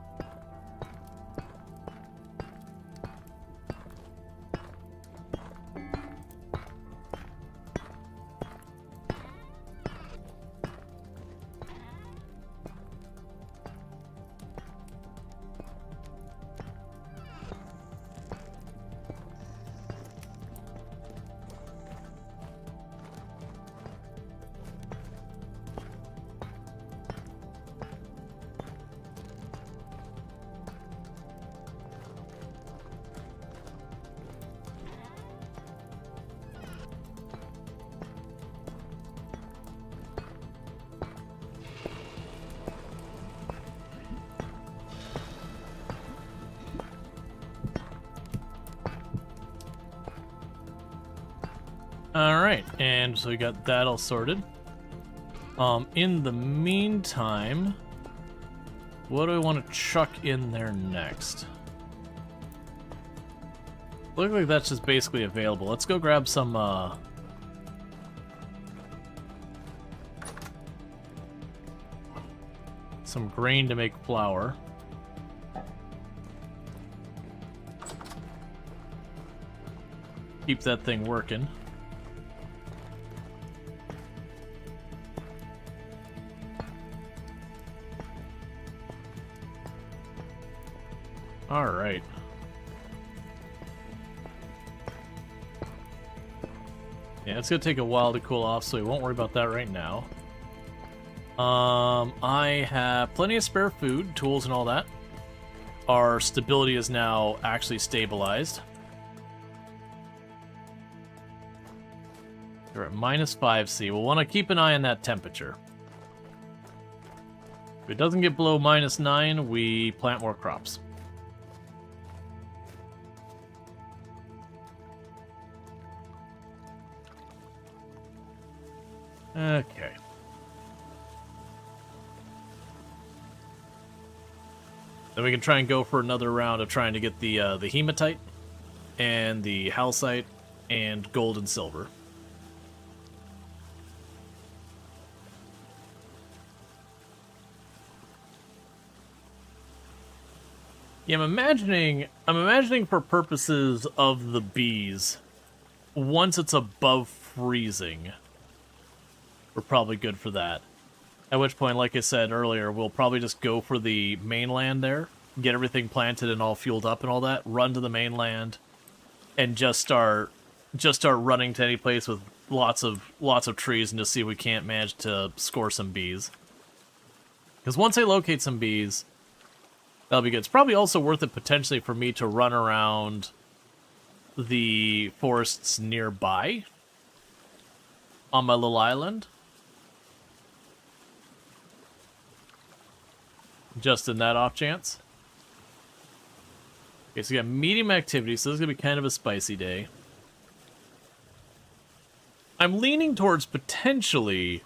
Alright, and so we got that all sorted. In the meantime, what do I want to chuck in there next? Looks like that's just basically available. Let's go grab some, grain to make flour. Keep that thing working. All right. Yeah, it's gonna take a while to cool off, so we won't worry about that right now. I have plenty of spare food, tools, and all that. Our stability is now actually stabilized. We're at -5C. We'll want to keep an eye on that temperature. If it doesn't get below -9, we plant more crops. Okay. Then we can try and go for another round of trying to get the hematite and the halcite and gold and silver. Yeah, I'm imagining for purposes of the bees, once it's above freezing, we're probably good for that. At which point, like I said earlier, we'll probably just go for the mainland there, get everything planted and all fueled up and all that, run to the mainland, and just start running to any place with lots of trees and just see if we can't manage to score some bees. Because once I locate some bees, that'll be good. It's probably also worth it potentially for me to run around the forests nearby on my little island. Just in that off chance. Okay, so we got medium activity, so this is going to be kind of a spicy day. I'm leaning towards potentially...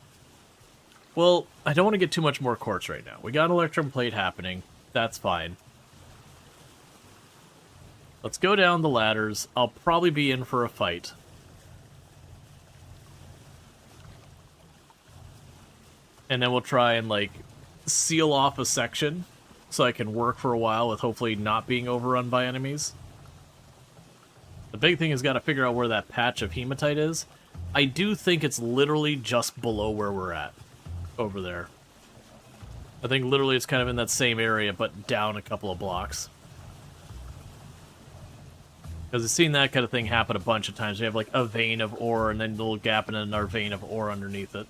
Well, I don't want to get too much more quartz right now. We got an electrum plate happening. That's fine. Let's go down the ladders. I'll probably be in for a fight. And then we'll try and, like, seal off a section so I can work for a while with hopefully not being overrun by enemies. The big thing is got to figure out where that patch of hematite is. I do think it's literally just below where we're at. Over there. I think literally it's kind of in that same area, but down a couple of blocks. Because I've seen that kind of thing happen a bunch of times. We have like a vein of ore and then a little gap and then another vein of ore underneath it.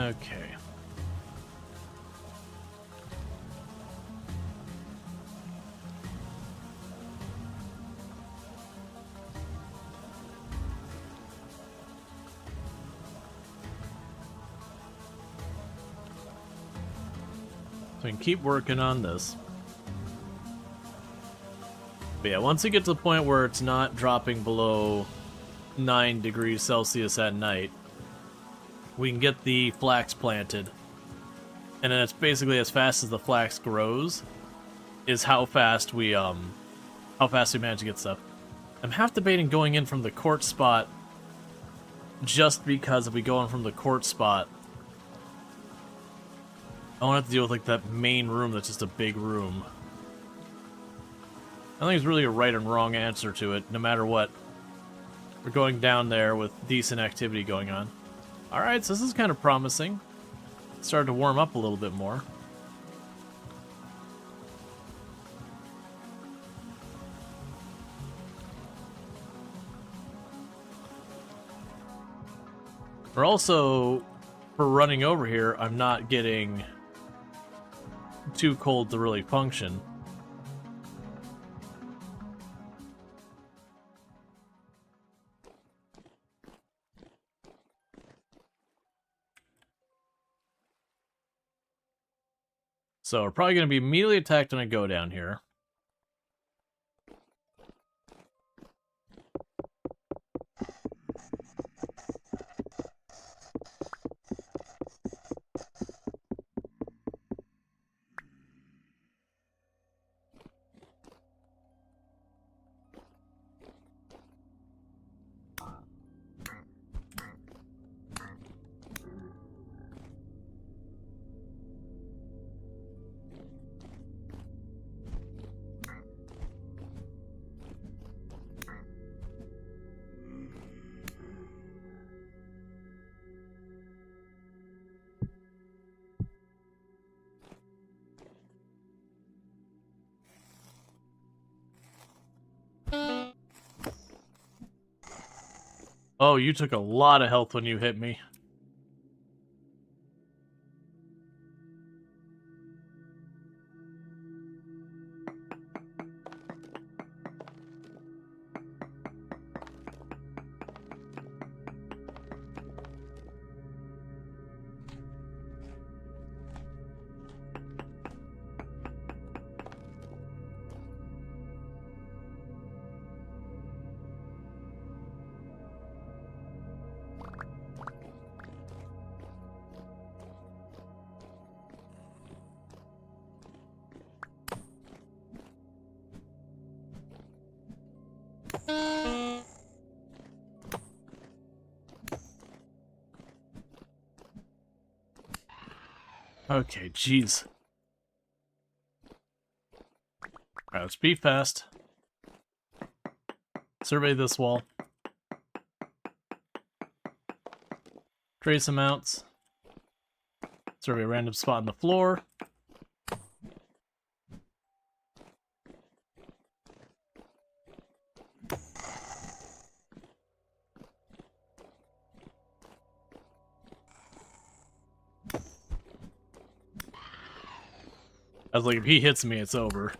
Okay. So we can keep working on this. But yeah, once we get to the point where it's not dropping below 9 degrees Celsius at night, we can get the flax planted. And then it's basically as fast as the flax grows is how fast we manage to get stuff. I'm half debating going in from the quartz spot just because if we go in from the quartz spot, I won't have to deal with like that main room that's just a big room. I think there's really a right and wrong answer to it, no matter what. We're going down there with decent activity going on. Alright, so this is kind of promising. It's started to warm up a little bit more. We're also, for running over here, I'm not getting too cold to really function. So we're probably going to be immediately attacked when I go down here. Oh, you took a lot of health when you hit me. Okay, jeez. Alright, let's be fast. Survey this wall. Trace amounts. Survey a random spot on the floor. I was like, if he hits me, it's over.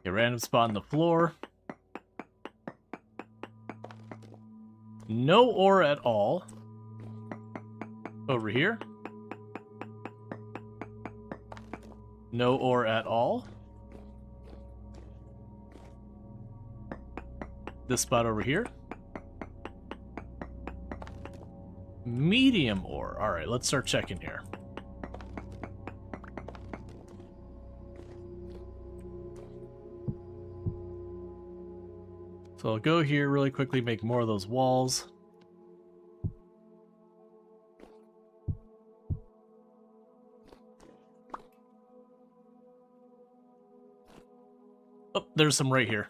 A random spot on the floor. No ore at all. Over here. No ore at all. This spot over here. Medium ore. Alright, let's start checking here. So I'll go here really quickly, make more of those walls. Oh, there's some right here.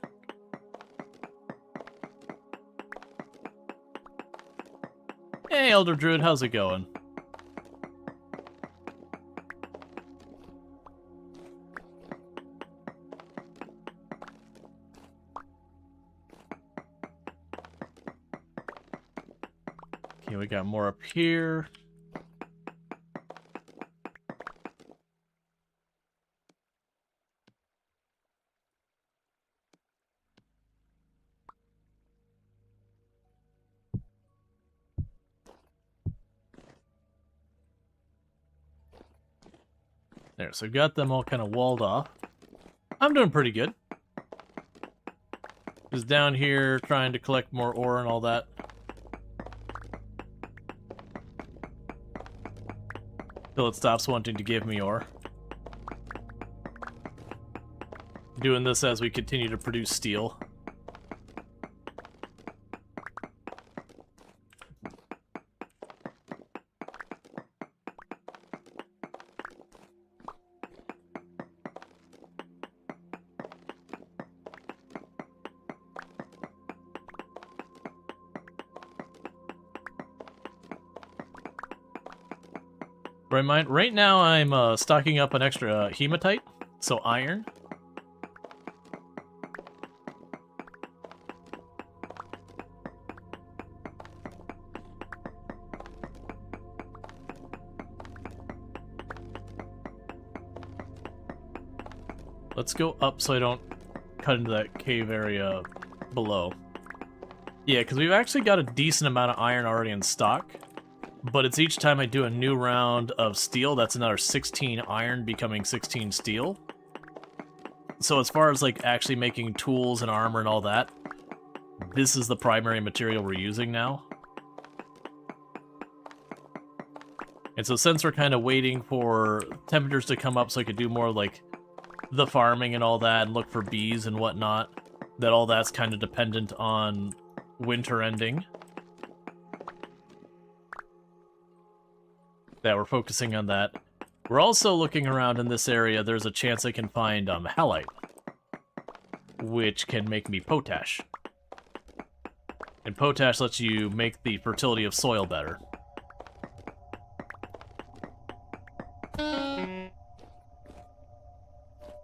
Hey, Elder Druid, how's it going? Okay, we got more up here. There, so got them all kind of walled off. I'm doing pretty good. Just down here trying to collect more ore and all that. Till it stops wanting to give me ore. Doing this as we continue to produce steel. Right now I'm stocking up an extra hematite, so iron. Let's go up so I don't cut into that cave area below. Yeah, because we've actually got a decent amount of iron already in stock. But it's each time I do a new round of steel, that's another 16 iron becoming 16 steel. So as far as like actually making tools and armor and all that, this is the primary material we're using now. And so since we're kind of waiting for temperatures to come up so I could do more like the farming and all that and look for bees and whatnot, that all that's kind of dependent on winter ending. That we're focusing on that. We're also looking around in this area. There's a chance I can find halite, which can make me potash. And potash lets you make the fertility of soil better.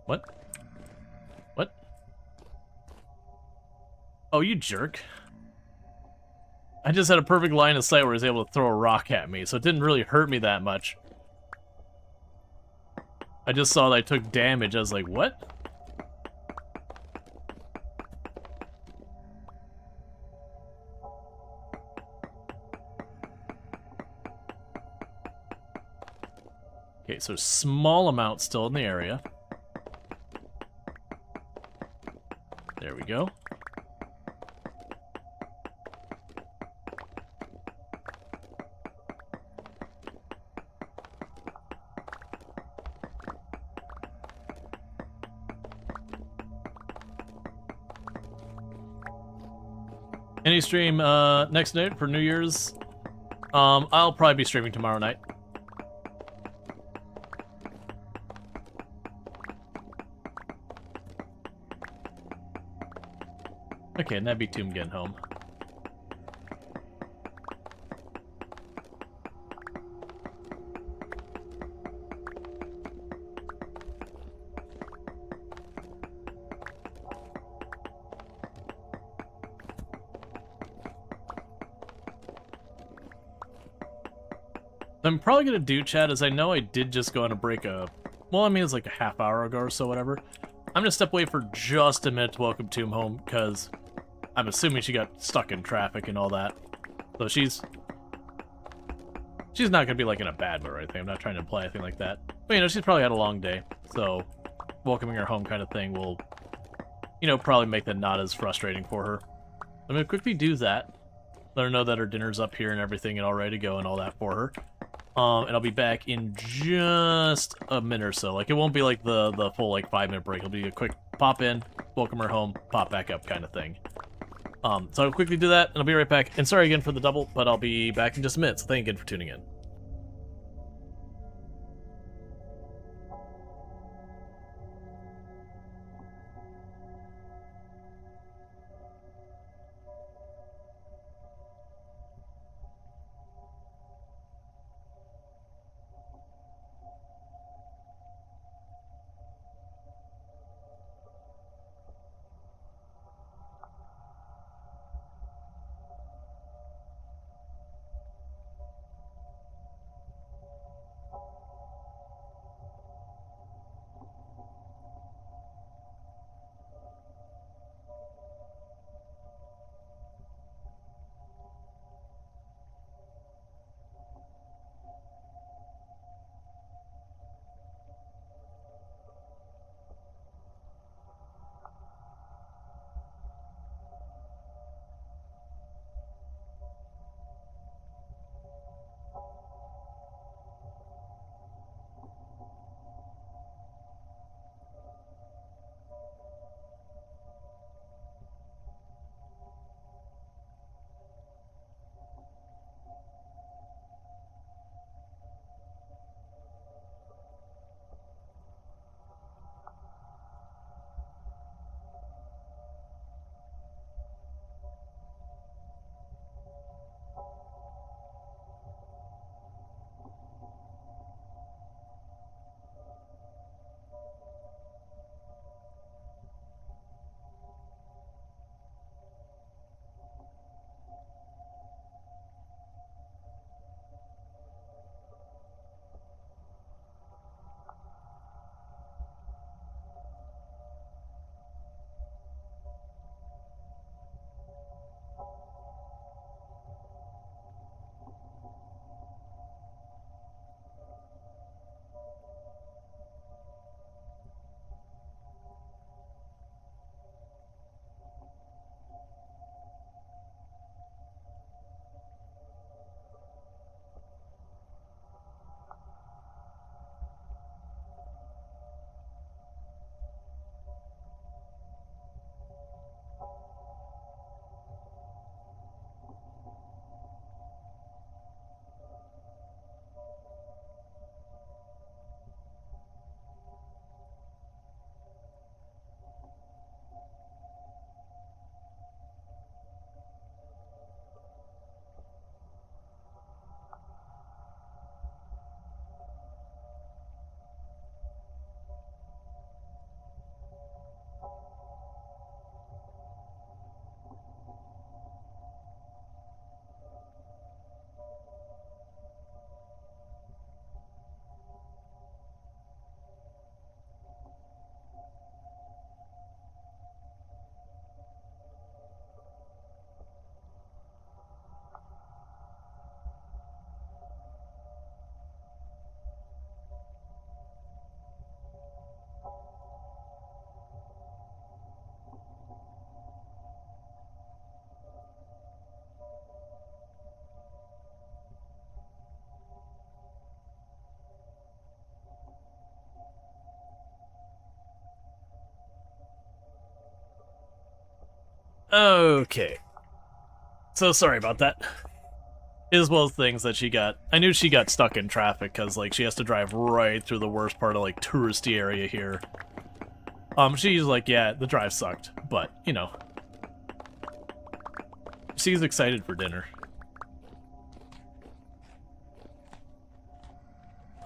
What? What? Oh, you jerk. I just had a perfect line of sight where he was able to throw a rock at me, so it didn't really hurt me that much. I just saw that I took damage. I was like, what? Okay, so small amount still in the area. There we go. Any stream next night for New Year's? I'll probably be streaming tomorrow night. Okay, and that'd be Tomb getting home. I'm probably gonna do, chat, as I know I did just go on a break well, I mean, it's like a half hour ago or so, whatever. I'm gonna step away for just a minute to welcome Tomb home, because I'm assuming she got stuck in traffic and all that. So she's not gonna be like in a bad mood or anything. I'm not trying to imply anything like that. But, you know, she's probably had a long day, so welcoming her home kind of thing will, you know, probably make that not as frustrating for her. I'm gonna quickly do that. Let her know that her dinner's up here and everything and all ready to go and all that for her. And I'll be back in just a minute or so. Like, it won't be like the full, like, 5-minute break. It'll be a quick pop in, welcome her home, pop back up kind of thing. So I'll quickly do that, and I'll be right back. And sorry again for the double, but I'll be back in just a minute, so thank you again for tuning in. Okay. So sorry about that. As well as things that she got. I knew she got stuck in traffic because, like, she has to drive right through the worst part of, like, touristy area here. She's like, yeah, the drive sucked, but, you know. She's excited for dinner.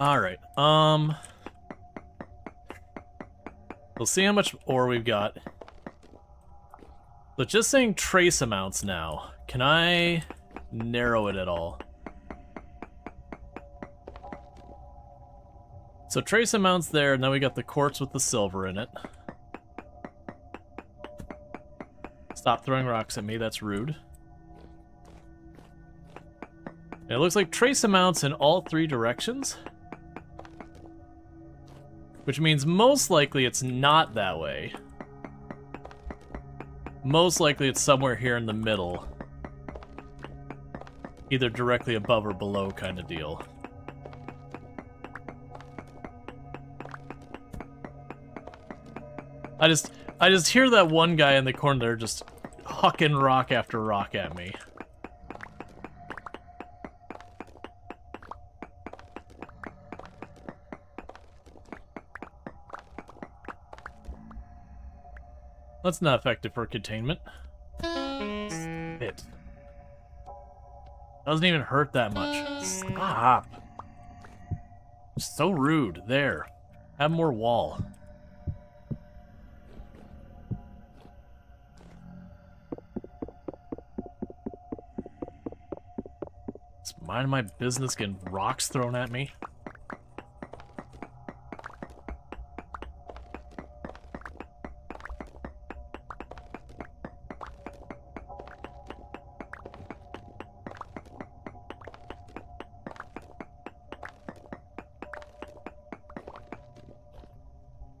Alright, we'll see how much ore we've got. But just saying trace amounts now. Can I narrow it at all? So trace amounts there, and then we got the quartz with the silver in it. Stop throwing rocks at me, that's rude. And it looks like trace amounts in all three directions. Which means most likely it's not that way. Most likely it's somewhere here in the middle. Either directly above or below kind of deal. I just hear that one guy in the corner there just hucking rock after rock at me. That's not effective for containment. It doesn't even hurt that much. Stop. So rude. There. Have more wall. It's minding my business getting rocks thrown at me.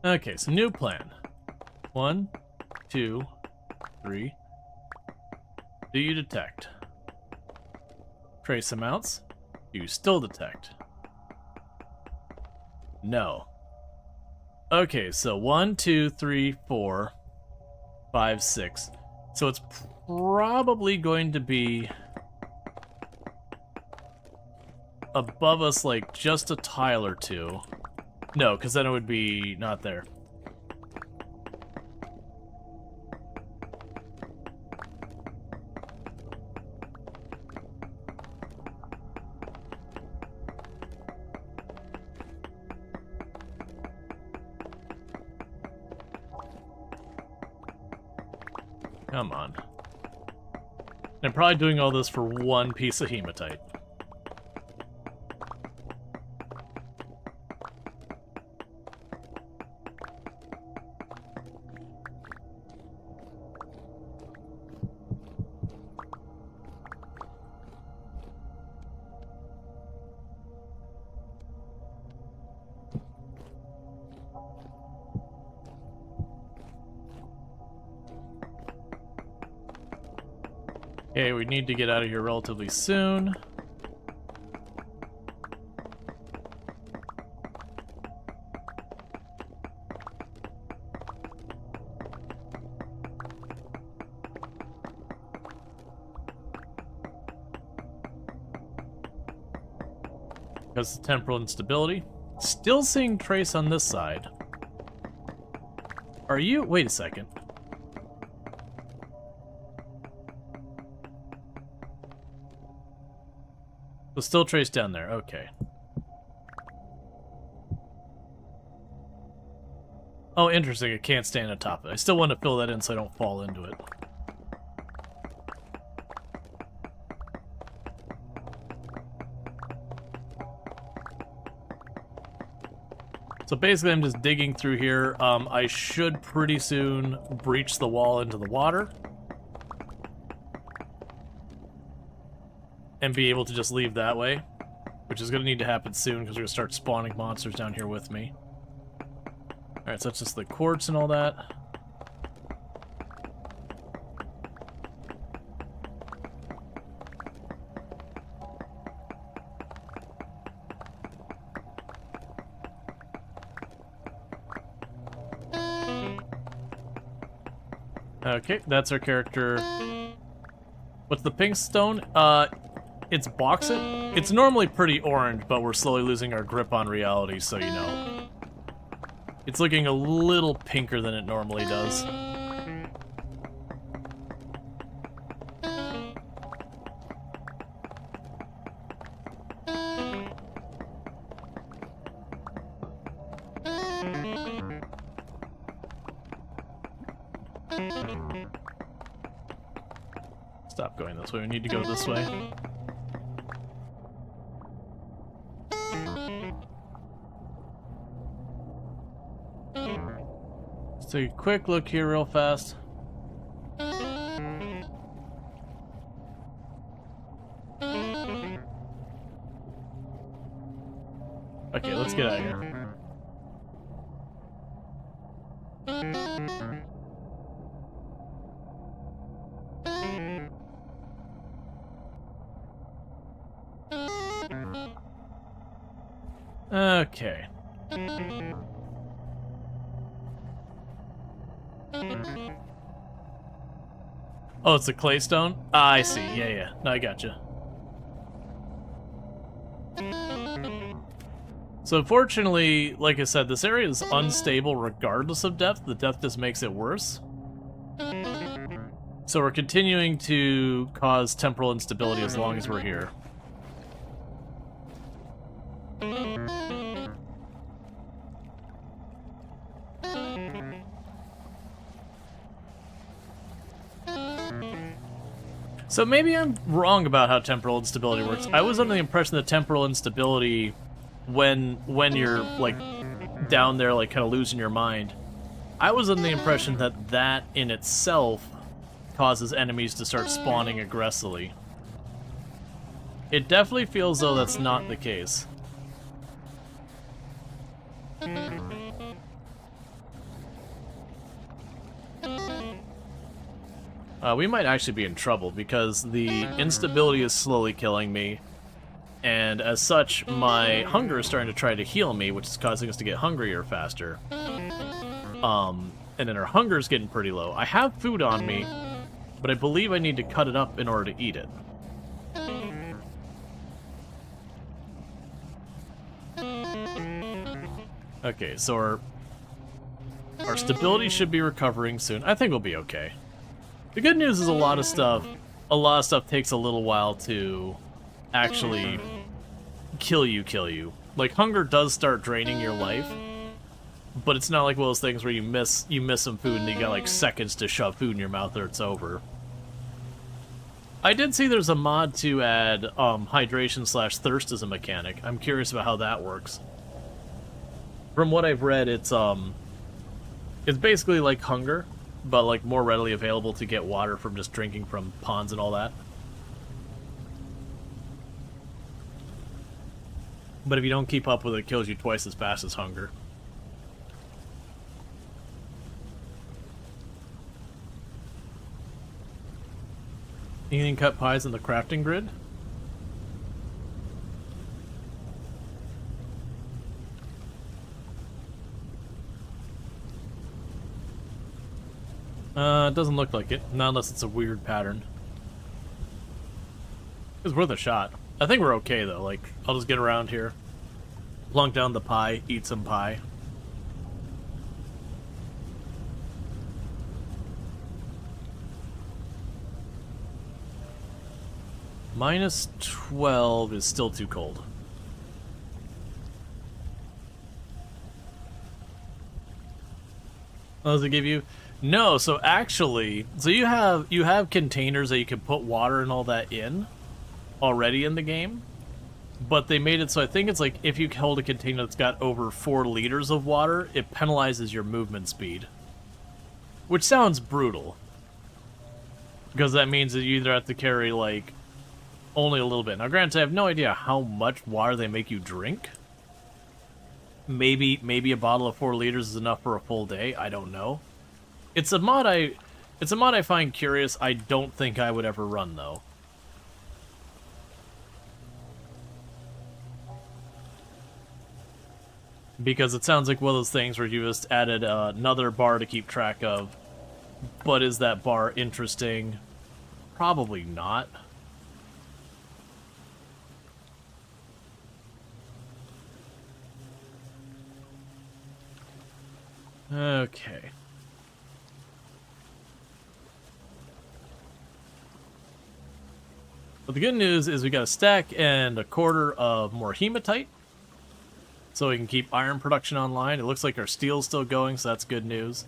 Okay, so new plan. 1, 2, 3. Do you detect? Trace amounts. Do you still detect? No. Okay, so 1, 2, 3, 4, 5, 6. So it's probably going to be above us, like, just a tile or two. No, because then it would be not there. Come on. I'm probably doing all this for one piece of hematite. Okay, we need to get out of here relatively soon. Because of temporal instability. Still seeing trace on this side. Are you? Wait a second. So still trace down there, okay. Oh, interesting, it can't stand on top of it. I still want to fill that in so I don't fall into it. So basically I'm just digging through here. I should pretty soon breach the wall into the water. And be able to just leave that way. Which is going to need to happen soon because we're going to start spawning monsters down here with me. Alright, so that's just the quartz and all that. Okay, that's our character. What's the pink stone? It's bauxite. It's normally pretty orange, but we're slowly losing our grip on reality, so you know. It's looking a little pinker than it normally does. Stop going this way. We need to go this way. Let's take a quick look here real fast. Okay, let's get out of here. Okay. Oh, it's a clay stone? Ah, I see. Yeah. No, I gotcha. So unfortunately, like I said, this area is unstable regardless of depth. The depth just makes it worse. So we're continuing to cause temporal instability as long as we're here. So maybe I'm wrong about how temporal instability works. I was under the impression that temporal instability, when you're like down there, like kind of losing your mind, I was under the impression that that in itself causes enemies to start spawning aggressively. It definitely feels though that's not the case. We might actually be in trouble because the instability is slowly killing me, and as such, my hunger is starting to try to heal me, which is causing us to get hungrier faster. And then our hunger is getting pretty low. I have food on me, but I believe I need to cut it up in order to eat it. Okay, so our stability should be recovering soon. I think we'll be okay. The good news is a lot of stuff takes a little while to actually kill you. Like, hunger does start draining your life, but it's not like one of those things where you miss some food and you got like seconds to shove food in your mouth or it's over. I did see there's a mod to add hydration/thirst as a mechanic. I'm curious about how that works. From what I've read, it's basically like hunger, but like more readily available to get water from just drinking from ponds and all that. But if you don't keep up with it, it kills you twice as fast as hunger. Anything cut pies in the crafting grid? It doesn't look like it. Not unless it's a weird pattern. It's worth a shot. I think we're okay, though. Like, I'll just get around here, plunk down the pie, eat some pie. Minus 12 is still too cold. What does it give you? No, so actually, you have containers that you can put water and all that in already in the game, but they made it so I think it's like if you hold a container that's got over 4 liters of water, it penalizes your movement speed, which sounds brutal, because that means that you either have to carry like only a little bit. Now, granted, I have no idea how much water they make you drink. Maybe a bottle of 4 liters is enough for a full day. I don't know. It's a mod I find curious. I don't think I would ever run, though. Because it sounds like one of those things where you just added another bar to keep track of, but is that bar interesting? Probably not. Okay. But the good news is we got a stack and a quarter of more hematite. So we can keep iron production online. It looks like our steel's still going, so that's good news.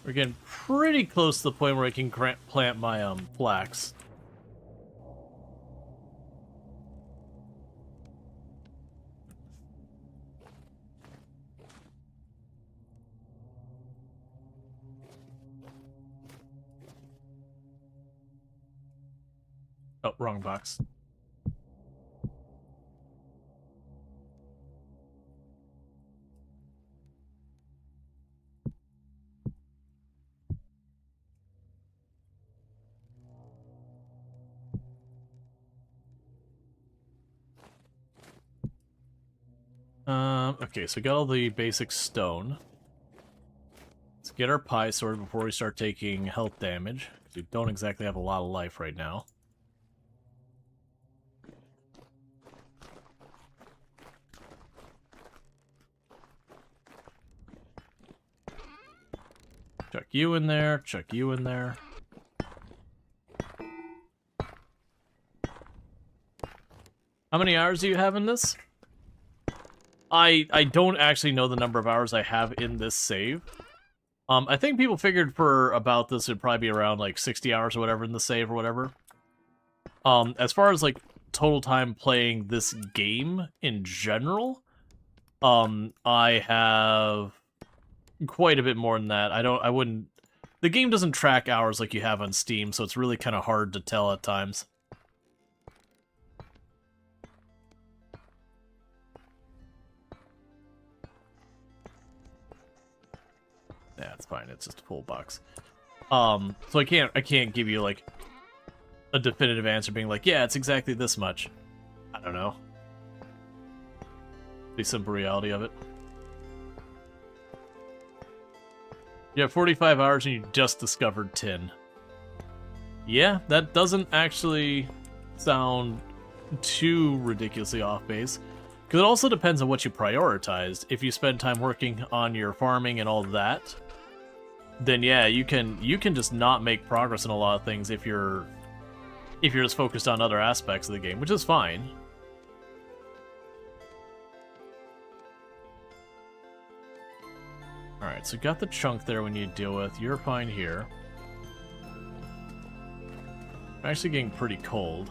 We're getting pretty close to the point where I can plant my flax. Oh, wrong box. Okay, so we got all the basic stone. Let's get our pie sword before we start taking health damage. We don't exactly have a lot of life right now. Chuck you in there, chuck you in there. How many hours do you have in this? I don't actually know the number of hours I have in this save. I think people figured for about this it'd probably be around like 60 hours or whatever in the save or whatever. As far as like total time playing this game in general, I have quite a bit more than that. I wouldn't. The game doesn't track hours like you have on Steam, so it's really kind of hard to tell at times. Yeah, it's fine. It's just a full box. So I can't give you like a definitive answer being like, yeah, it's exactly this much. I don't know. The simple reality of it. You have 45 hours and you just discovered tin. Yeah, that doesn't actually sound too ridiculously off base. Because it also depends on what you prioritized. If you spend time working on your farming and all that, then yeah, you can just not make progress in a lot of things if you're just focused on other aspects of the game, which is fine. Alright, so got the chunk there we need to deal with. You're fine here. I'm actually getting pretty cold.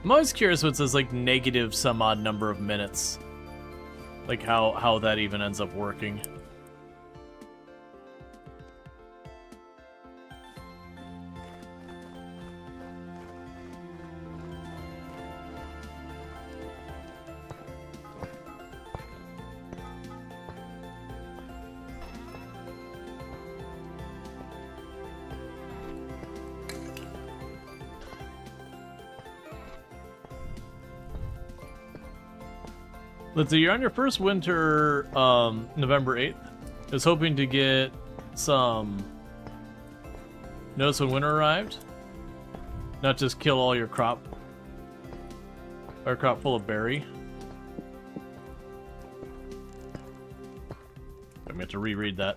I'm always curious what it says, like, negative some odd number of minutes. Like, how that even ends up working. Let's see, you're on your first winter, November 8th. I was hoping to get some notice when winter arrived. Not just kill all your crop. Or crop full of berry. I'm going to have to reread that.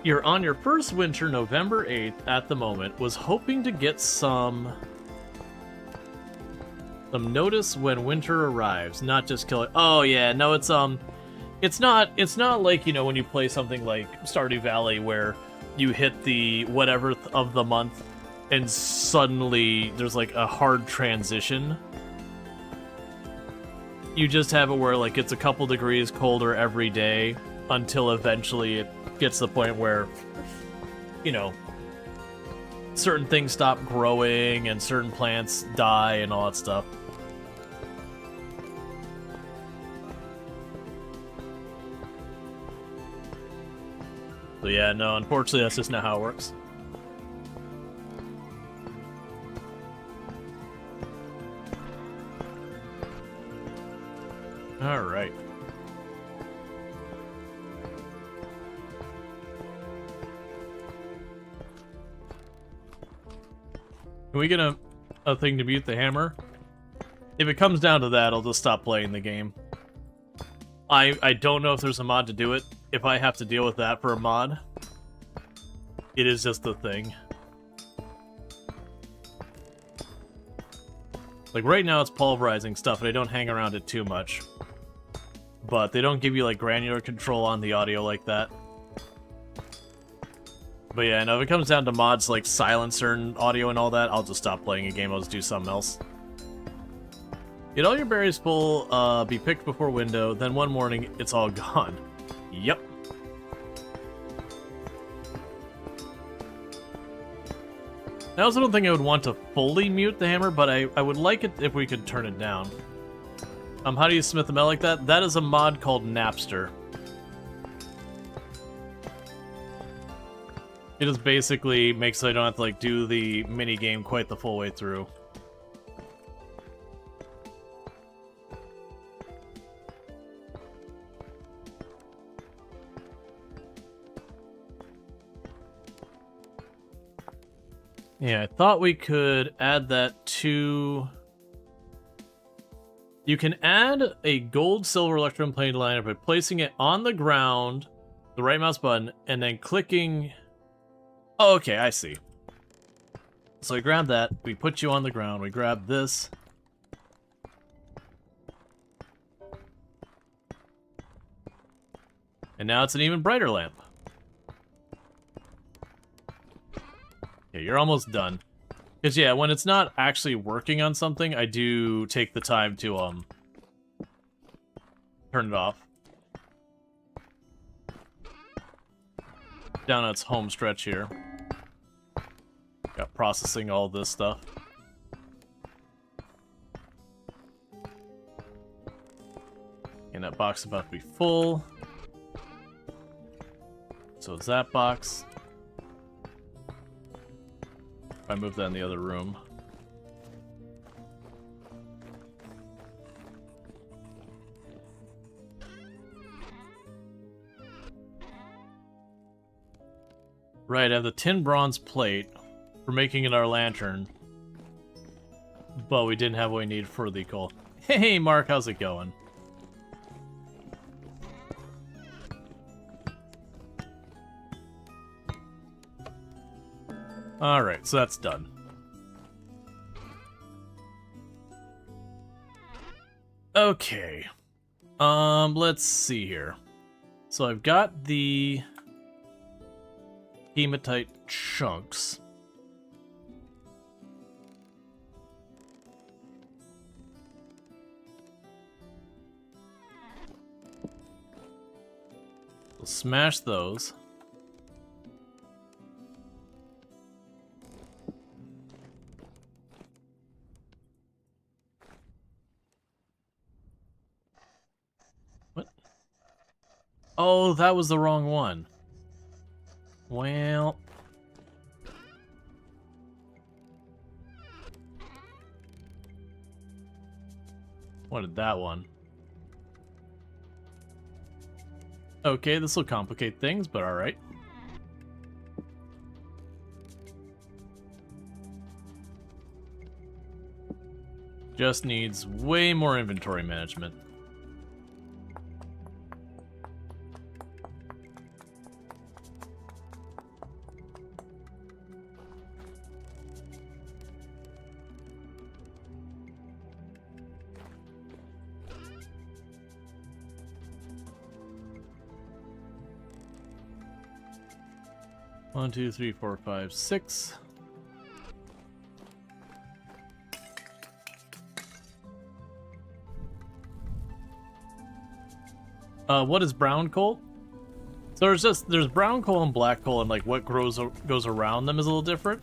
You're on your first winter, November 8th, at the moment. Was hoping to get some notice when winter arrives, not just kill it. Oh yeah, no, it's not like, you know, when you play something like Stardew Valley where you hit the whatever of the month and suddenly there's like a hard transition. You just have it where like it's a couple degrees colder every day until eventually it gets to the point where, you know, certain things stop growing and certain plants die and all that stuff. So yeah, no, unfortunately that's just not how it works. Alright. Can we get a thing to mute the hammer? If it comes down to that, I'll just stop playing the game. I don't know if there's a mod to do it. If I have to deal with that for a mod, it is just the thing. Like, right now it's pulverizing stuff, and I don't hang around it too much. But they don't give you, like, granular control on the audio like that. But yeah, no, if it comes down to mods like silencer and audio and all that, I'll just stop playing a game, I'll just do something else. Get all your berries full, be picked before window, then one morning, it's all gone. Yep. I also don't think I would want to fully mute the hammer, but I would like it if we could turn it down. How do you smith the metal like that? That is a mod called Napster. It just basically makes so I don't have to, like, do the mini game quite the full way through. Yeah, I thought we could add that to... You can add a gold, silver, electrum plated liner by placing it on the ground, the right mouse button, and then clicking... Oh, okay, I see. So we grab that, we put you on the ground, we grab this. And now it's an even brighter lamp. Yeah, you're almost done. Because, yeah, when it's not actually working on something, I do take the time to, turn it off. Down its home stretch here. Got processing all this stuff. And that box is about to be full. So is that box. I move that in the other room. Right, I have the tin bronze plate for making it our lantern. But we didn't have what we need for the coal. Hey, Mark, how's it going? Alright, so that's done. Okay. Let's see here. So I've got the hematite chunks. We'll smash those. What? Oh, that was the wrong one. Well... wanted that one. Okay, this will complicate things, but alright. Just needs way more inventory management. One, two, three, four, five, six. What is brown coal? So there's brown coal and black coal, and like what goes around them is a little different.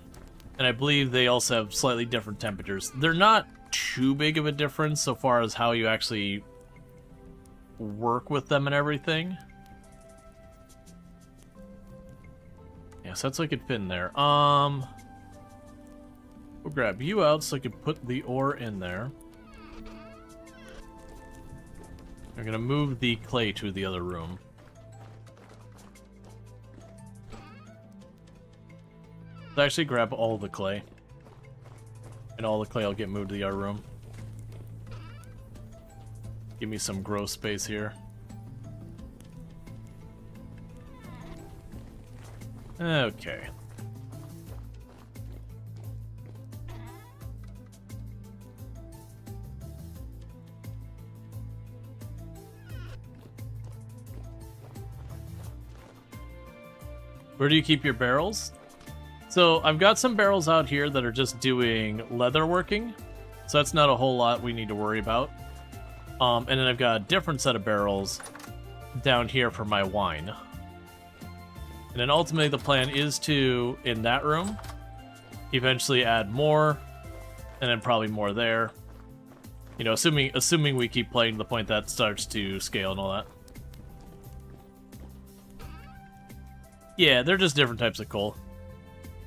And I believe they also have slightly different temperatures. They're not too big of a difference so far as how you actually work with them and everything. Yeah, so that's so I could fit in there. We'll grab you out so I can put the ore in there. I'm gonna move the clay to the other room. Let's actually grab all the clay. And all the clay will get moved to the other room. Give me some grow space here. Okay. Where do you keep your barrels? So I've got some barrels out here that are just doing leather working. So that's not a whole lot we need to worry about. And then I've got a different set of barrels down here for my wine. And then ultimately the plan is to, in that room, eventually add more, and then probably more there. You know, assuming we keep playing to the point that starts to scale and all that. Yeah, they're just different types of coal.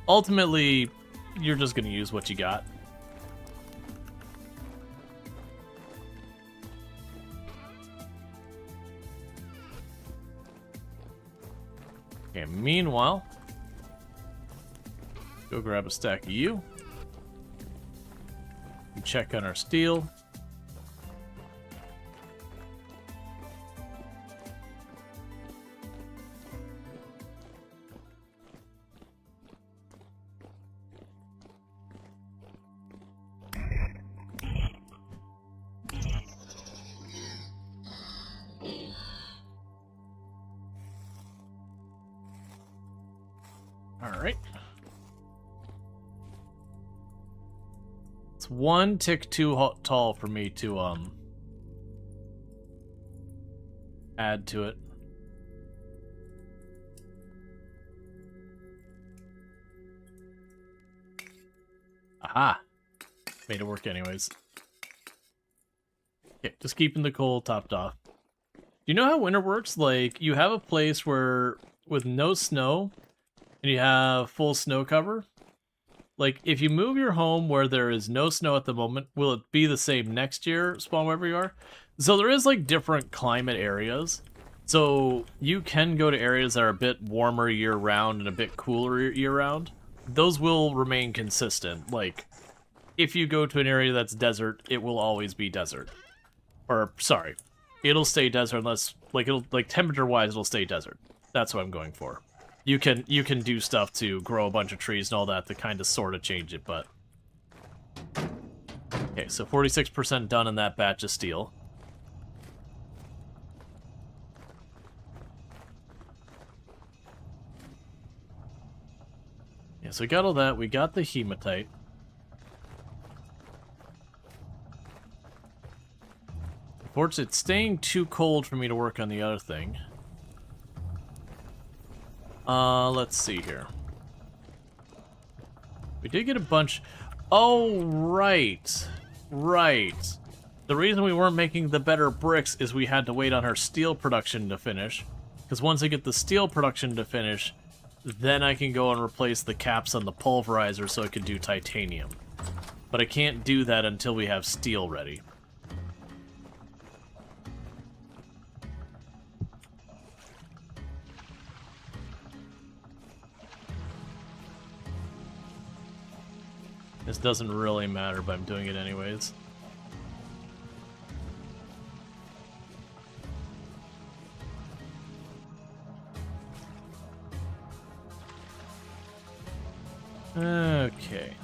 Ultimately, you're just going to use what you got. Okay, meanwhile, go grab a stack of you. And check on our steel. Alright. It's one tick too tall for me to, add to it. Aha! Made it work anyways. Okay, just keeping the coal topped off. Do you know how winter works? Like, you have a place where, with no snow, and you have full snow cover. Like, if you move your home where there is no snow at the moment, will it be the same next year, spawn wherever you are? So there is, like, different climate areas. So you can go to areas that are a bit warmer year-round and a bit cooler year-round. Those will remain consistent. Like, if you go to an area that's desert, it will always be desert. Or, sorry, it'll stay desert unless, like, temperature-wise, it'll stay desert. That's what I'm going for. You can do stuff to grow a bunch of trees and all that to kind of sort of change it, but... Okay, so 46% done in that batch of steel. Yeah, so we got all that. We got the hematite. Unfortunately, it's staying too cold for me to work on the other thing. Let's see here. We did get a bunch... Oh, right. Right. The reason we weren't making the better bricks is we had to wait on our steel production to finish. Because once I get the steel production to finish, then I can go and replace the caps on the pulverizer so I can do titanium. But I can't do that until we have steel ready. This doesn't really matter, but I'm doing it anyways. Okay.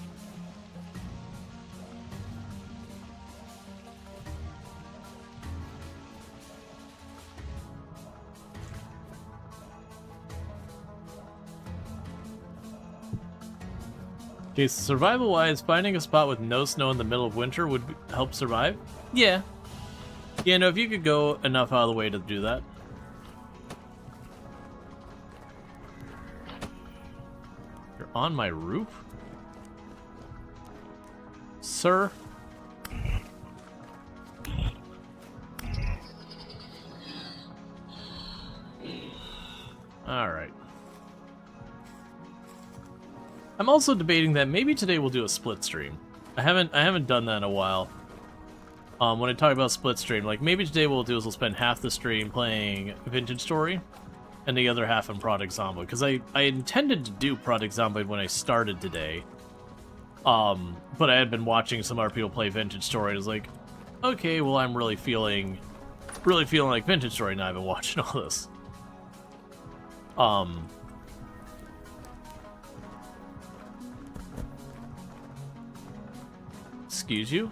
Okay, so survival-wise, finding a spot with no snow in the middle of winter would help survive? Yeah. Yeah, no, if you could go enough out of the way to do that. You're on my roof? Sir? Alright. I'm also debating that maybe today we'll do a split stream. I haven't done that in a while. When I talk about split stream, like maybe today what we'll do is we'll spend half the stream playing Vintage Story, and the other half in Project Zomboid, because I intended to do Project Zomboid when I started today. But I had been watching some other people play Vintage Story, and I was like, okay, well I'm really feeling like Vintage Story now. I've been watching all this. Excuse you?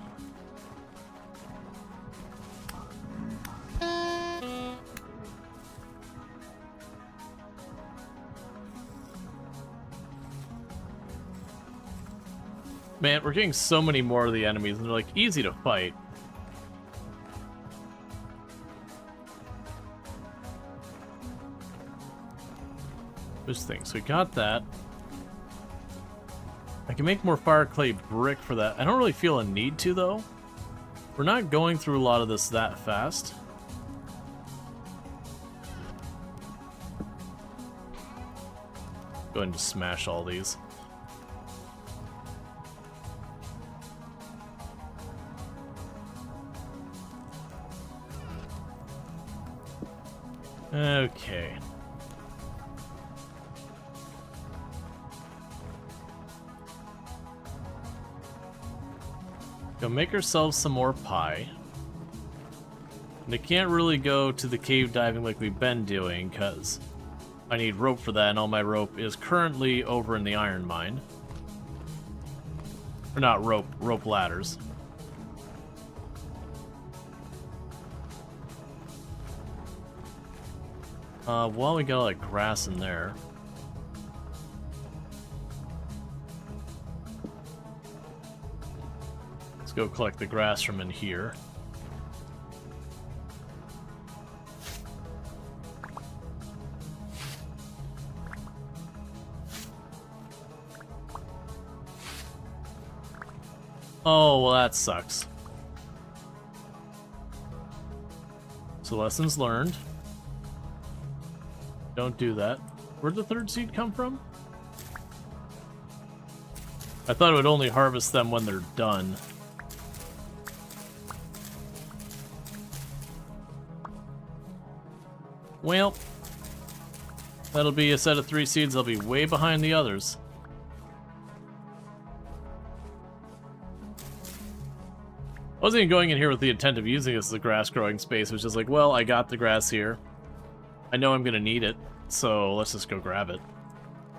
Man, we're getting so many more of the enemies, and they're like easy to fight. This thing, so we got that. I can make more fire clay brick for that. I don't really feel a need to, though. We're not going through a lot of this that fast. Go ahead and just smash all these. Okay. Go make ourselves some more pie. And I can't really go to the cave diving like we've been doing, because I need rope for that, and all my rope is currently over in the iron mine. Or not rope, rope ladders. Well, we got like grass in there. Let's go collect the grass from in here. Oh, well that sucks. So lessons learned. Don't do that. Where'd the third seed come from? I thought it would only harvest them when they're done. Well, that'll be a set of 3 seeds. They'll be way behind the others. I wasn't even going in here with the intent of using this as a grass growing space. It was just like, well, I got the grass here. I know I'm gonna need it, so let's just go grab it.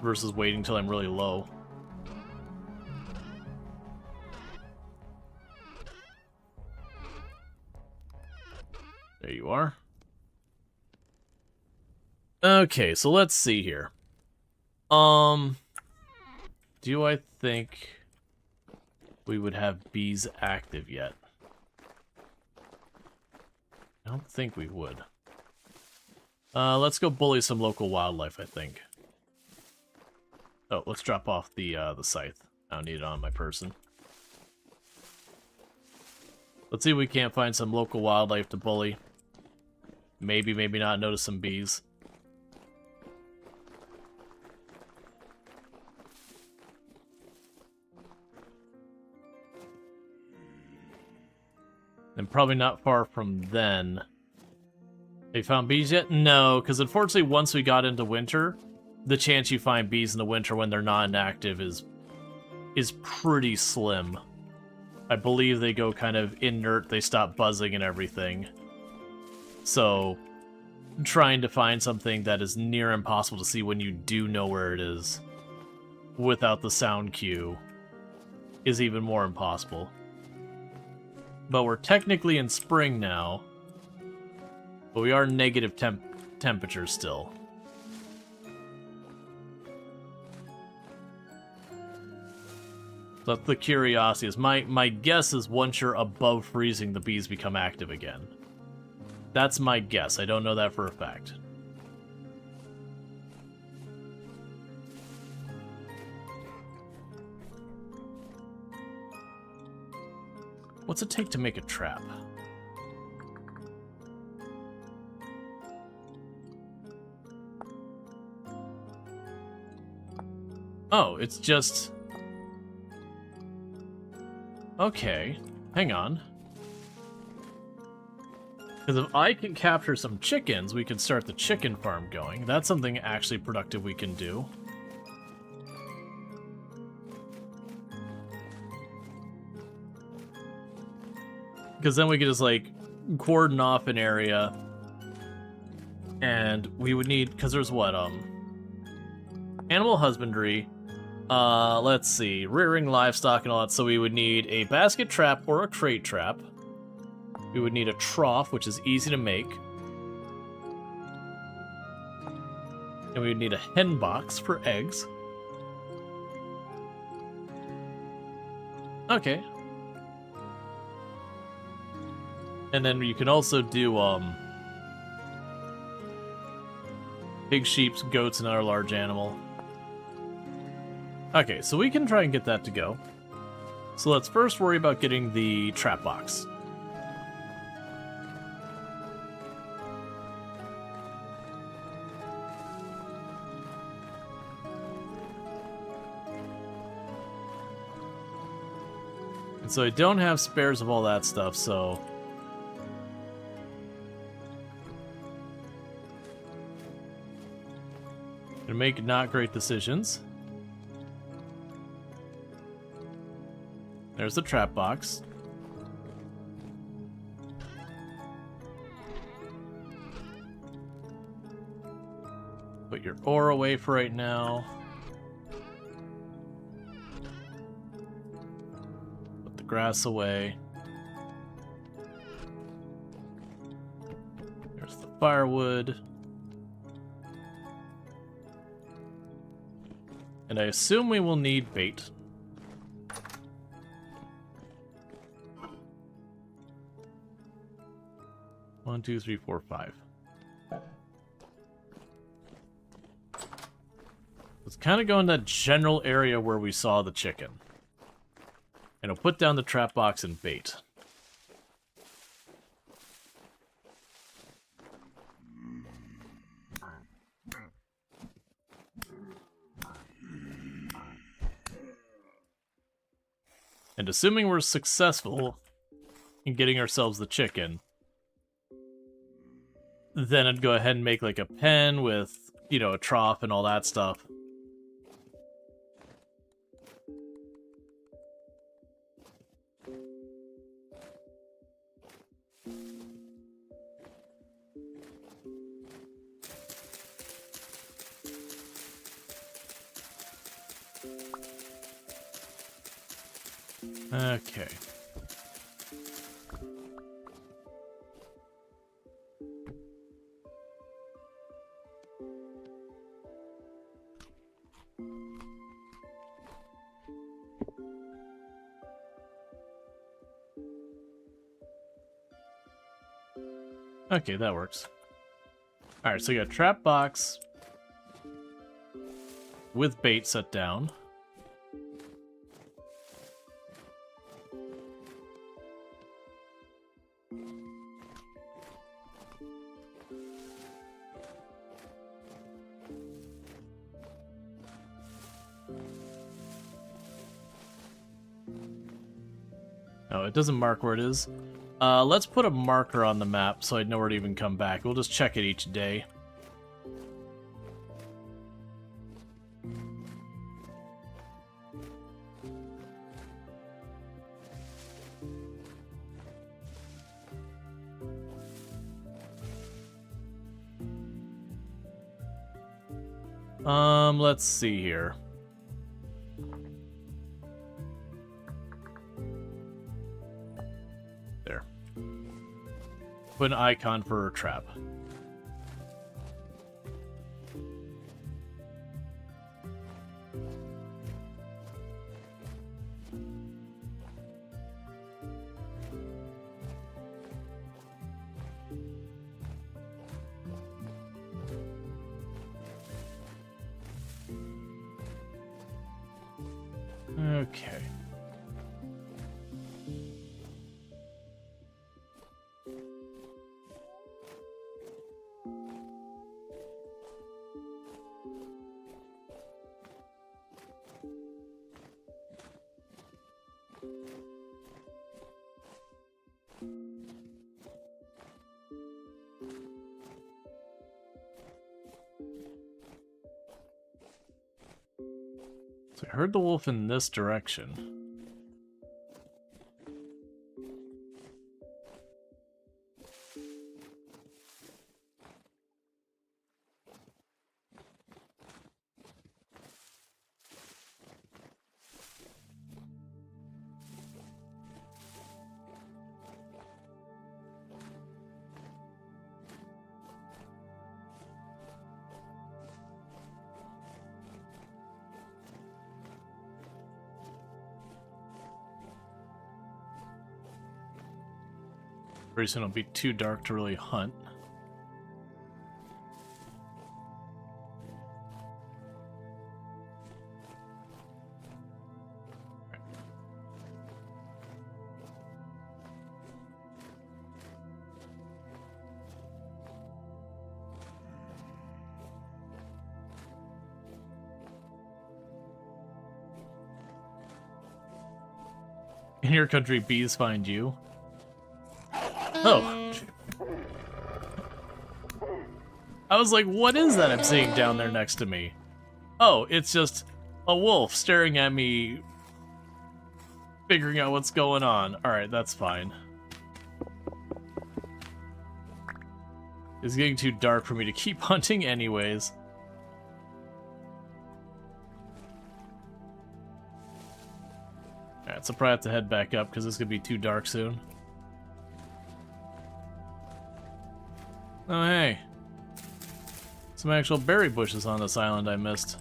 Versus waiting till I'm really low. There you are. Okay, so let's see here. Do I think we would have bees active yet? I don't think we would. Let's go bully some local wildlife, I think. Oh, let's drop off the scythe. I don't need it on my person. Let's see if we can't find some local wildlife to bully. Maybe, maybe not. Notice some bees. And probably not far from then. Have you found bees yet? No, because unfortunately once we got into winter, the chance you find bees in the winter when they're not inactive is pretty slim. I believe they go kind of inert, they stop buzzing and everything. So, trying to find something that is near impossible to see when you do know where it is without the sound cue is even more impossible. But we're technically in spring now, but we are negative temperatures still. That's the curiosity. Is my guess is once you're above freezing, the bees become active again. That's my guess. I don't know that for a fact. What's it take to make a trap? Oh, it's just... Okay, hang on. Because if I can capture some chickens, we can start the chicken farm going. That's something actually productive we can do. Because then we could just, like, cordon off an area. And we would need... Because there's what, animal husbandry. Let's see. Rearing livestock and all that. So we would need a basket trap or a crate trap. We would need a trough, which is easy to make. And we would need a hen box for eggs. Okay. And then you can also do, pig, sheep, goats, and other large animal. Okay, so we can try and get that to go. So let's first worry about getting the trap box. And so I don't have spares of all that stuff, so... Gonna make not great decisions. There's the trap box. Put your ore away for right now. Put the grass away. There's the firewood. And I assume we will need bait. One, two, three, four, five. Let's kind of go in that general area where we saw the chicken. And I'll put down the trap box and bait. And assuming we're successful in getting ourselves the chicken, then I'd go ahead and make like a pen with, you know, a trough and all that stuff. Okay. Okay, that works. Alright, so we got a trap box with bait set down. No, it doesn't mark where it is. Let's put a marker on the map so I know where to even come back. We'll just check it each day. Let's see here. There. Put an icon for a trap. Okay. So I heard the wolf in this direction. Pretty soon it'll be too dark to really hunt. In your country, bees find you. Oh. I was like, what is that I'm seeing down there next to me? Oh, it's just a wolf staring at me, figuring out what's going on. Alright, that's fine. It's getting too dark for me to keep hunting anyways. Alright, so probably have to head back up because it's going to be too dark soon. Oh, hey. Some actual berry bushes on this island I missed.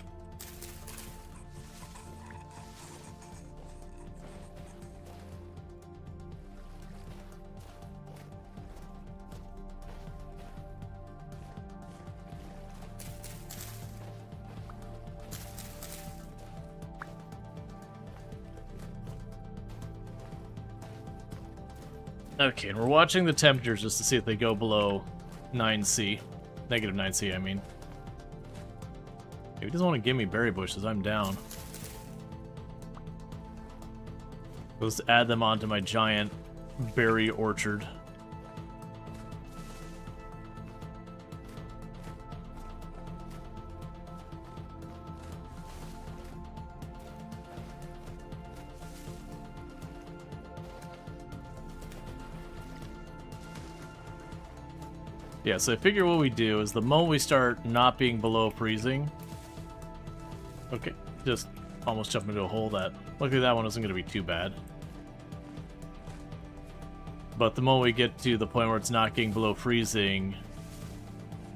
Okay, and we're watching the temperatures just to see if they go below 9C. Negative 9C, I mean. If he doesn't want to give me berry bushes, I'm down. Let's add them onto my giant berry orchard. Yeah, so I figure what we do is the moment we start not being below freezing... Okay, just almost jumped into a hole that... Luckily that one isn't going to be too bad. But the moment we get to the point where it's not getting below freezing,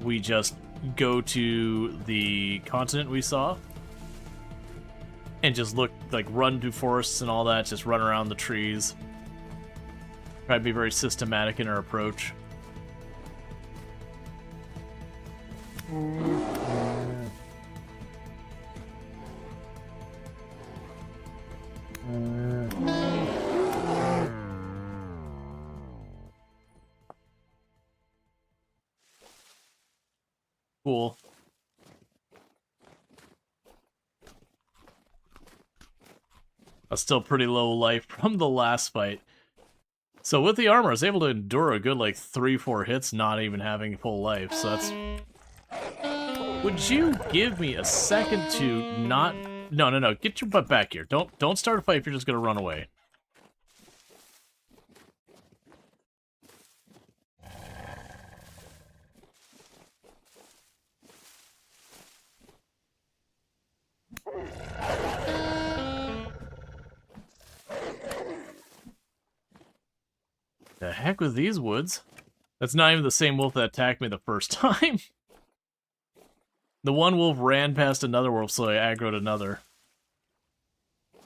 we just go to the continent we saw. And just look, like, run through forests and all that, just run around the trees. Try to be very systematic in our approach. Cool. That's still pretty low life from the last fight. So with the armor, I was able to endure a good, like, 3-4 hits, not even having full life, so that's... Would you give me a second to not... No. Get your butt back here. Don't start a fight if you're just gonna run away. The heck with these woods? That's not even the same wolf that attacked me the first time. The one wolf ran past another wolf, so I aggroed another.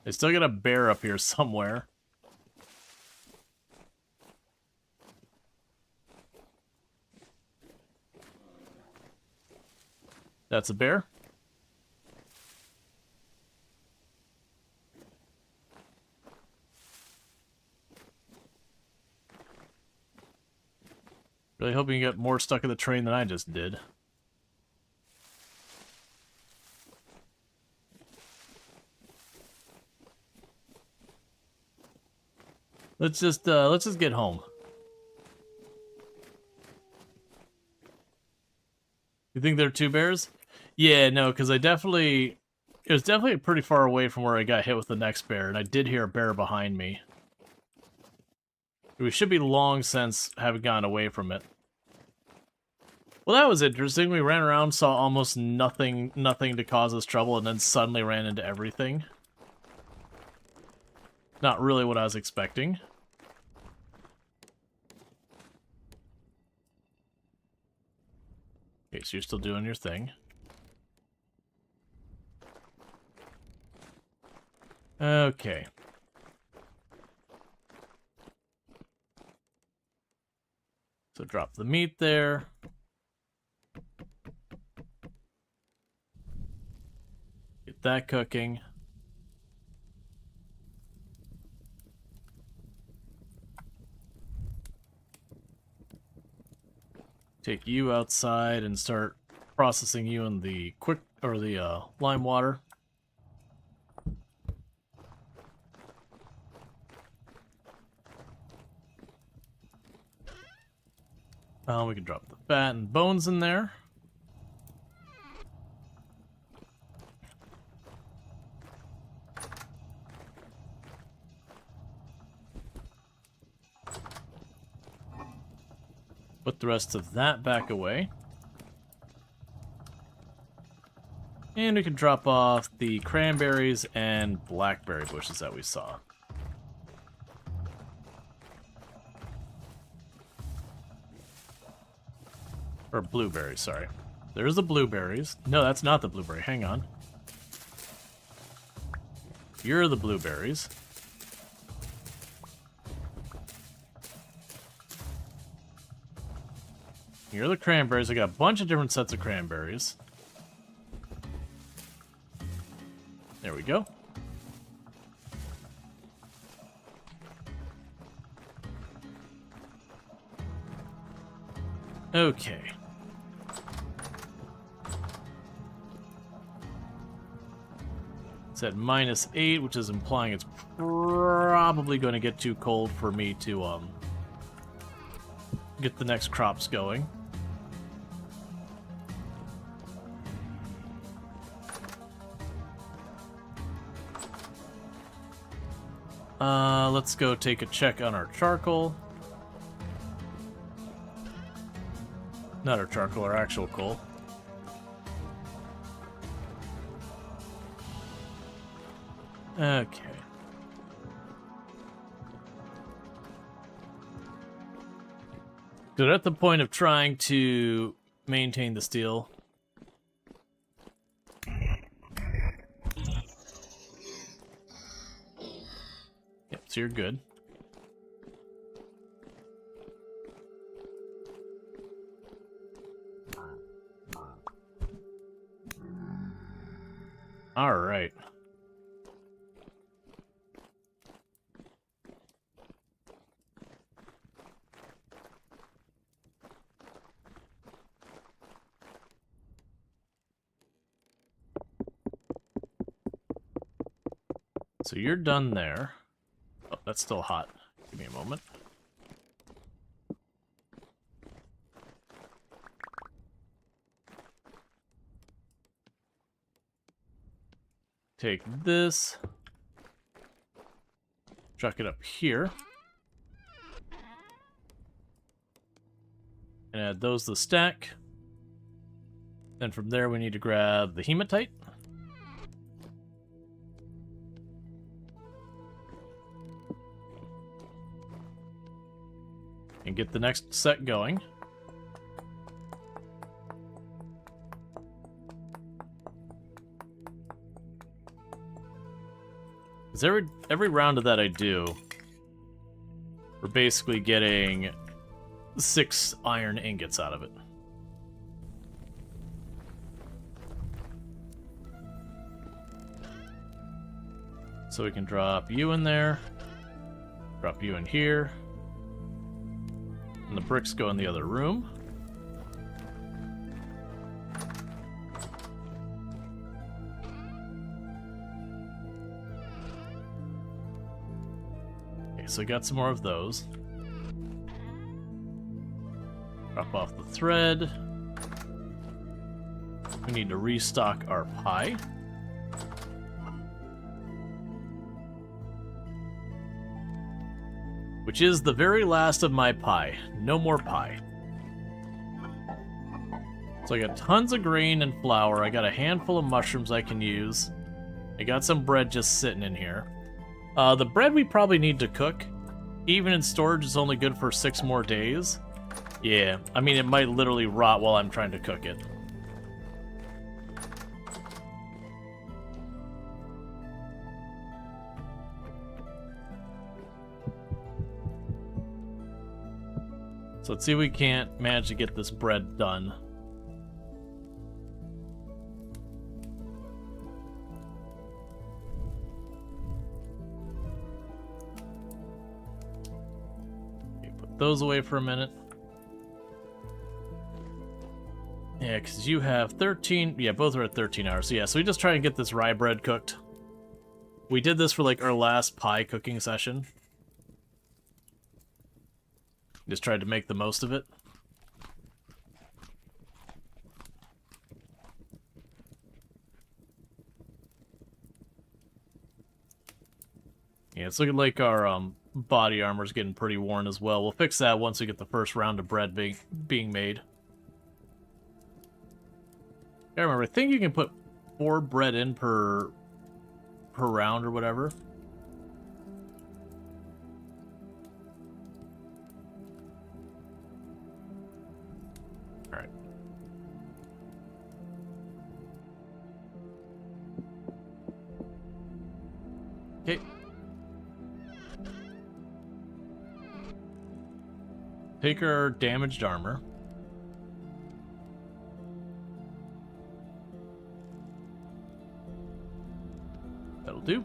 I still got a bear up here somewhere. That's a bear. Really hoping you get more stuck in the train than I just did. Let's just get home. You think there are two bears? Yeah, no, because I definitely It was definitely pretty far away from where I got hit with the next bear, and I did hear a bear behind me. We should be long since having gone away from it. Well, that was interesting. We ran around, saw almost nothing to cause us trouble, and then suddenly ran into everything. Not really what I was expecting. Okay, so you're still doing your thing. Okay. So drop the meat there. Get that cooking. Take you outside and start processing you in the lime water. We can drop the fat and bones in there. Put the rest of that back away. And we can drop off the cranberries and blackberry bushes that we saw. Or blueberries, sorry. There's the blueberries. No, that's not the blueberry. Hang on. You're the blueberries. Here are the cranberries. I got a bunch of different sets of cranberries. There we go. Okay. It's at -8, which is implying it's probably going to get too cold for me to get the next crops going. Let's go take a check on our charcoal. Not our charcoal, our actual coal. Okay. So at the point of trying to maintain the steel. Yep, so you're good. All right. So you're done there. Oh, that's still hot. Give me a moment. Take this. Chuck it up here. And add those to the stack. Then from there we need to grab the hematite. And get the next set going. Because every round of that I do, we're basically getting 6 iron ingots out of it. So we can drop you in there, drop you in here, and the bricks go in the other room. Okay, so I got some more of those. Drop off the thread. We need to restock our pie. which is the very last of my pie. No more pie. So I got tons of grain and flour. I got a handful of mushrooms I can use. I got some bread just sitting in here. The bread we probably need to cook. Even in storage, it's only good for 6 more days. Yeah, I mean, it might literally rot while I'm trying to cook it. So let's see if we can't manage to get this bread done. Okay, put those away for a minute. Yeah, because you have 13... Yeah, both are at 13 hours. So yeah, so we just try and get this rye bread cooked. We did this for like our last pie cooking session. Just tried to make the most of it. Yeah, it's looking like our body armor's getting pretty worn as well. We'll fix that once we get the first round of bread being made. I remember, I think you can put 4 bread in per round or whatever. Alright. Okay. Take our damaged armor. That'll do.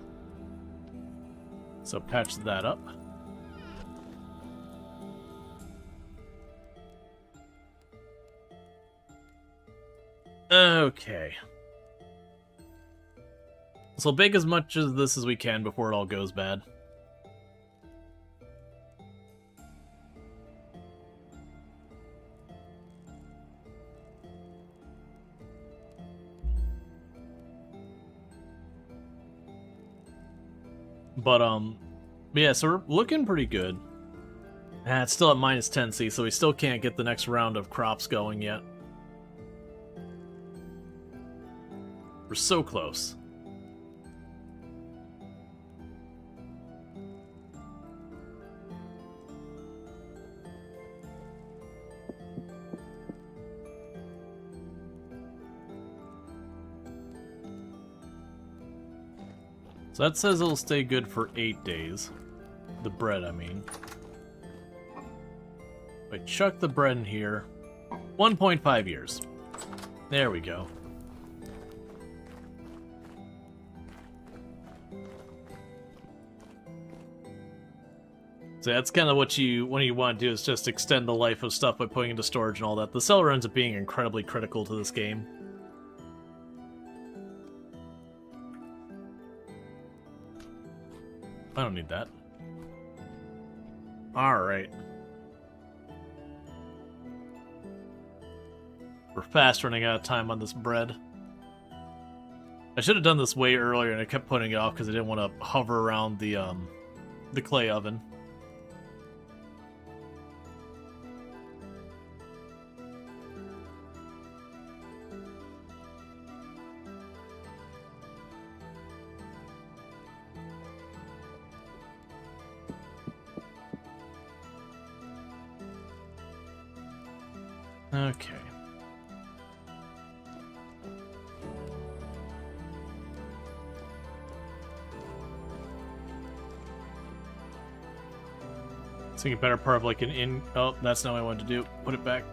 So patch that up. Okay. So bake as much of this as we can before it all goes bad. But, yeah, so we're looking pretty good. It's still at minus 10C, so we still can't get the next round of crops going yet. We're so close. So that says it'll stay good for 8 days. The bread, I mean. If I chuck the bread in here, 1.5 years. There we go. So that's kind of what you want to do, is just extend the life of stuff by putting into storage and all that. The cellar ends up being incredibly critical to this game. I don't need that. Alright. We're fast running out of time on this bread. I should have done this way earlier, and I kept putting it off because I didn't want to hover around the clay oven. Okay. It's like a better part of like an in... Oh, that's not what I wanted to do. Put it back.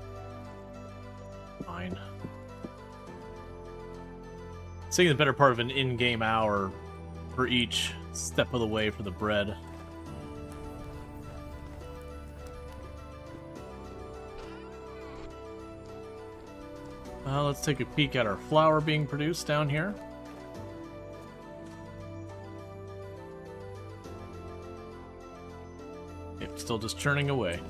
Fine. It's like the better part of an in-game hour for each step of the way for the bread. Let's take a peek at our flour being produced down here. Yep, still just churning away.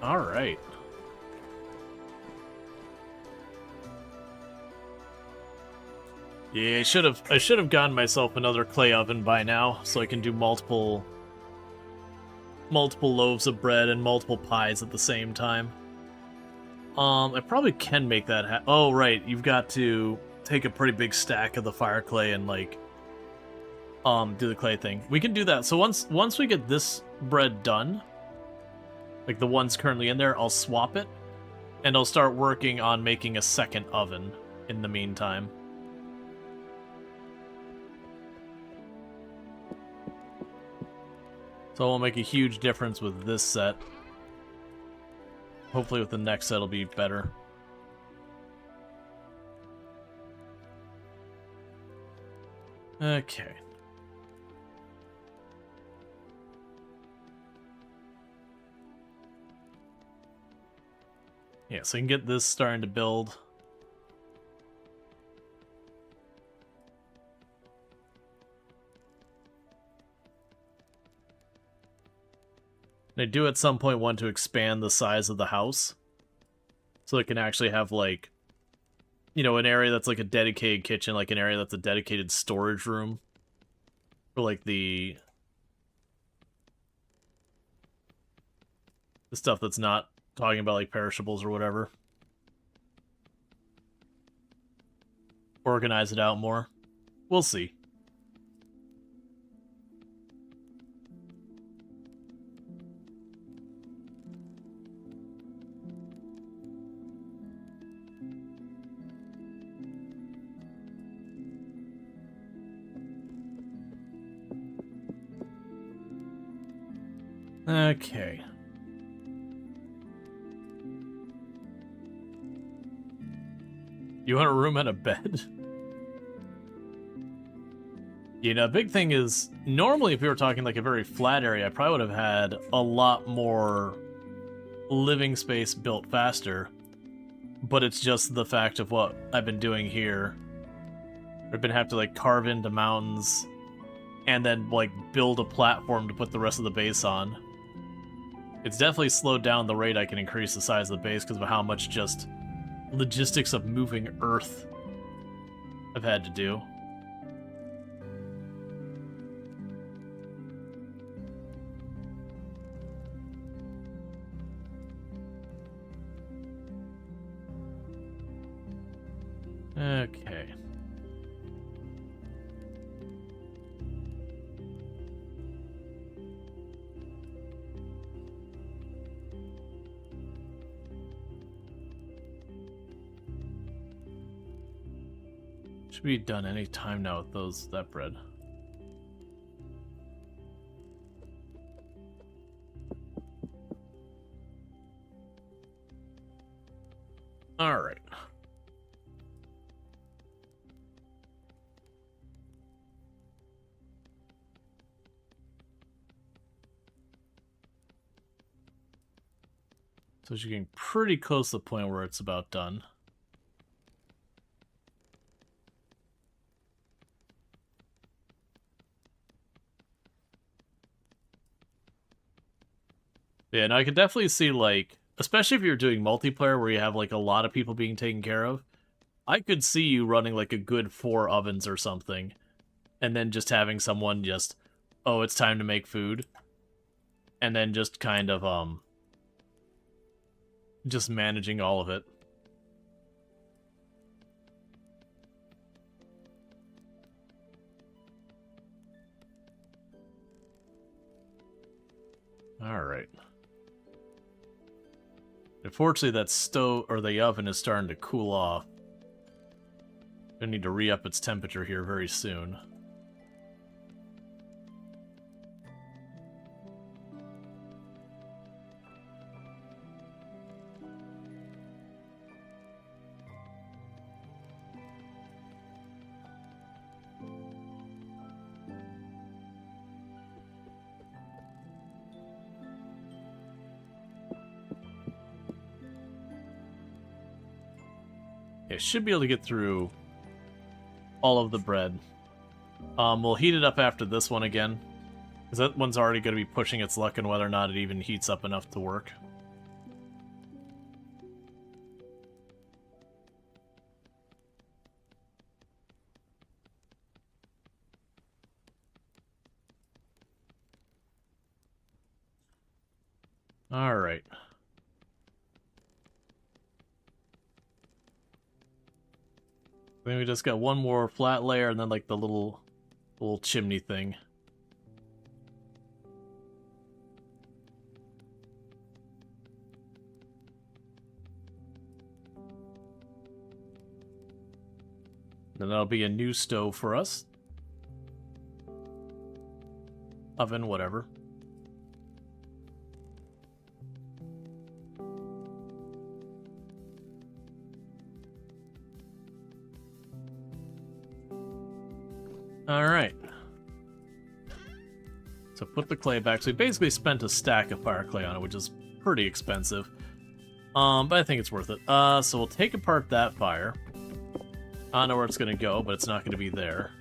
All right. Yeah, I should have gotten myself another clay oven by now, so I can do multiple loaves of bread and multiple pies at the same time. I probably can make that oh, right, you've got to take a pretty big stack of the fire clay and, like, do the clay thing. We can do that. So once we get this bread done, like the ones currently in there, I'll swap it, and I'll start working on making a second oven in the meantime. So it won't make a huge difference with this set. Hopefully with the next set it'll be better. Okay. Yeah, so you can get this starting to build. And I do at some point want to expand the size of the house, so it can actually have, like, you know, an area that's like a dedicated kitchen, like an area that's a dedicated storage room for, like, the stuff that's not talking about, like, perishables or whatever. Organize it out more. We'll see. Okay. You want a room and a bed? You know, big thing is, normally if we were talking like a very flat area, I probably would have had a lot more living space built faster. But it's just the fact of what I've been doing here. I've been having to, like, carve into mountains and then, like, build a platform to put the rest of the base on. It's definitely slowed down the rate I can increase the size of the base because of how much just logistics of moving earth I've had to do. Okay. Should be done any time now with that bread. All right. So she's getting pretty close to the point where it's about done. Yeah, and I could definitely see, like, especially if you're doing multiplayer where you have, like, a lot of people being taken care of, I could see you running, like, a good 4 ovens or something, and then just having someone just, oh, it's time to make food, and then just kind of, just managing all of it. Alright. Unfortunately, that stove, or the oven, is starting to cool off. I need to re-up its temperature here very soon. It should be able to get through all of the bread. We'll heat it up after this one again, because that one's already going to be pushing its luck in whether or not it even heats up enough to work. Alright. Then we just got one more flat layer and then like the little chimney thing. Then that'll be a new stove for us. Oven, whatever. Alright. So put the clay back. So we basically spent a stack of fire clay on it, which is pretty expensive. But I think it's worth it. So we'll take apart that fire. I don't know where it's going to go, but it's not going to be there.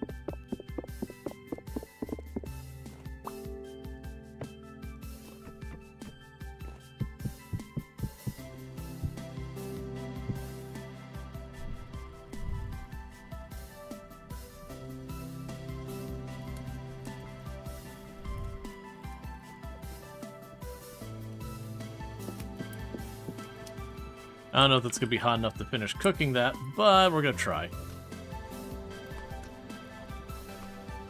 I don't know if that's going to be hot enough to finish cooking that, but we're going to try.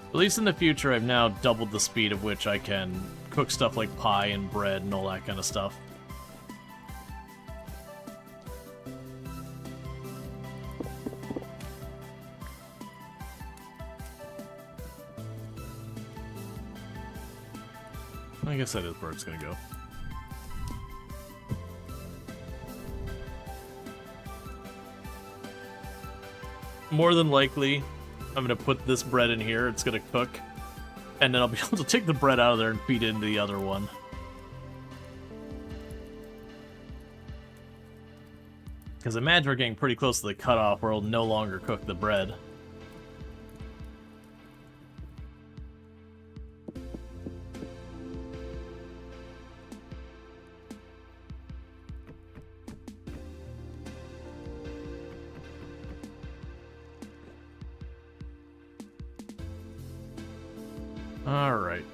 At least in the future, I've now doubled the speed at which I can cook stuff like pie and bread and all that kind of stuff. I guess that is where it's going to go. More than likely, I'm going to put this bread in here, it's going to cook, and then I'll be able to take the bread out of there and feed it into the other one. Because I imagine we're getting pretty close to the cutoff where it'll no longer cook the bread. Alright.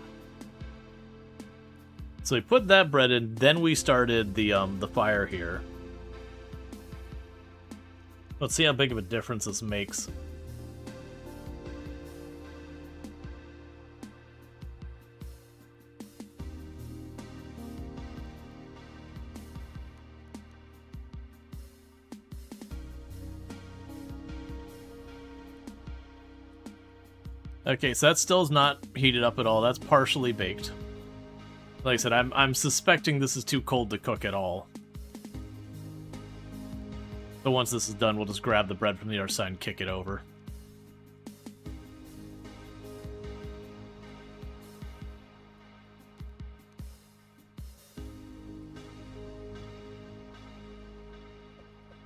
So we put that bread in, then we started the fire here. Let's see how big of a difference this makes. Okay, so that still is not heated up at all. That's partially baked. Like I said, I'm suspecting this is too cold to cook at all. But once this is done, we'll just grab the bread from the other side and kick it over.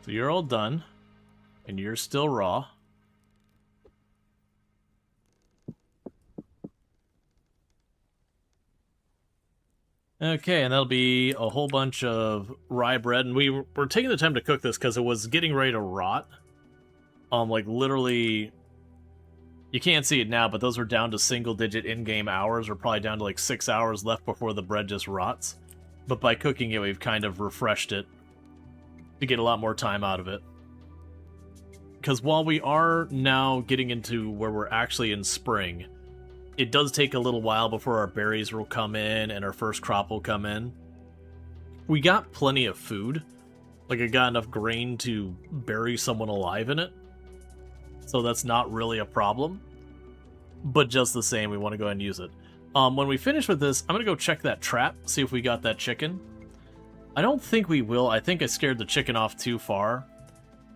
So you're all done, and you're still raw. Okay, and that'll be a whole bunch of rye bread, and we're taking the time to cook this because it was getting ready to rot. Like literally, you can't see it now, but those are down to single-digit in-game hours, or probably down to like 6 hours left before the bread just rots. But by cooking it, we've kind of refreshed it to get a lot more time out of it. Because while we are now getting into where we're actually in spring, it does take a little while before our berries will come in and our first crop will come in. We got plenty of food. Like, I got enough grain to bury someone alive in it. So that's not really a problem. But just the same, we want to go ahead and use it. When we finish with this, I'm going to go check that trap, see if we got that chicken. I don't think we will. I think I scared the chicken off too far.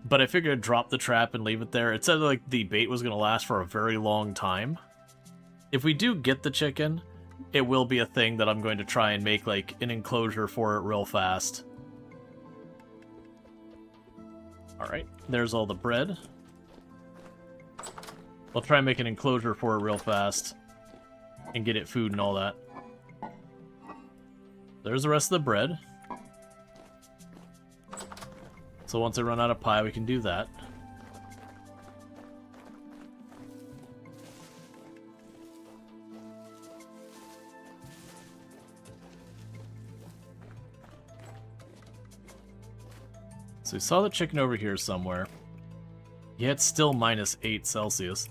But I figured I'd drop the trap and leave it there. It said like the bait was going to last for a very long time. If we do get the chicken, it will be a thing that I'm going to try and make like an enclosure for it real fast. Alright, there's all the bread. I'll try and make an enclosure for it real fast and get it food and all that. There's the rest of the bread. So once I run out of pie, we can do that. So we saw the chicken over here somewhere. Yeah, it's still -8 Celsius.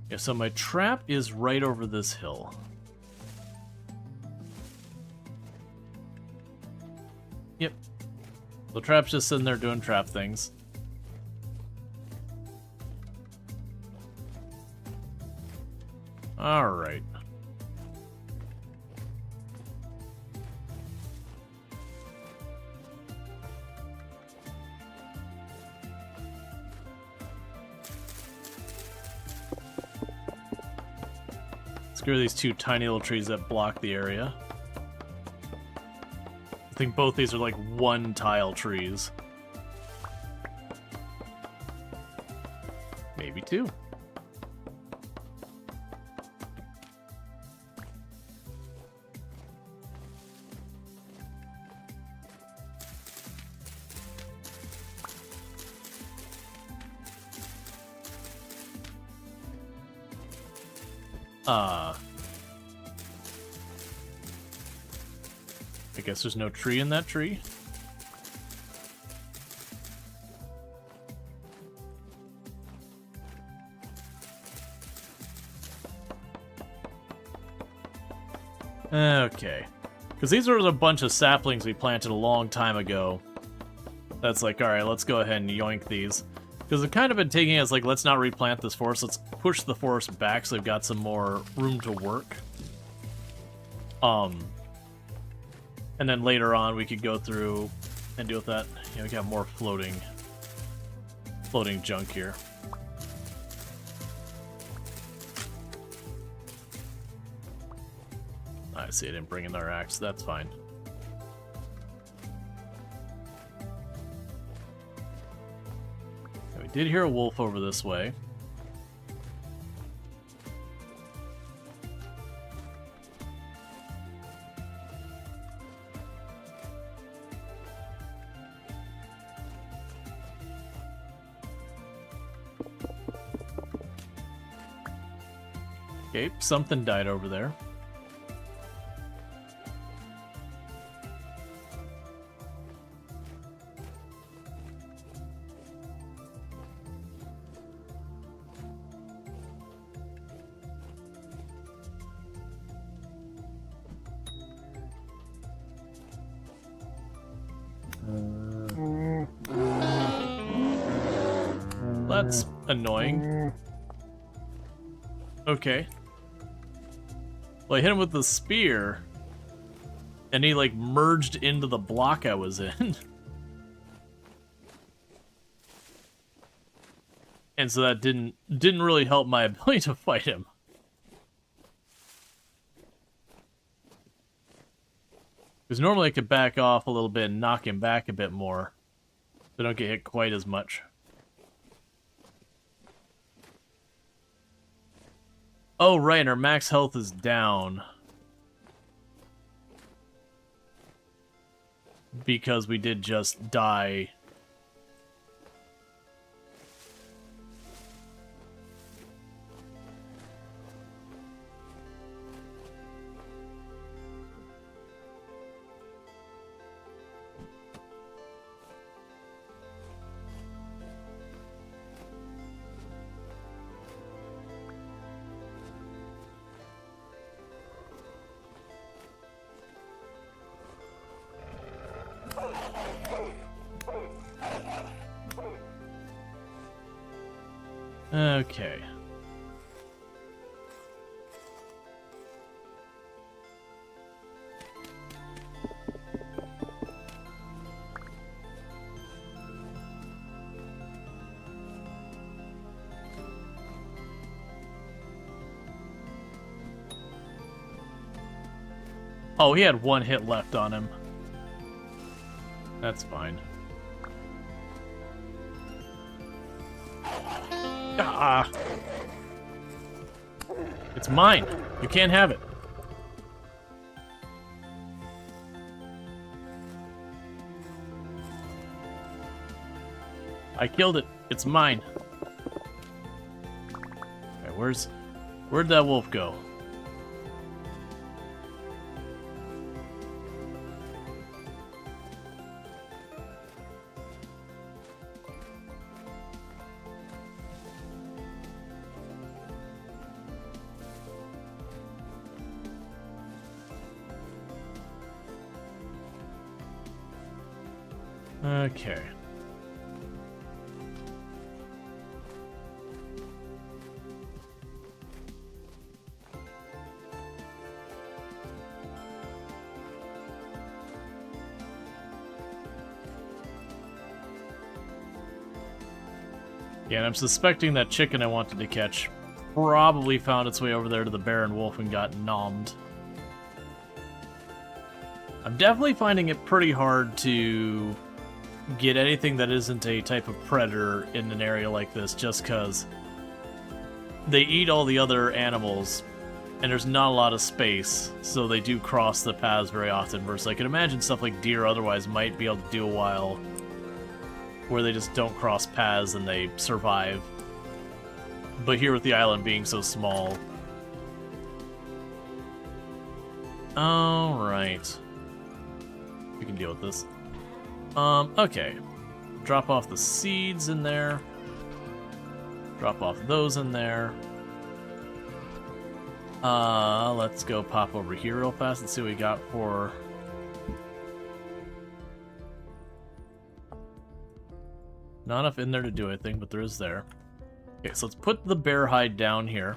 Yeah, so my trap is right over this hill. Yep. The trap's just sitting there doing trap things. Alright. Screw these two tiny little trees that block the area. I think both these are like one tile trees. Maybe two. I guess there's no tree in that tree. Okay. Because these are a bunch of saplings we planted a long time ago. That's like, alright, let's go ahead and yoink these. Because I've kind of been taking it as like, let's not replant this forest, let's push the forest back so they've got some more room to work. And then later on we could go through and deal with that. You know, we got more floating junk here. I see, I didn't bring in our axe, that's fine. We did hear a wolf over this way. Okay, something died over there. That's annoying. Okay. Well, I hit him with the spear, and he, like, merged into the block I was in. And so that didn't really help my ability to fight him. Because normally I could back off a little bit and knock him back a bit more, so I don't get hit quite as much. Oh, right, and our max health is down. Because we did just die. Okay. Oh, he had one hit left on him. That's fine. Ah! It's mine! You can't have it! I killed it. It's mine. Okay, where'd that wolf go? Okay. Yeah, and I'm suspecting that chicken I wanted to catch probably found its way over there to the bear and wolf and got nommed. I'm definitely finding it pretty hard to get anything that isn't a type of predator in an area like this, just because they eat all the other animals, and there's not a lot of space, so they do cross the paths very often, versus I can imagine stuff like deer otherwise might be able to do a while where they just don't cross paths and they survive. But here with the island being so small... Alright. We can deal with this. Okay. Drop off the seeds in there. Drop off those in there. Let's go pop over here real fast and see what we got for... Not enough in there to do anything, but there is there. Okay, so let's put the bear hide down here.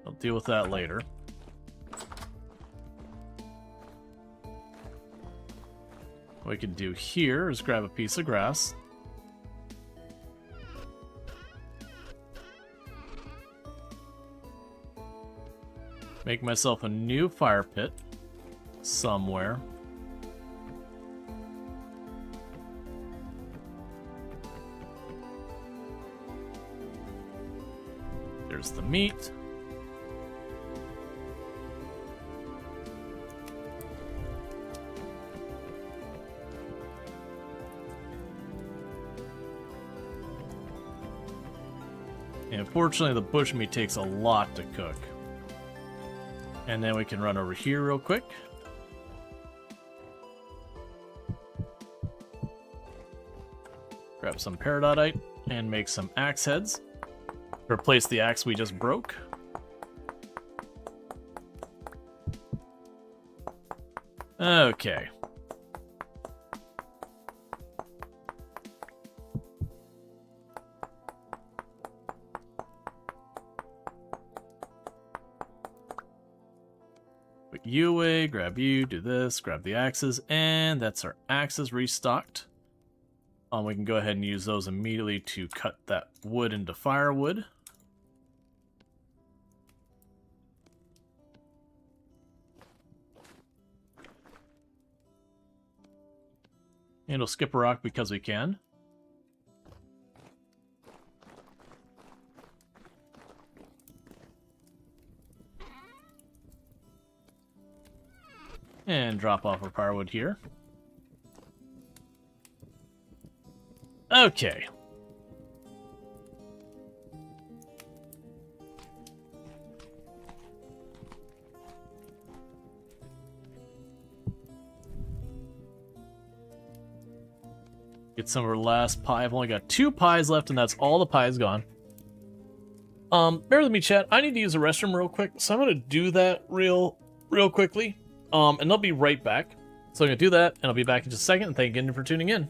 I'll deal with that later. What we can do here is grab a piece of grass. Make myself a new fire pit somewhere. There's the meat. And unfortunately, the bushmeat takes a lot to cook. And then we can run over here real quick. Grab some peridotite and make some axe heads. Replace the axe we just broke. Okay. Put you away, grab you, do this, grab the axes, and that's our axes restocked. We can go ahead and use those immediately to cut that wood into firewood. And we'll skip a rock because we can. And drop off our firewood here. Okay. Get some of our last pie. I've only got 2 pies left, and that's all the pies gone. Bear with me, chat. I need to use the restroom real quick, so I'm gonna do that real quickly. And I'll be right back. So I'm gonna do that, and I'll be back in just a second. And thank you again for tuning in.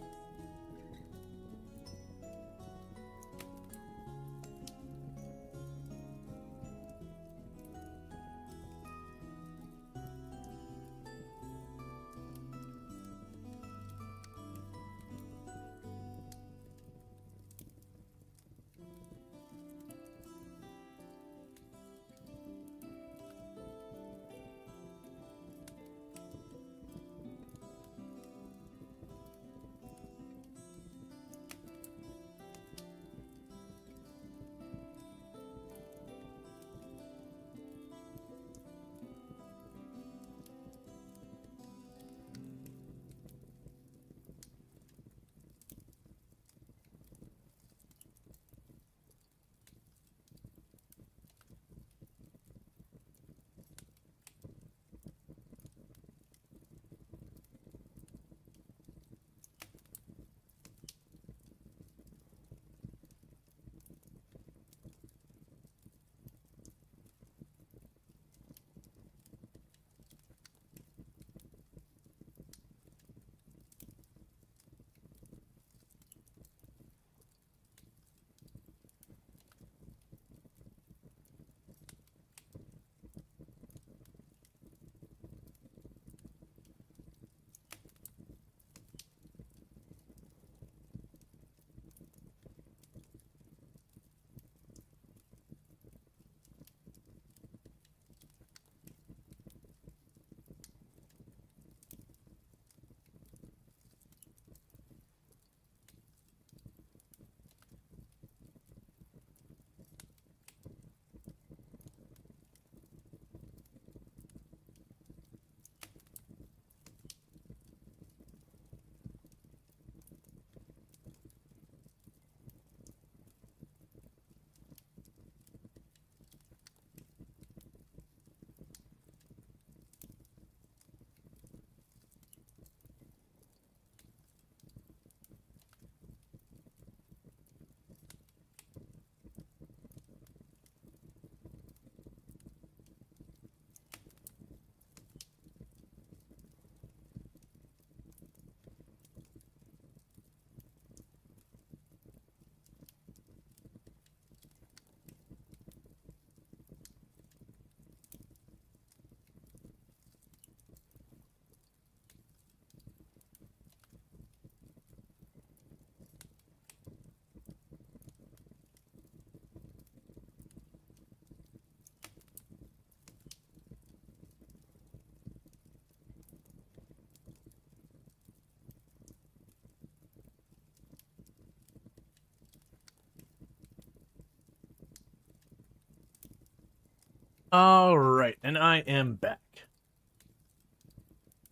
Alright, and I am back.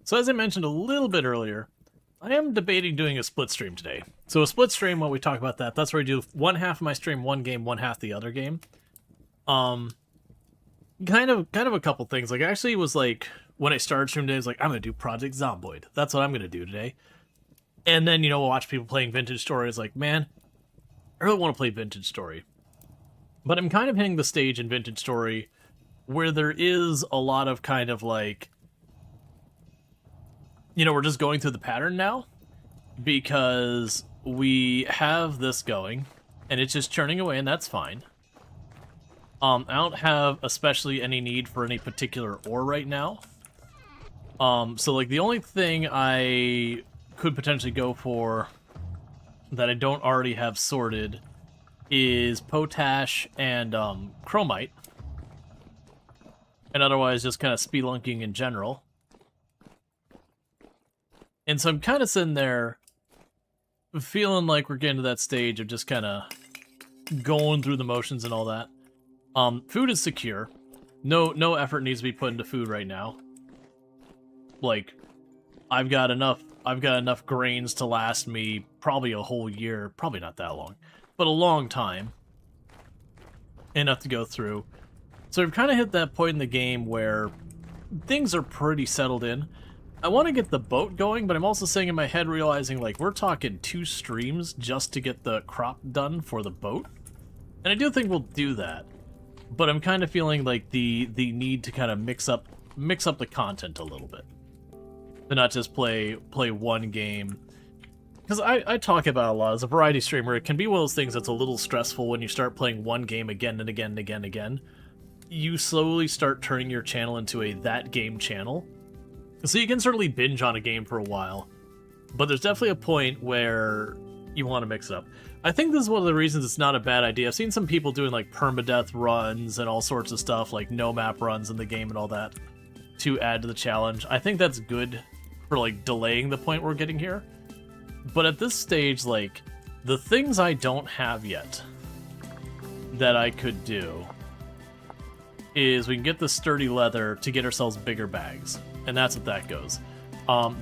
So as I mentioned a little bit earlier, I am debating doing a split stream today. So a split stream, when we talk about that, that's where I do one half of my stream one game, one half the other game. Kind of a couple things. Like, I actually was like, when I started stream today, I was like, I'm going to do Project Zomboid. That's what I'm going to do today. And then, we'll watch people playing Vintage Story. It's like, man, I really want to play Vintage Story. But I'm kind of hitting the stage in Vintage Story where there is a lot of kind of like, we're just going through the pattern now because we have this going and it's just churning away, and that's fine. I don't have especially any need for any particular ore right now. So like the only thing I could potentially go for that I don't already have sorted is potash and chromite. And otherwise just kind of spelunking in general. And so I'm kind of sitting there feeling like we're getting to that stage of just kind of going through the motions and all that. Food is secure. No effort needs to be put into food right now. Like, I've got enough grains to last me probably a whole year. Probably not that long, but a long time. Enough to go through. So we've kind of hit that point in the game where things are pretty settled in. I want to get the boat going, but I'm also saying in my head, realizing, like, we're talking 2 streams just to get the crop done for the boat. And I do think we'll do that. But I'm kind of feeling like the need to kind of mix up the content a little bit. To not just play one game. Because I talk about a lot as a variety streamer. It can be one of those things that's a little stressful when you start playing one game again and again and again and again. You slowly start turning your channel into a that game channel. So you can certainly binge on a game for a while, but there's definitely a point where you want to mix it up. I think this is one of the reasons it's not a bad idea. I've seen some people doing like permadeath runs and all sorts of stuff, like no map runs in the game and all that, to add to the challenge. I think that's good for like delaying the point we're getting here. But at this stage, like, the things I don't have yet that I could do is we can get the sturdy leather to get ourselves bigger bags. And that's what that goes.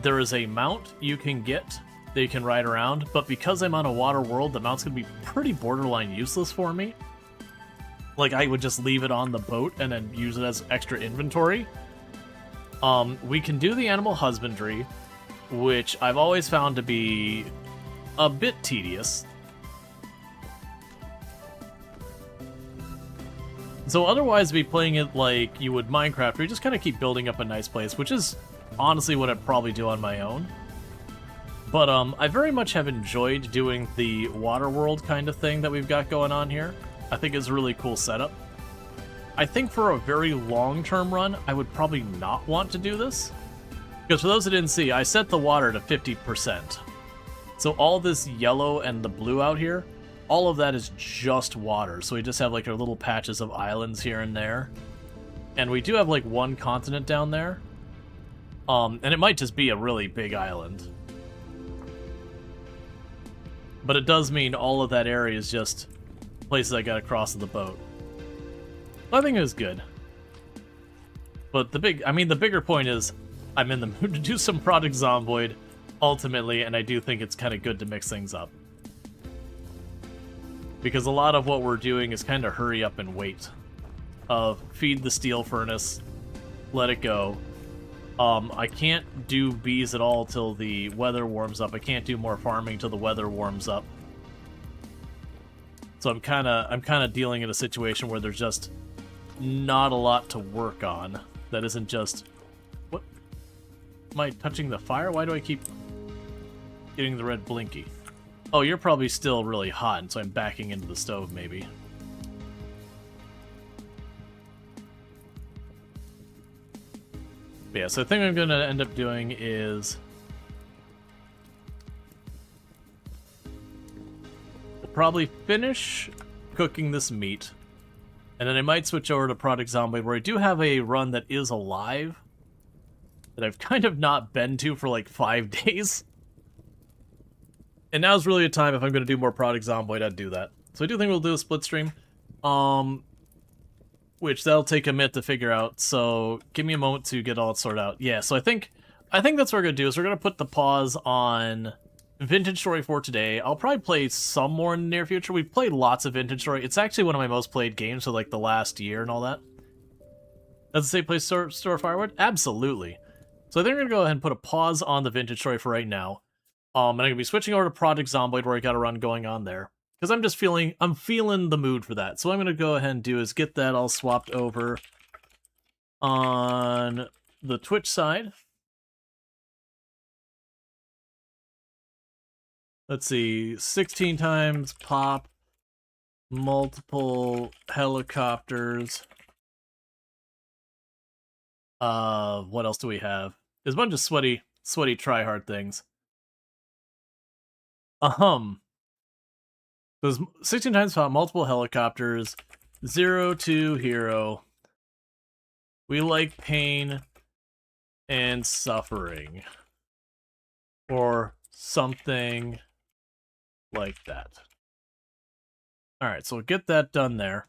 There is a mount you can get that you can ride around, but because I'm on a water world, the mount's going to be pretty borderline useless for me. Like, I would just leave it on the boat and then use it as extra inventory. We can do the animal husbandry, which I've always found to be a bit tedious. So otherwise, be playing it like you would Minecraft, where you just kind of keep building up a nice place, which is honestly what I'd probably do on my own. But I very much have enjoyed doing the water world kind of thing that we've got going on here. I think it's a really cool setup. I think for a very long-term run, I would probably not want to do this. Because for those that didn't see, I set the water to 50%. So all this yellow and the blue out here, all of that is just water. So we just have like our little patches of islands here and there. And we do have like one continent down there. And it might just be a really big island. But it does mean all of that area is just places I gotta cross in the boat. I think it was good. But the bigger point is I'm in the mood to do some Project Zomboid ultimately, and I do think it's kind of good to mix things up. Because a lot of what we're doing is kind of hurry up and wait. Feed the steel furnace, let it go. I can't do bees at all till the weather warms up. I can't do more farming till the weather warms up. So I'm kind of dealing in a situation where there's just not a lot to work on. That isn't just... What? Am I touching the fire? Why do I keep getting the red blinky? Oh, you're probably still really hot, and so I'm backing into the stove, maybe. But yeah, so the thing I'm going to end up doing is... we'll probably finish cooking this meat, and then I might switch over to Project Zomboid, where I do have a run that is alive, that I've kind of not been to for like 5 days. And now's really a time, if I'm going to do more Project Zomboid, I'd do that. So I do think we'll do a split stream. which that'll take a minute to figure out. So give me a moment to get all it sorted out. Yeah, so I think that's what we're gonna do is we're gonna put the pause on Vintage Story for today. I'll probably play some more in the near future. We've played lots of Vintage Story. It's actually one of my most played games for like the last year and all that. That's a safe place to store firewood? Absolutely. So I think we're gonna go ahead and put a pause on the Vintage Story for right now. And I'm gonna be switching over to Project Zomboid where I got a run going on there. Because I'm feeling the mood for that. So what I'm gonna go ahead and do is get that all swapped over on the Twitch side. Let's see, 16 times pop, multiple helicopters. What else do we have? There's a bunch of sweaty try-hard things. There's 16 times pop, multiple helicopters, 0 to hero. We like pain and suffering. Or something like that. Alright, so we'll get that done there.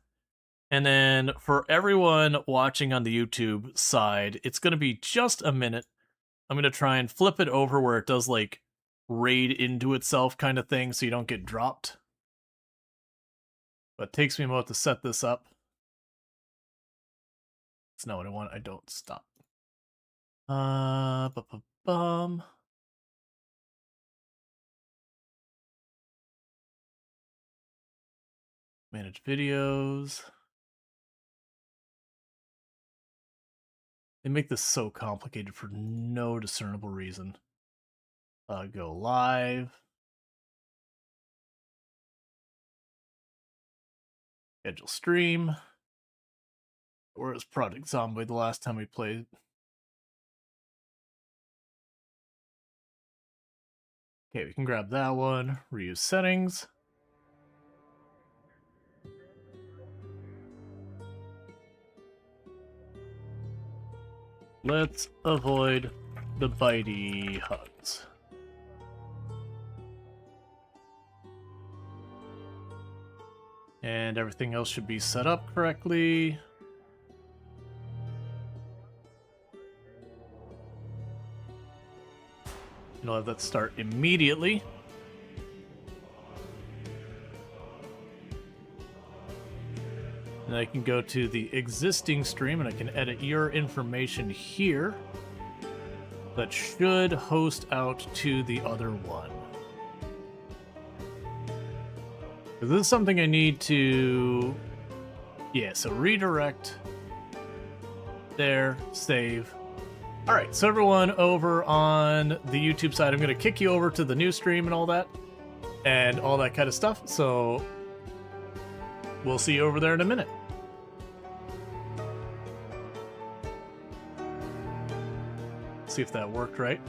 And then for everyone watching on the YouTube side, it's going to be just a minute. I'm going to try and flip it over where it does like raid into itself kind of thing so you don't get dropped. But it takes me a moment to set this up. It's not what I want. I don't stop. Manage videos. They make this so complicated for no discernible reason. Go live. Schedule stream. Where was Project Zombie the last time we played? Okay, we can grab that one. Reuse settings. Let's avoid the bitey hugs. And everything else should be set up correctly. And I'll have that start immediately. And I can go to the existing stream and I can edit your information here. That should host out to the other one. This is something I need to... Yeah, so redirect. There, save. Alright, so everyone over on the YouTube side, I'm going to kick you over to the new stream and all that. And all that kind of stuff, so... We'll see you over there in a minute. See if that worked right.